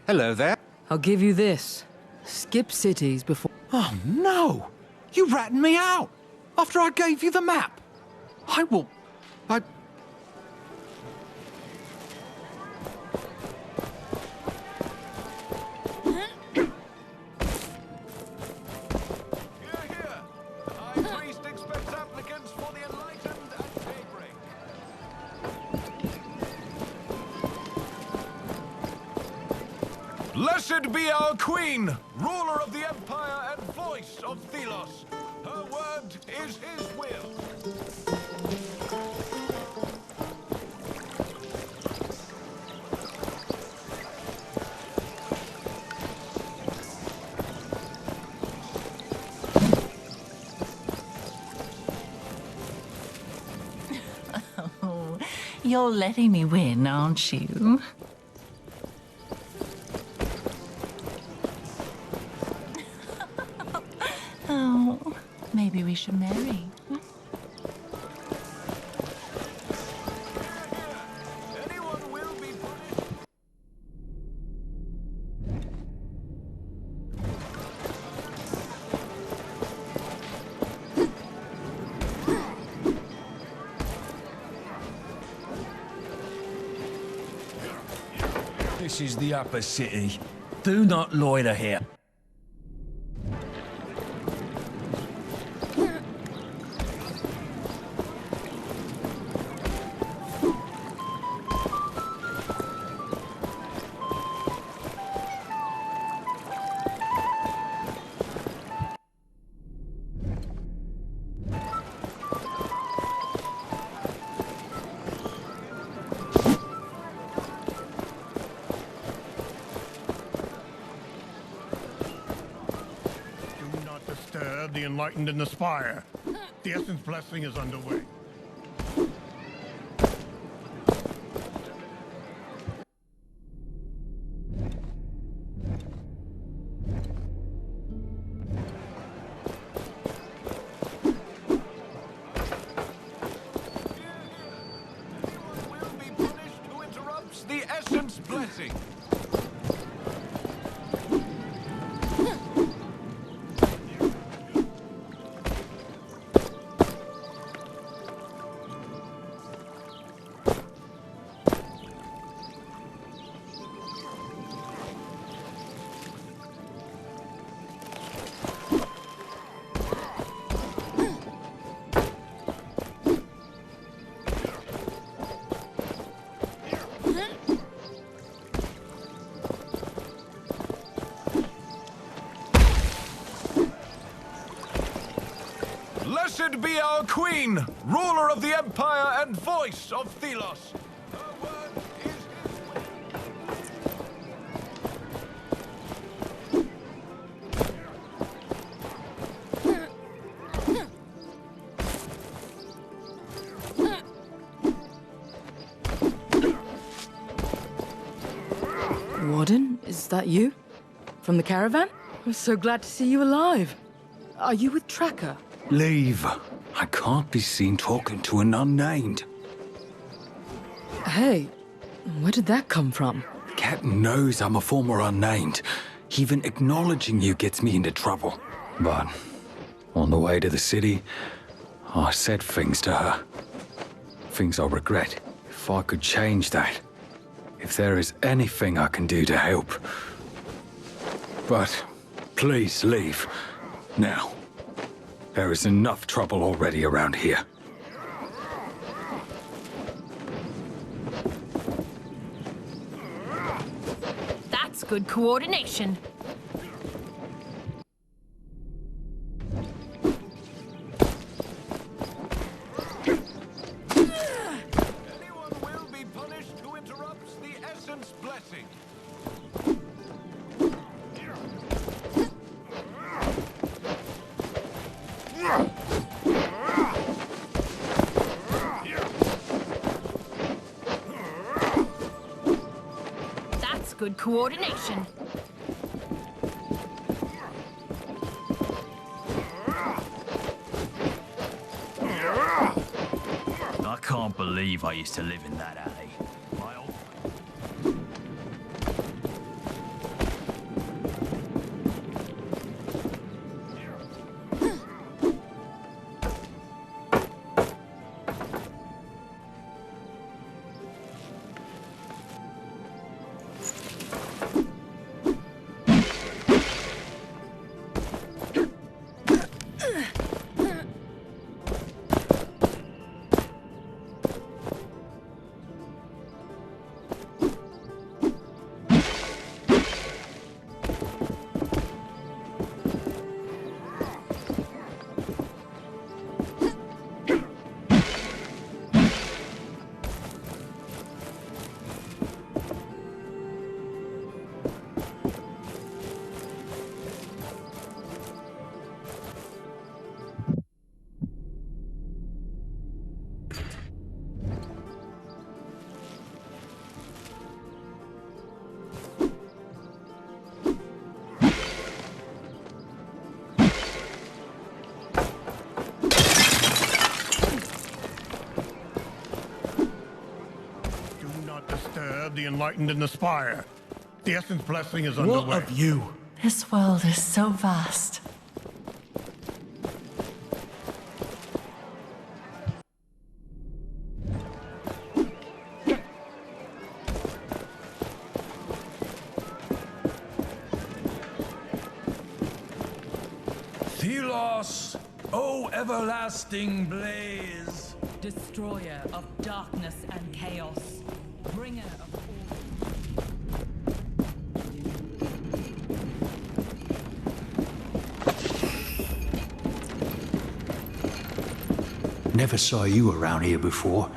Speaker 12: Hello there.
Speaker 10: I'll give you this. Skip cities before...
Speaker 12: Oh, no! You ratted me out! After I gave you the map! I...
Speaker 24: Blessed be our Queen, ruler of the Empire and voice of Thelos. Her word is his will.
Speaker 16: Oh, you're letting me win, aren't you? Oh, maybe we should marry.
Speaker 7: This is the upper city. Do not loiter here.
Speaker 8: The enlightened in the spire. The Essence Blessing is underway.
Speaker 24: Will be punished who interrupts the Essence Blessing. Blessed be our Queen, ruler of the Empire and voice of Thelos. Her word is
Speaker 10: Warden, is that you? From the caravan? I'm so glad to see you alive. Are you with Tracker?
Speaker 6: Leave. I can't be seen talking to an unnamed.
Speaker 10: Hey, where did that come from?
Speaker 6: Captain knows I'm a former unnamed. Even acknowledging you gets me into trouble. But on the way to the city, I said things to her. Things I regret. If I could change that. If there is anything I can do to help. But please leave. Now. There is enough trouble already around here.
Speaker 9: That's good coordination.
Speaker 24: anyone will be punished who interrupts the Essence Blessing.
Speaker 9: Good coordination.
Speaker 21: I can't believe I used to live in that alley.
Speaker 8: The enlightened in the spire. The Essence blessing is underway.
Speaker 7: What of you?
Speaker 16: This world is so vast.
Speaker 24: Thelos, O everlasting blaze.
Speaker 25: Destroyer of darkness and chaos. Bringer of
Speaker 12: Never saw you around here before.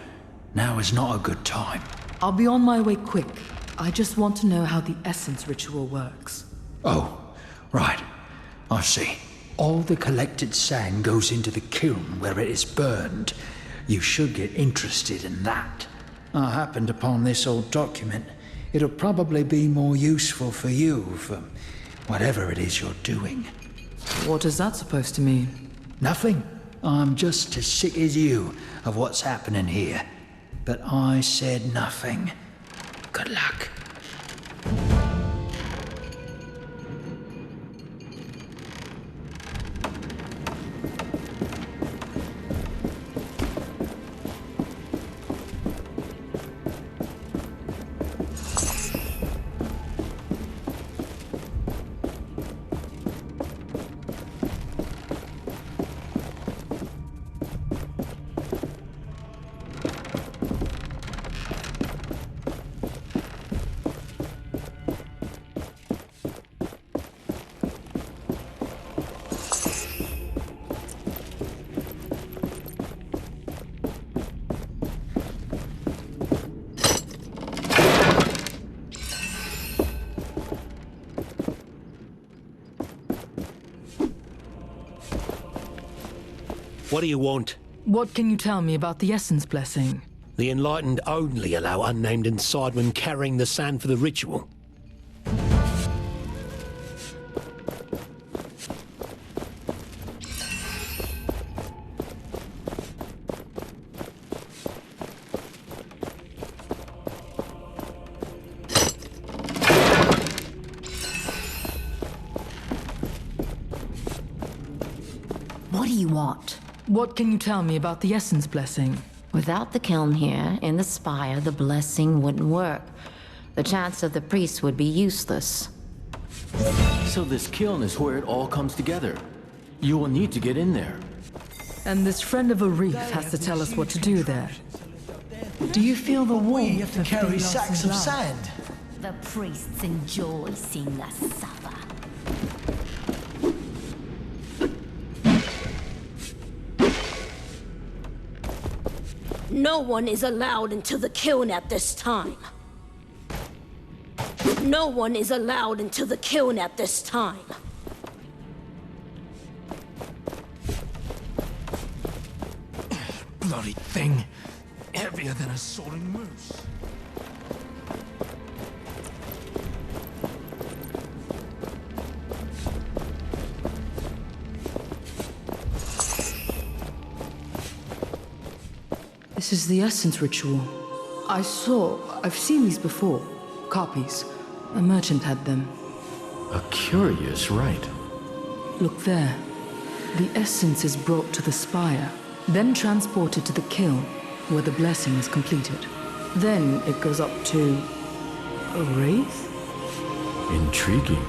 Speaker 12: Now is not a good time.
Speaker 10: I'll be on my way quick. I just want to know how the Essence ritual works.
Speaker 12: Oh, right. I see. All the collected sand goes into the kiln where it is burned. You should get interested in that. I happened upon this old document. It'll probably be more useful for you for whatever it is you're doing.
Speaker 10: What is that supposed to mean?
Speaker 12: Nothing. I'm just as sick as you of what's happening here. But I said nothing. Good luck.
Speaker 11: What do you want?
Speaker 10: What can you tell me about the Essence blessing?
Speaker 11: The enlightened only allow unnamed inside when carrying the sand for the ritual.
Speaker 18: What do you want?
Speaker 10: What can you tell me about the Essence blessing?
Speaker 18: Without the kiln here, in the spire, the blessing wouldn't work. The chants of the priests would be useless.
Speaker 2: So this kiln is where it all comes together. You will need to get in there.
Speaker 10: And this friend of a reef has to tell us what to do there. Do you feel the warmth?
Speaker 7: We have to carry sacks of sand.
Speaker 18: The priests enjoy seeing us suffer.
Speaker 19: No one is allowed into the kiln at this time. No one is allowed into the kiln at this time.
Speaker 7: Bloody thing. Heavier than a soaring moose.
Speaker 10: This is the essence ritual. I've seen these before. Copies. A merchant had them.
Speaker 2: A curious rite.
Speaker 10: Look there. The essence is brought to the spire, then transported to the kiln, where the blessing is completed. Then it goes up to a wraith?
Speaker 2: Intriguing.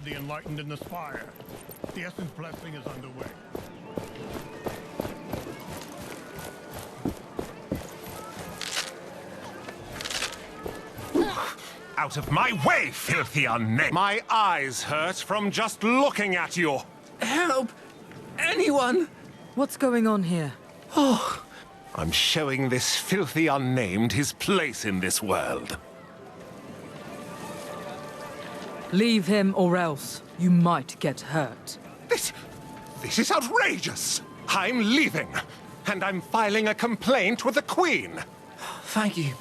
Speaker 8: The enlightened in the spire. The essence blessing is underway.
Speaker 4: Out of my way, filthy unnamed! My eyes hurt from just looking at you!
Speaker 10: Help! Anyone! What's going on here?
Speaker 4: Oh, I'm showing this filthy unnamed his place in this world.
Speaker 10: Leave him or else you might get hurt.
Speaker 4: This is outrageous! I'm leaving, and I'm filing a complaint with the Queen.
Speaker 5: Thank you.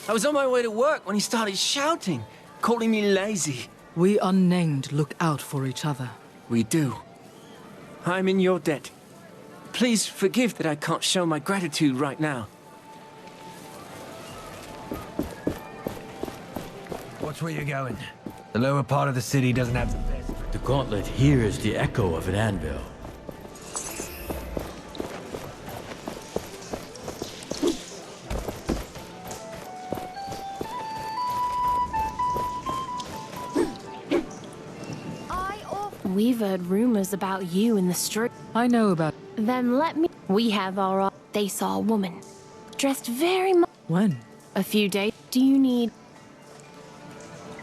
Speaker 5: I was on my way to work when he started shouting, calling me lazy.
Speaker 10: We unnamed look out for each other.
Speaker 5: We do. I'm in your debt. Please forgive that I can't show my gratitude right now.
Speaker 7: Watch where you're going. The lower part of the city doesn't have the best.
Speaker 2: The gauntlet hears the echo of an anvil.
Speaker 9: We've heard rumors about you in the street.
Speaker 10: I know about...
Speaker 9: Then let me... We have our... They saw a woman. Dressed very much...
Speaker 10: When?
Speaker 9: A few days. Do you need...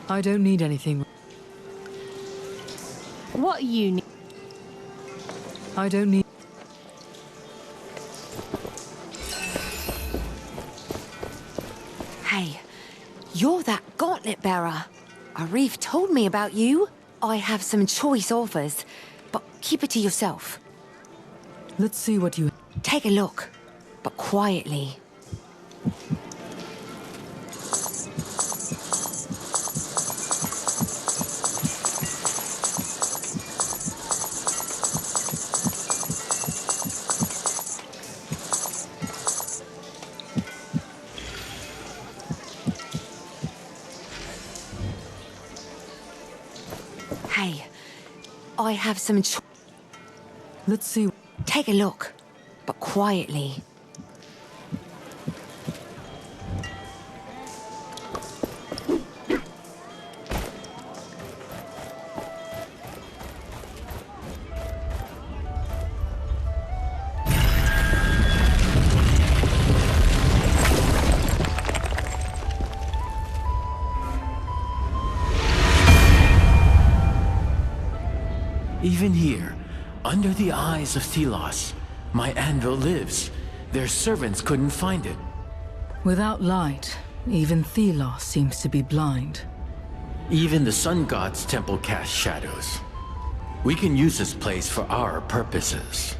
Speaker 10: I don't need anything.
Speaker 9: What you need?
Speaker 10: I don't need...
Speaker 17: Hey, you're that gauntlet bearer. Arif told me about you. I have some choice offers, but keep it to yourself.
Speaker 10: Let's see what you...
Speaker 17: Take a look, but quietly. Hey, I have some
Speaker 10: Let's see.
Speaker 17: Take a look, but quietly.
Speaker 2: Even here, under the eyes of Thelos, my anvil lives. Their servants couldn't find it.
Speaker 10: Without light, even Thelos seems to be blind.
Speaker 2: Even the sun god's temple casts shadows. We can use this place for our purposes.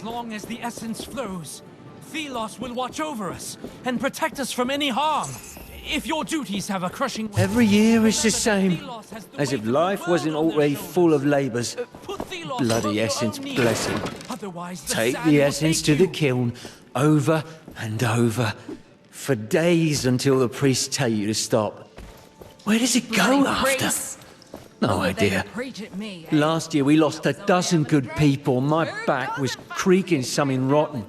Speaker 1: long as the essence flows, Thelos will watch over us and protect us from any harm. If your duties have a crushing...
Speaker 5: Every year is the same, as if life wasn't already full of labours. Bloody essence blessing. Take the essence to the kiln, over and over, for days until the priests tell you to stop. Where does it go after? No idea. Last year we lost a dozen good people. My back was creaking something rotten.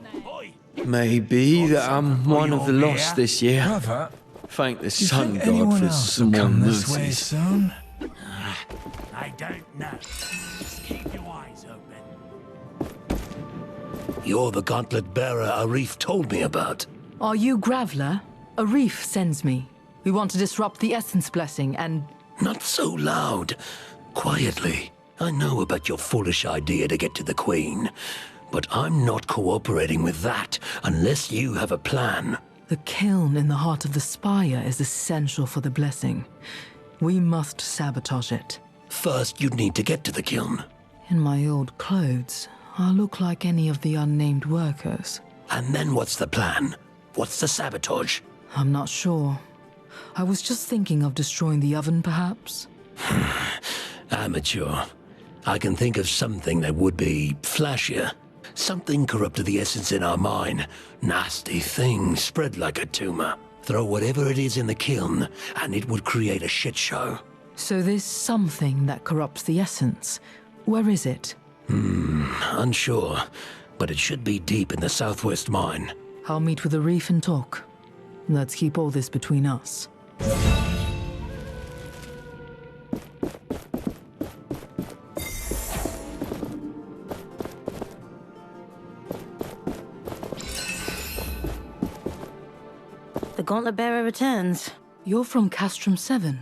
Speaker 5: Maybe that I'm one of the lost this year.
Speaker 7: Brother,
Speaker 5: thank the sun god for some more mercies.
Speaker 7: Soon?
Speaker 21: I don't know. Just keep your eyes open.
Speaker 11: You're the gauntlet bearer Arif told me about.
Speaker 10: Are you Graveler? Arif sends me. We want to disrupt the essence blessing and...
Speaker 11: Not so loud. Quietly. I know about your foolish idea to get to the Queen, but I'm not cooperating with that unless you have a plan.
Speaker 10: The kiln in the heart of the spire is essential for the blessing. We must sabotage it.
Speaker 11: First, you'd need to get to the kiln.
Speaker 10: In my old clothes, I'll look like any of the unnamed workers.
Speaker 11: And then what's the plan? What's the sabotage?
Speaker 10: I'm not sure. I was just thinking of destroying the oven, perhaps.
Speaker 11: Amateur. I can think of something that would be flashier. Something corrupted the essence in our mine. Nasty thing spread like a tumor. Throw whatever it is in the kiln, and it would create a shit show.
Speaker 10: So this something that corrupts the essence, where is it?
Speaker 11: Unsure. But it should be deep in the southwest mine.
Speaker 10: I'll meet with Arif and talk. Let's keep all this between us.
Speaker 19: The Gauntlet Bearer returns.
Speaker 10: You're from Castrum 7.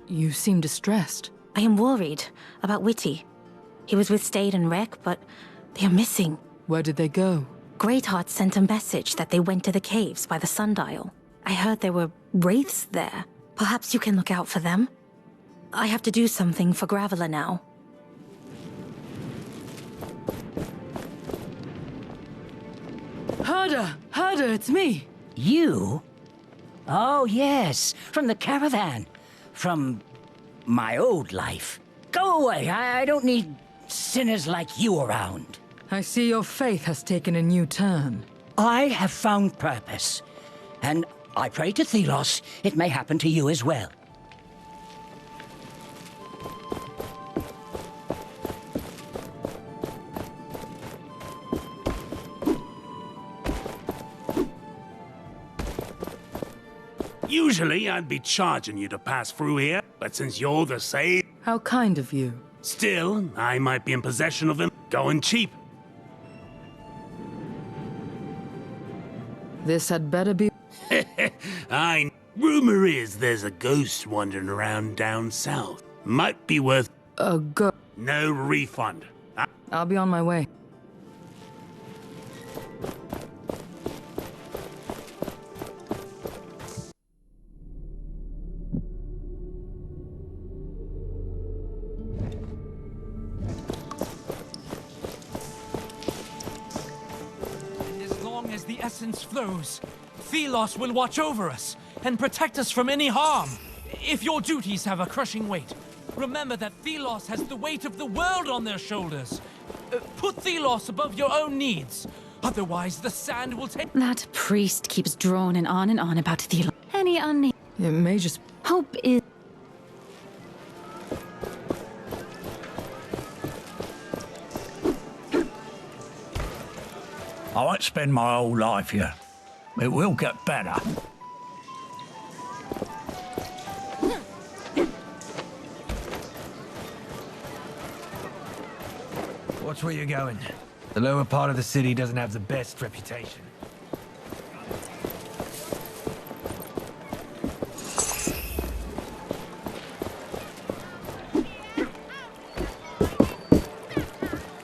Speaker 10: You seem distressed.
Speaker 19: I am worried about Witty. He was with Stade and Rek, but they are missing.
Speaker 10: Where did they go?
Speaker 19: Greatheart sent a message that they went to the caves by the sundial. I heard there were wraiths there. Perhaps you can look out for them. I have to do something for Graveler now.
Speaker 10: Herder, it's me!
Speaker 21: You? Oh, yes, from the caravan. From my old life. Go away, I don't need sinners like you around.
Speaker 10: I see your faith has taken a new turn.
Speaker 21: I have found purpose, and I pray to Thelos it may happen to you as well.
Speaker 14: Usually I'd be charging you to pass through here, but since you're the sage...
Speaker 10: How kind of you.
Speaker 14: Still, I might be in possession of him, going cheap.
Speaker 10: This had better be...
Speaker 14: Rumor is there's a ghost wandering around down south. Might be worth...
Speaker 10: A ghost?
Speaker 14: No refund.
Speaker 10: I'll be on my way.
Speaker 1: As the essence flows, Thelos will watch over us and protect us from any harm. If your duties have a crushing weight, remember that Thelos has the weight of the world on their shoulders. Put Thelos above your own needs, otherwise the sand will take...
Speaker 9: That priest keeps droning on and on about Thelos. Any unnamed...
Speaker 10: It may just...
Speaker 9: Hope is...
Speaker 11: I won't spend my whole life here. It will get better.
Speaker 7: Watch where you're going. The lower part of the city doesn't have the best reputation.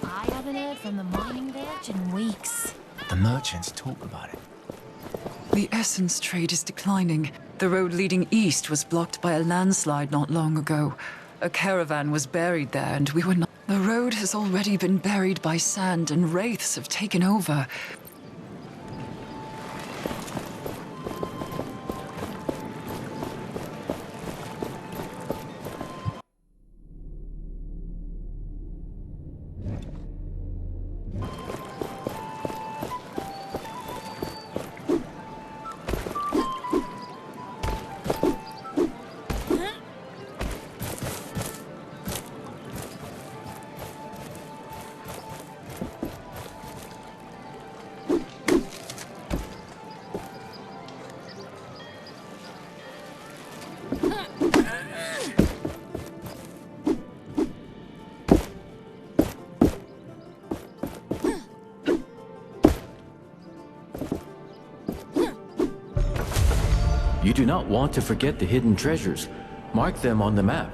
Speaker 9: I haven't heard from the mining village in weeks.
Speaker 13: The merchants talk about it.
Speaker 15: The essence trade is declining. The road leading east was blocked by a landslide not long ago. A caravan was buried there and we were not... The road has already been buried by sand and wraiths have taken over.
Speaker 2: You do not want to forget the hidden treasures. Mark them on the map.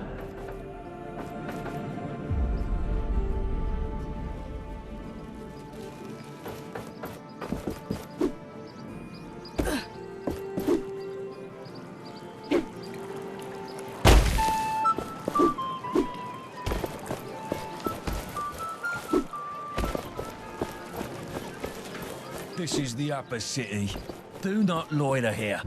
Speaker 7: This is the upper city. Do not loiter here.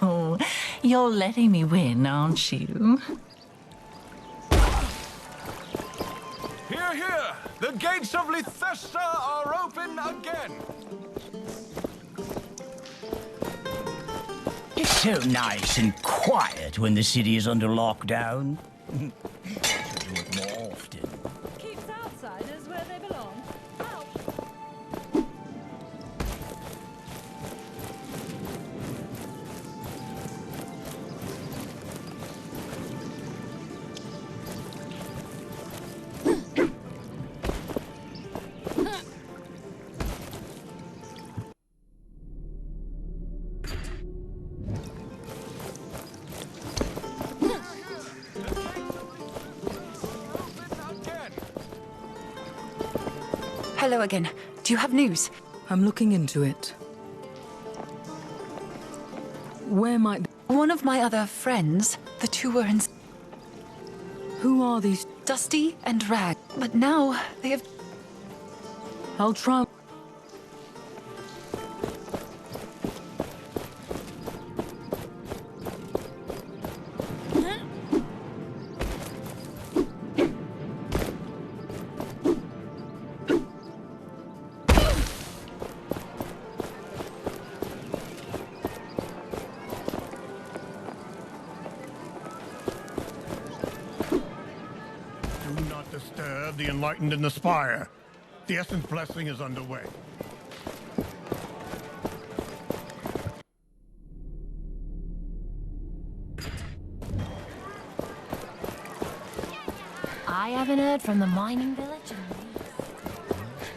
Speaker 16: Oh, you're letting me win, aren't you?
Speaker 24: Hear, hear! The gates of Lithessa are open again!
Speaker 21: It's so nice and quiet when the city is under lockdown. Should do it more often.
Speaker 25: Keeps outsiders where they belong. Out.
Speaker 15: Hello again. Do you have news?
Speaker 10: I'm looking into it. Where might...
Speaker 15: One of my other friends, the two were in...
Speaker 10: Who are these?
Speaker 15: Dusty and Rag. But now they have...
Speaker 10: I'll try...
Speaker 8: Disturb the enlightened in the spire. The Essence blessing is underway.
Speaker 18: I haven't heard from the mining village.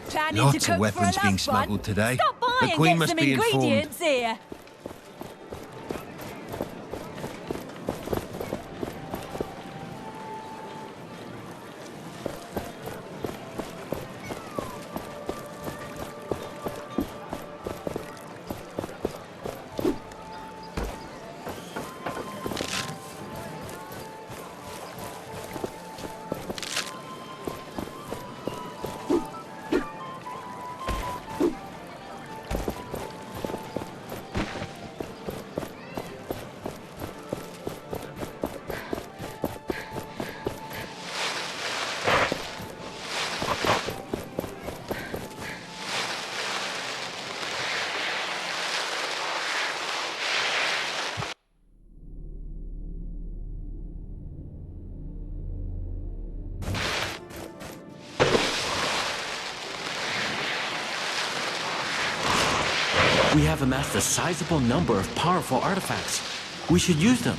Speaker 25: Planning
Speaker 3: Lots
Speaker 25: to
Speaker 3: of
Speaker 25: cook
Speaker 3: weapons
Speaker 25: for a
Speaker 3: being
Speaker 25: loved one?
Speaker 3: smuggled today.
Speaker 25: Stop by
Speaker 3: The
Speaker 25: and
Speaker 3: Queen
Speaker 25: get
Speaker 3: must
Speaker 25: some
Speaker 3: be informed.
Speaker 25: ingredients here.
Speaker 2: We have amassed a sizable number of powerful artifacts. We should use them.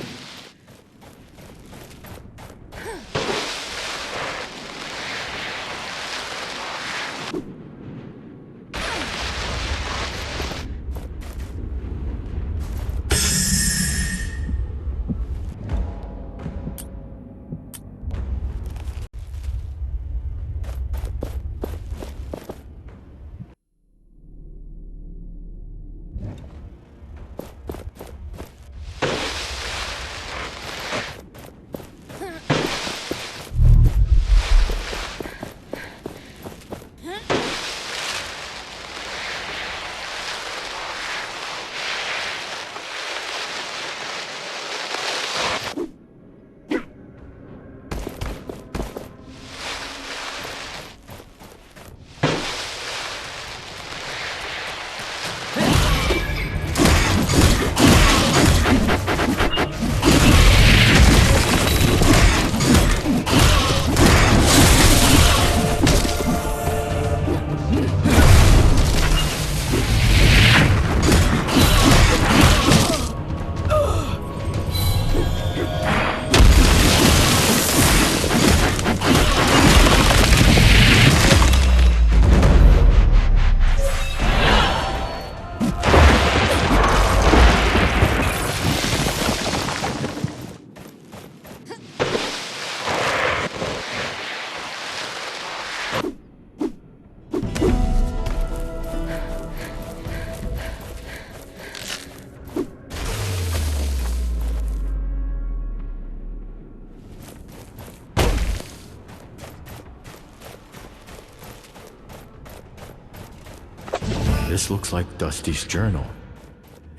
Speaker 2: This looks like Dusty's journal,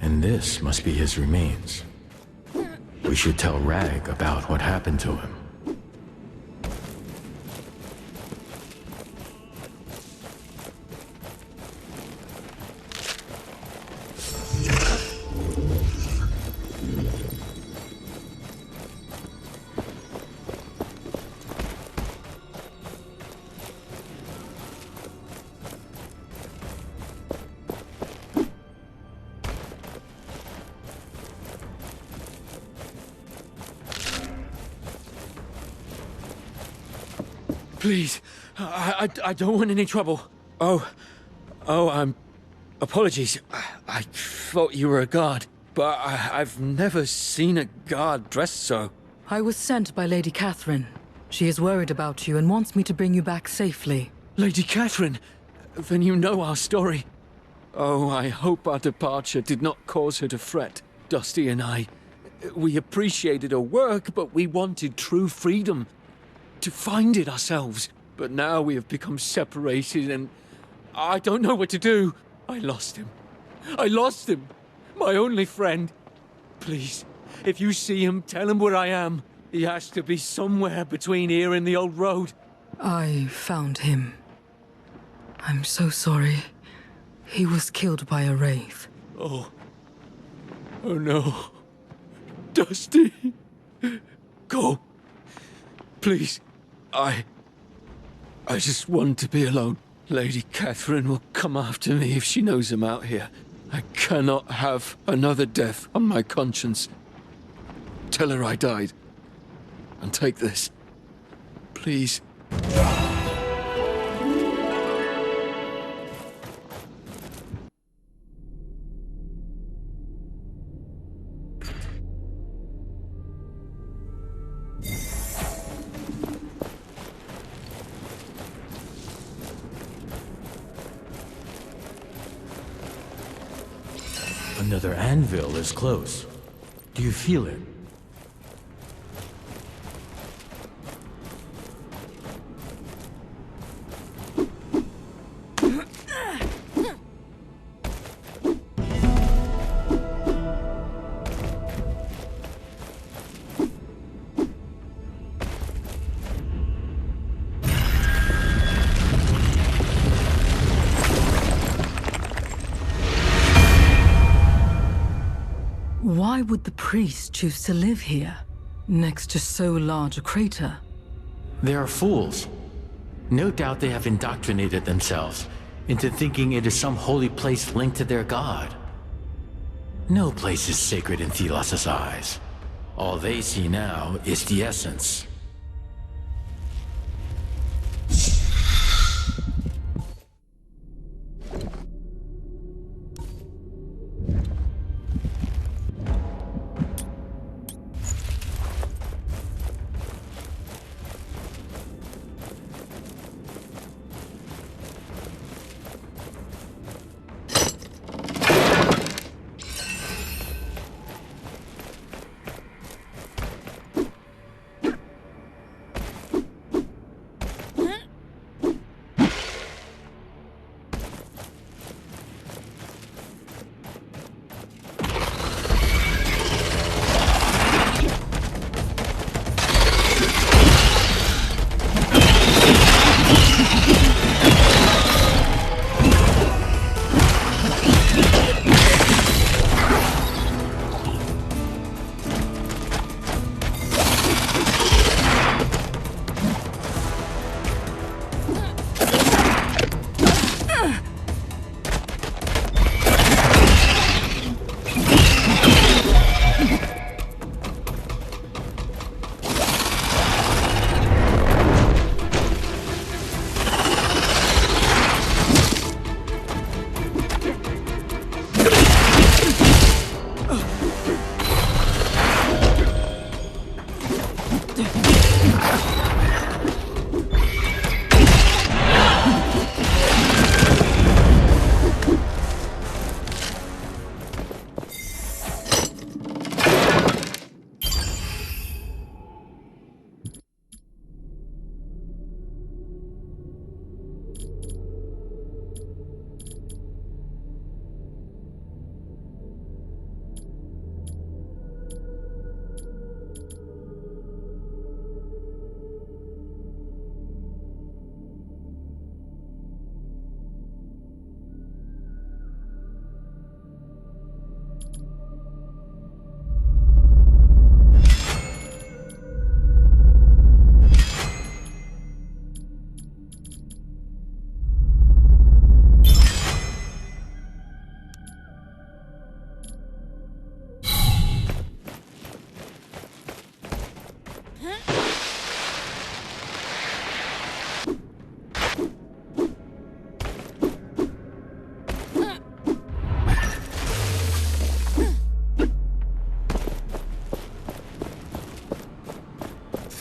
Speaker 2: and this must be his remains. We should tell Rag about what happened to him.
Speaker 5: Please, I don't want any trouble. Apologies. I thought you were a guard, but I've never seen a guard dressed so.
Speaker 10: I was sent by Lady Catherine. She is worried about you and wants me to bring you back safely.
Speaker 5: Lady Catherine? Then you know our story. Oh, I hope our departure did not cause her to fret. Dusty and I, we appreciated her work, but we wanted true freedom. To find it ourselves. But now we have become separated and I don't know what to do. I lost him. I lost him. My only friend. Please, if you see him, tell him where I am. He has to be somewhere between here and the old road.
Speaker 10: I found him. I'm so sorry. He was killed by a wraith.
Speaker 5: Oh no. Dusty. Go. Please. I just want to be alone. Lady Catherine will come after me if she knows I'm out here. I cannot have another death on my conscience. Tell her I died. And take this. Please.
Speaker 2: Another anvil is close. Do you feel it?
Speaker 10: Why would the priest choose to live here, next to so large a crater?
Speaker 2: They are fools. No doubt they have indoctrinated themselves into thinking it is some holy place linked to their god. No place is sacred in Thelos' eyes. All they see now is the essence.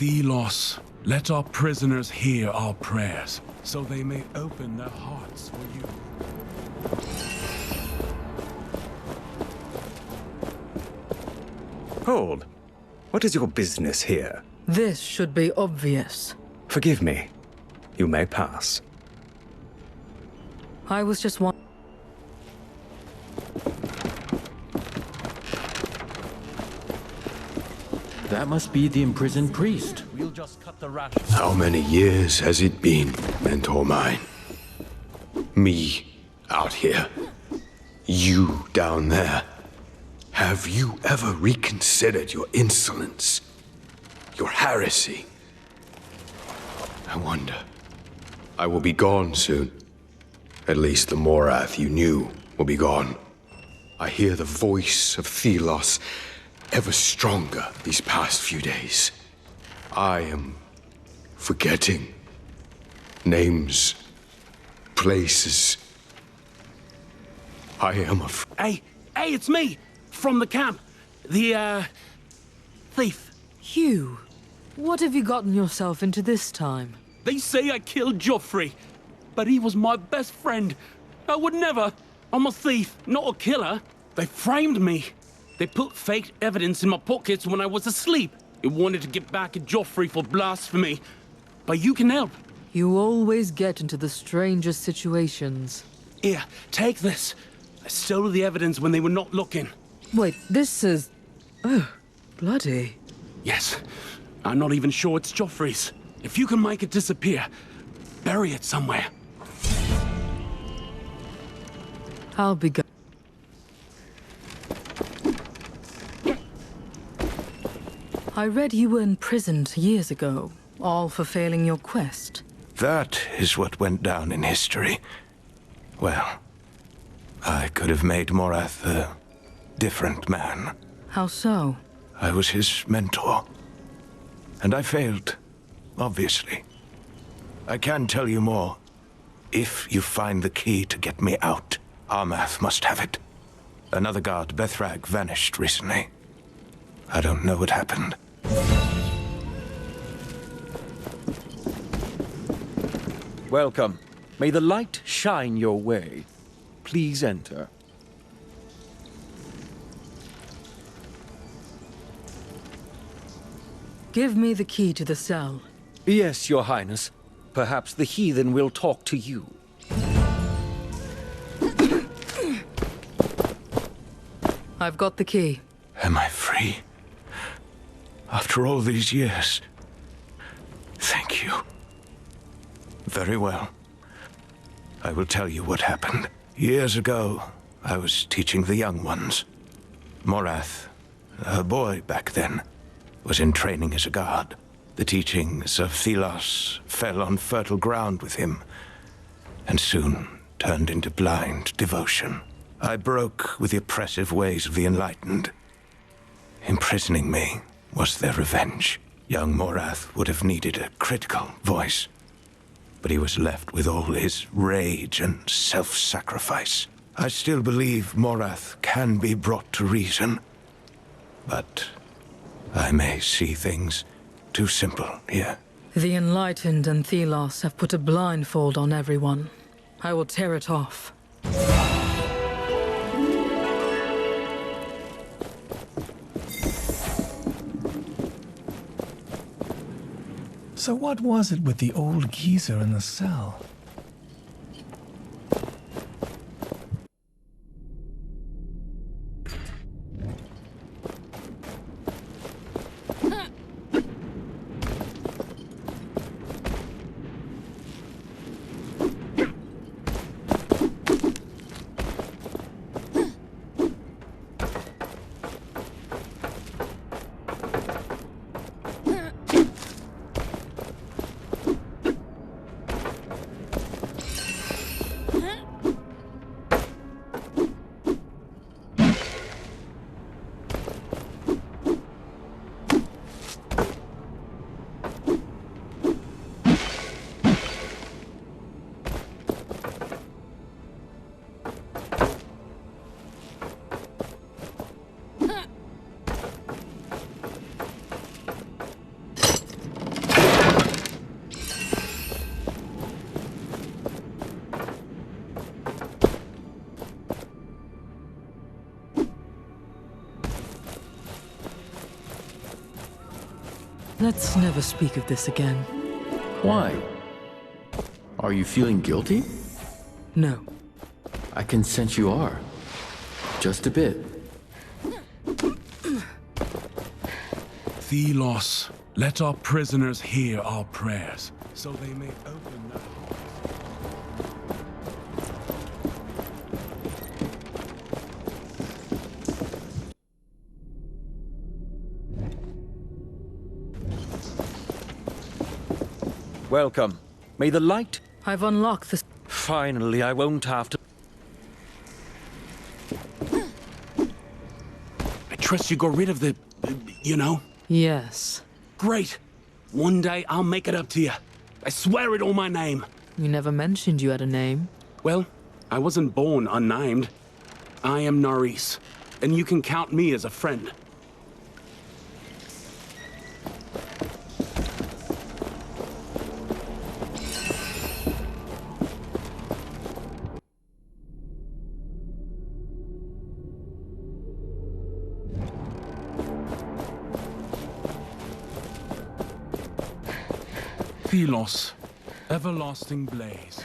Speaker 14: Thelos, let our prisoners hear our prayers, so they may open their hearts for you.
Speaker 3: Hold. What is your business here?
Speaker 10: This should be obvious.
Speaker 3: Forgive me. You may pass.
Speaker 10: I was just one.
Speaker 2: That must be the imprisoned priest.
Speaker 1: We'll just cut the rat.
Speaker 6: How many years has it been, mentor mine? Me out here. You down there. Have you ever reconsidered your insolence? Your heresy? I wonder. I will be gone soon. At least the Morath you knew will be gone. I hear the voice of Thelos ever stronger these past few days. I am forgetting names, places. I am
Speaker 14: Hey, it's me! From the camp. The, thief.
Speaker 10: Hugh, what have you gotten yourself into this time?
Speaker 14: They say I killed Joffrey, but he was my best friend. I would never. I'm a thief, not a killer. They framed me. They put fake evidence in my pockets when I was asleep. They wanted to get back at Joffrey for blasphemy. But you can help.
Speaker 10: You always get into the strangest situations.
Speaker 14: Here, take this. I stole the evidence when they were not looking.
Speaker 10: Wait, this is... Oh, bloody.
Speaker 14: Yes. I'm not even sure it's Joffrey's. If you can make it disappear, bury it somewhere.
Speaker 10: I'll be go- I read you were imprisoned years ago, all for failing your quest.
Speaker 6: That is what went down in history. Well, I could have made Morath different man.
Speaker 10: How so?
Speaker 6: I was his mentor. And I failed, obviously. I can tell you more. If you find the key to get me out, Armath must have it. Another guard, Bethrag, vanished recently. I don't know what happened.
Speaker 5: Welcome. May the light shine your way. Please enter.
Speaker 10: Give me the key to the cell.
Speaker 5: Yes, Your Highness. Perhaps the heathen will talk to you.
Speaker 10: I've got the key.
Speaker 6: Am I free? After all these years? Thank you. Very well. I will tell you what happened. Years ago, I was teaching the young ones. Morath, a boy back then, was in training as a guard. The teachings of Thelos fell on fertile ground with him, and soon turned into blind devotion. I broke with the oppressive ways of the enlightened. Imprisoning me was their revenge. Young Morath would have needed a critical voice, but he was left with all his rage and self-sacrifice. I still believe Morath can be brought to reason, but I may see things too simple here.
Speaker 10: The Enlightened and Thelos have put a blindfold on everyone. I will tear it off.
Speaker 13: So what was it with the old geezer in the cell?
Speaker 10: Let's never speak of this again.
Speaker 2: Why? Are you feeling guilty?
Speaker 10: No.
Speaker 2: I can sense you are. Just a bit.
Speaker 14: Thelos, let our prisoners hear our prayers, so they may open their hearts.
Speaker 5: Welcome. May the light...
Speaker 10: I've unlocked the...
Speaker 5: Finally, I won't have to...
Speaker 14: I trust you got rid of the... you know?
Speaker 10: Yes.
Speaker 14: Great. One day I'll make it up to you. I swear it on my name.
Speaker 10: You never mentioned you had a name.
Speaker 14: Well, I wasn't born unnamed. I am Naris, and you can count me as a friend. Thelos, everlasting blaze.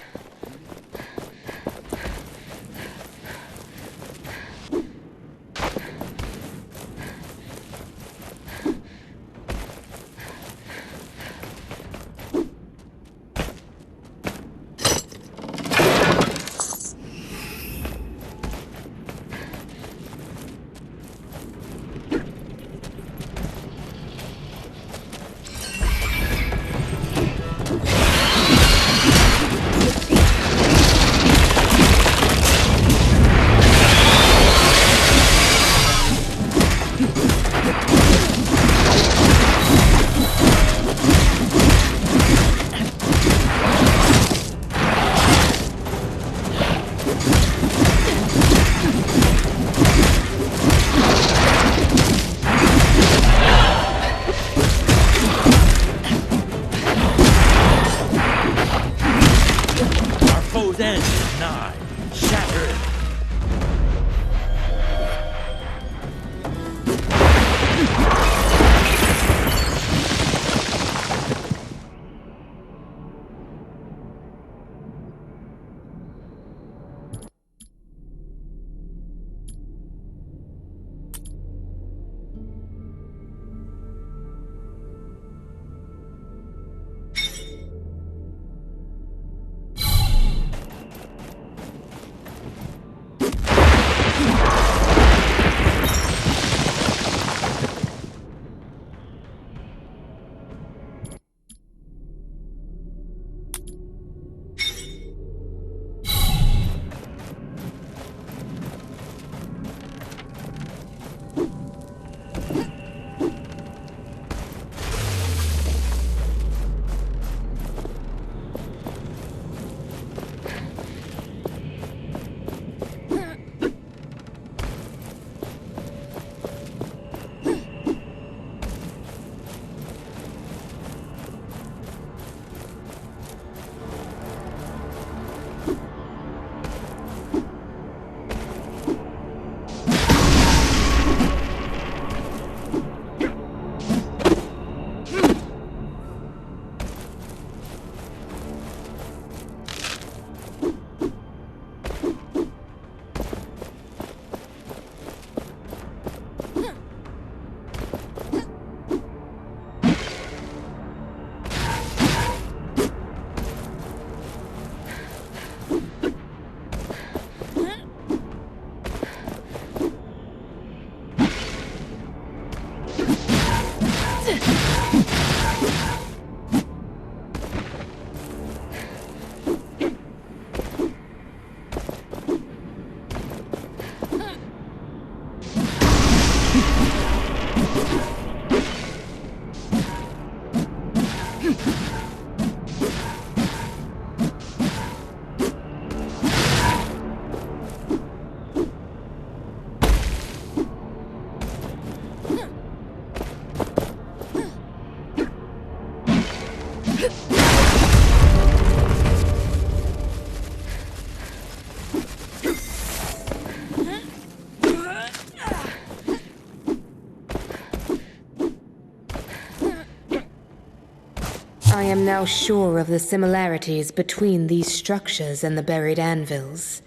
Speaker 17: am now sure of the similarities between these structures and the buried anvils.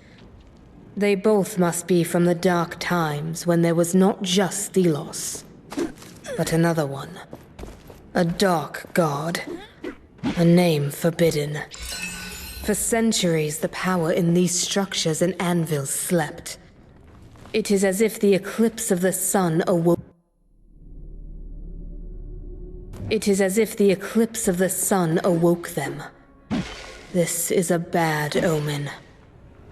Speaker 17: They both must be from the dark times when there was not just Thelos, but another one. A dark god. A name forbidden. For centuries, the power in these structures and anvils slept. It is as if the eclipse of the sun awoke. It is as if the eclipse of the sun awoke them. This is a bad omen.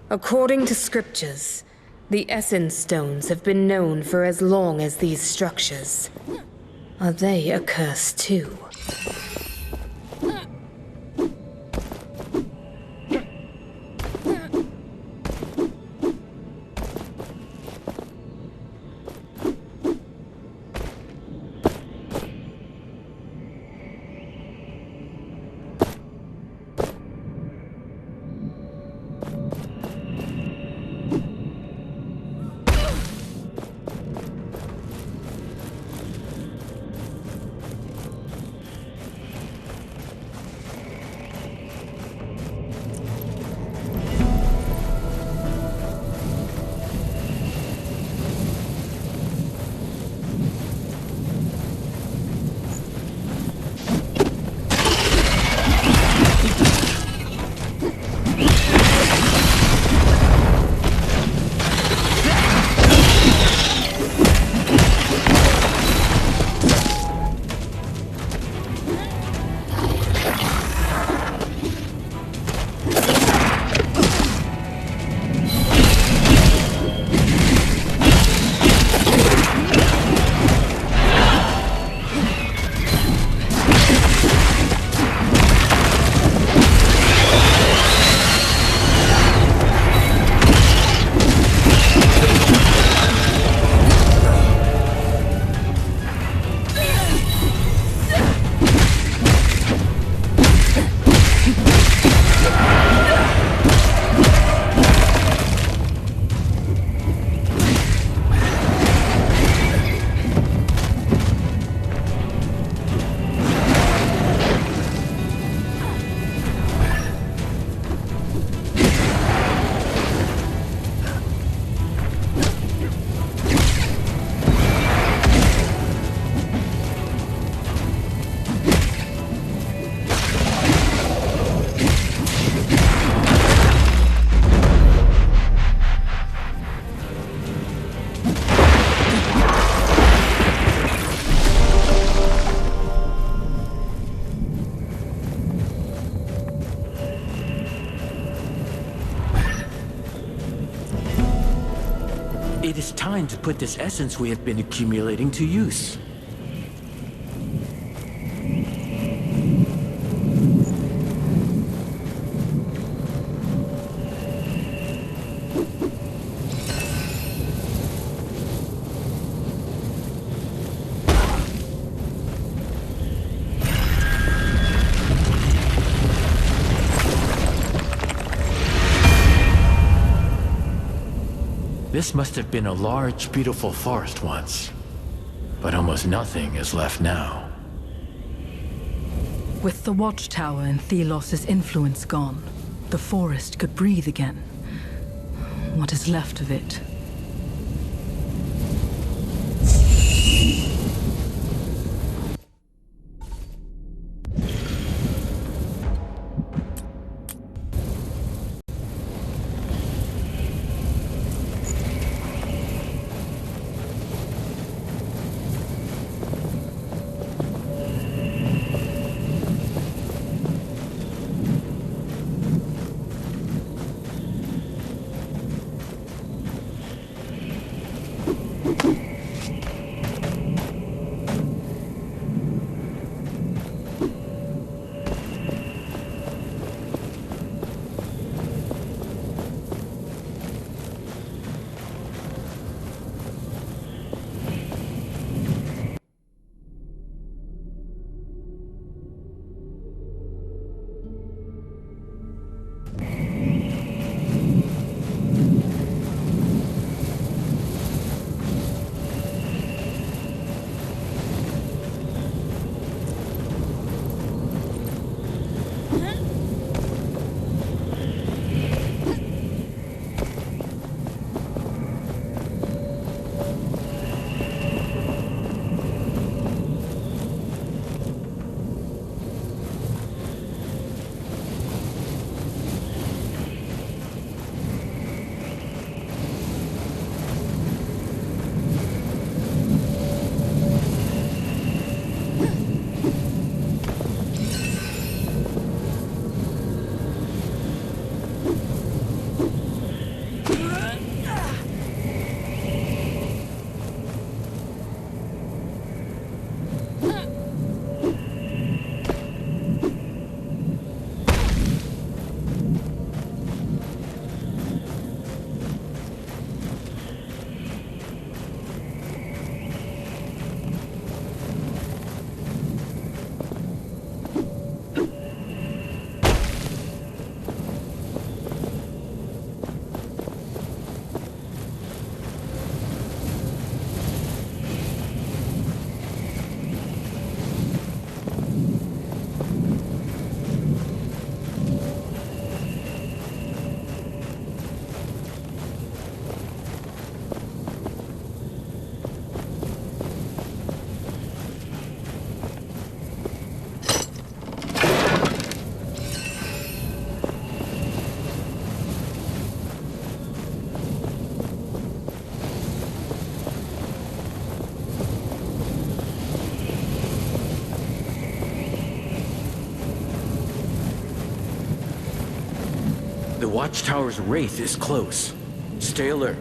Speaker 17: According to scriptures, the Essence Stones have been known for as long as these structures. Are they a curse too?
Speaker 2: It is time to put this essence we have been accumulating to use. This must have been a large, beautiful forest once, but almost nothing is left now.
Speaker 10: With the watchtower and Thelos' influence gone, the forest could breathe again. What is left of it?
Speaker 2: The watchtower's wraith is close. Stay alert.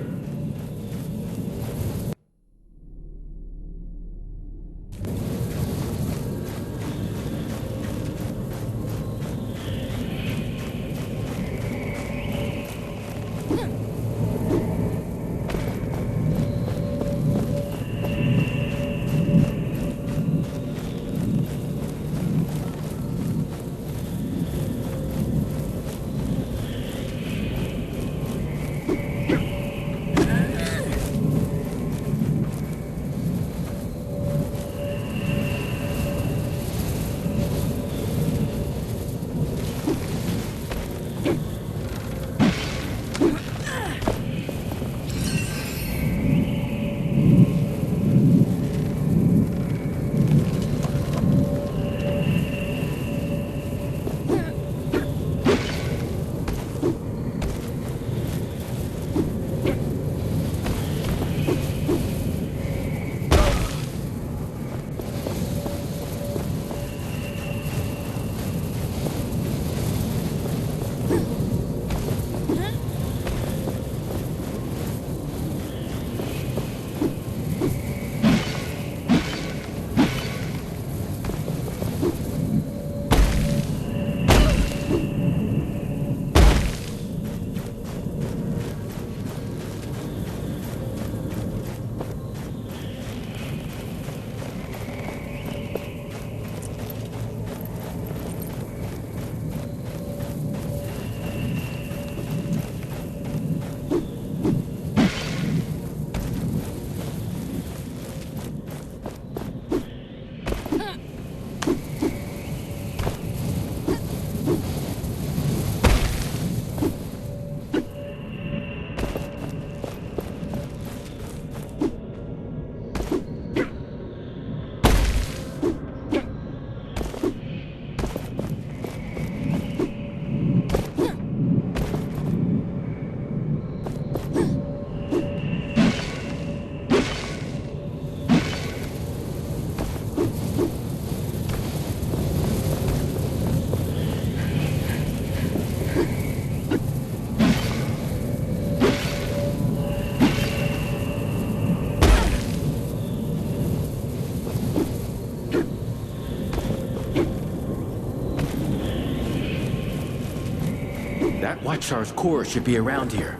Speaker 2: That watchtower's core should be around here.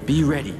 Speaker 2: Be ready.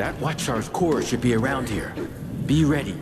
Speaker 2: That Watchtower's core should be around here. Be ready.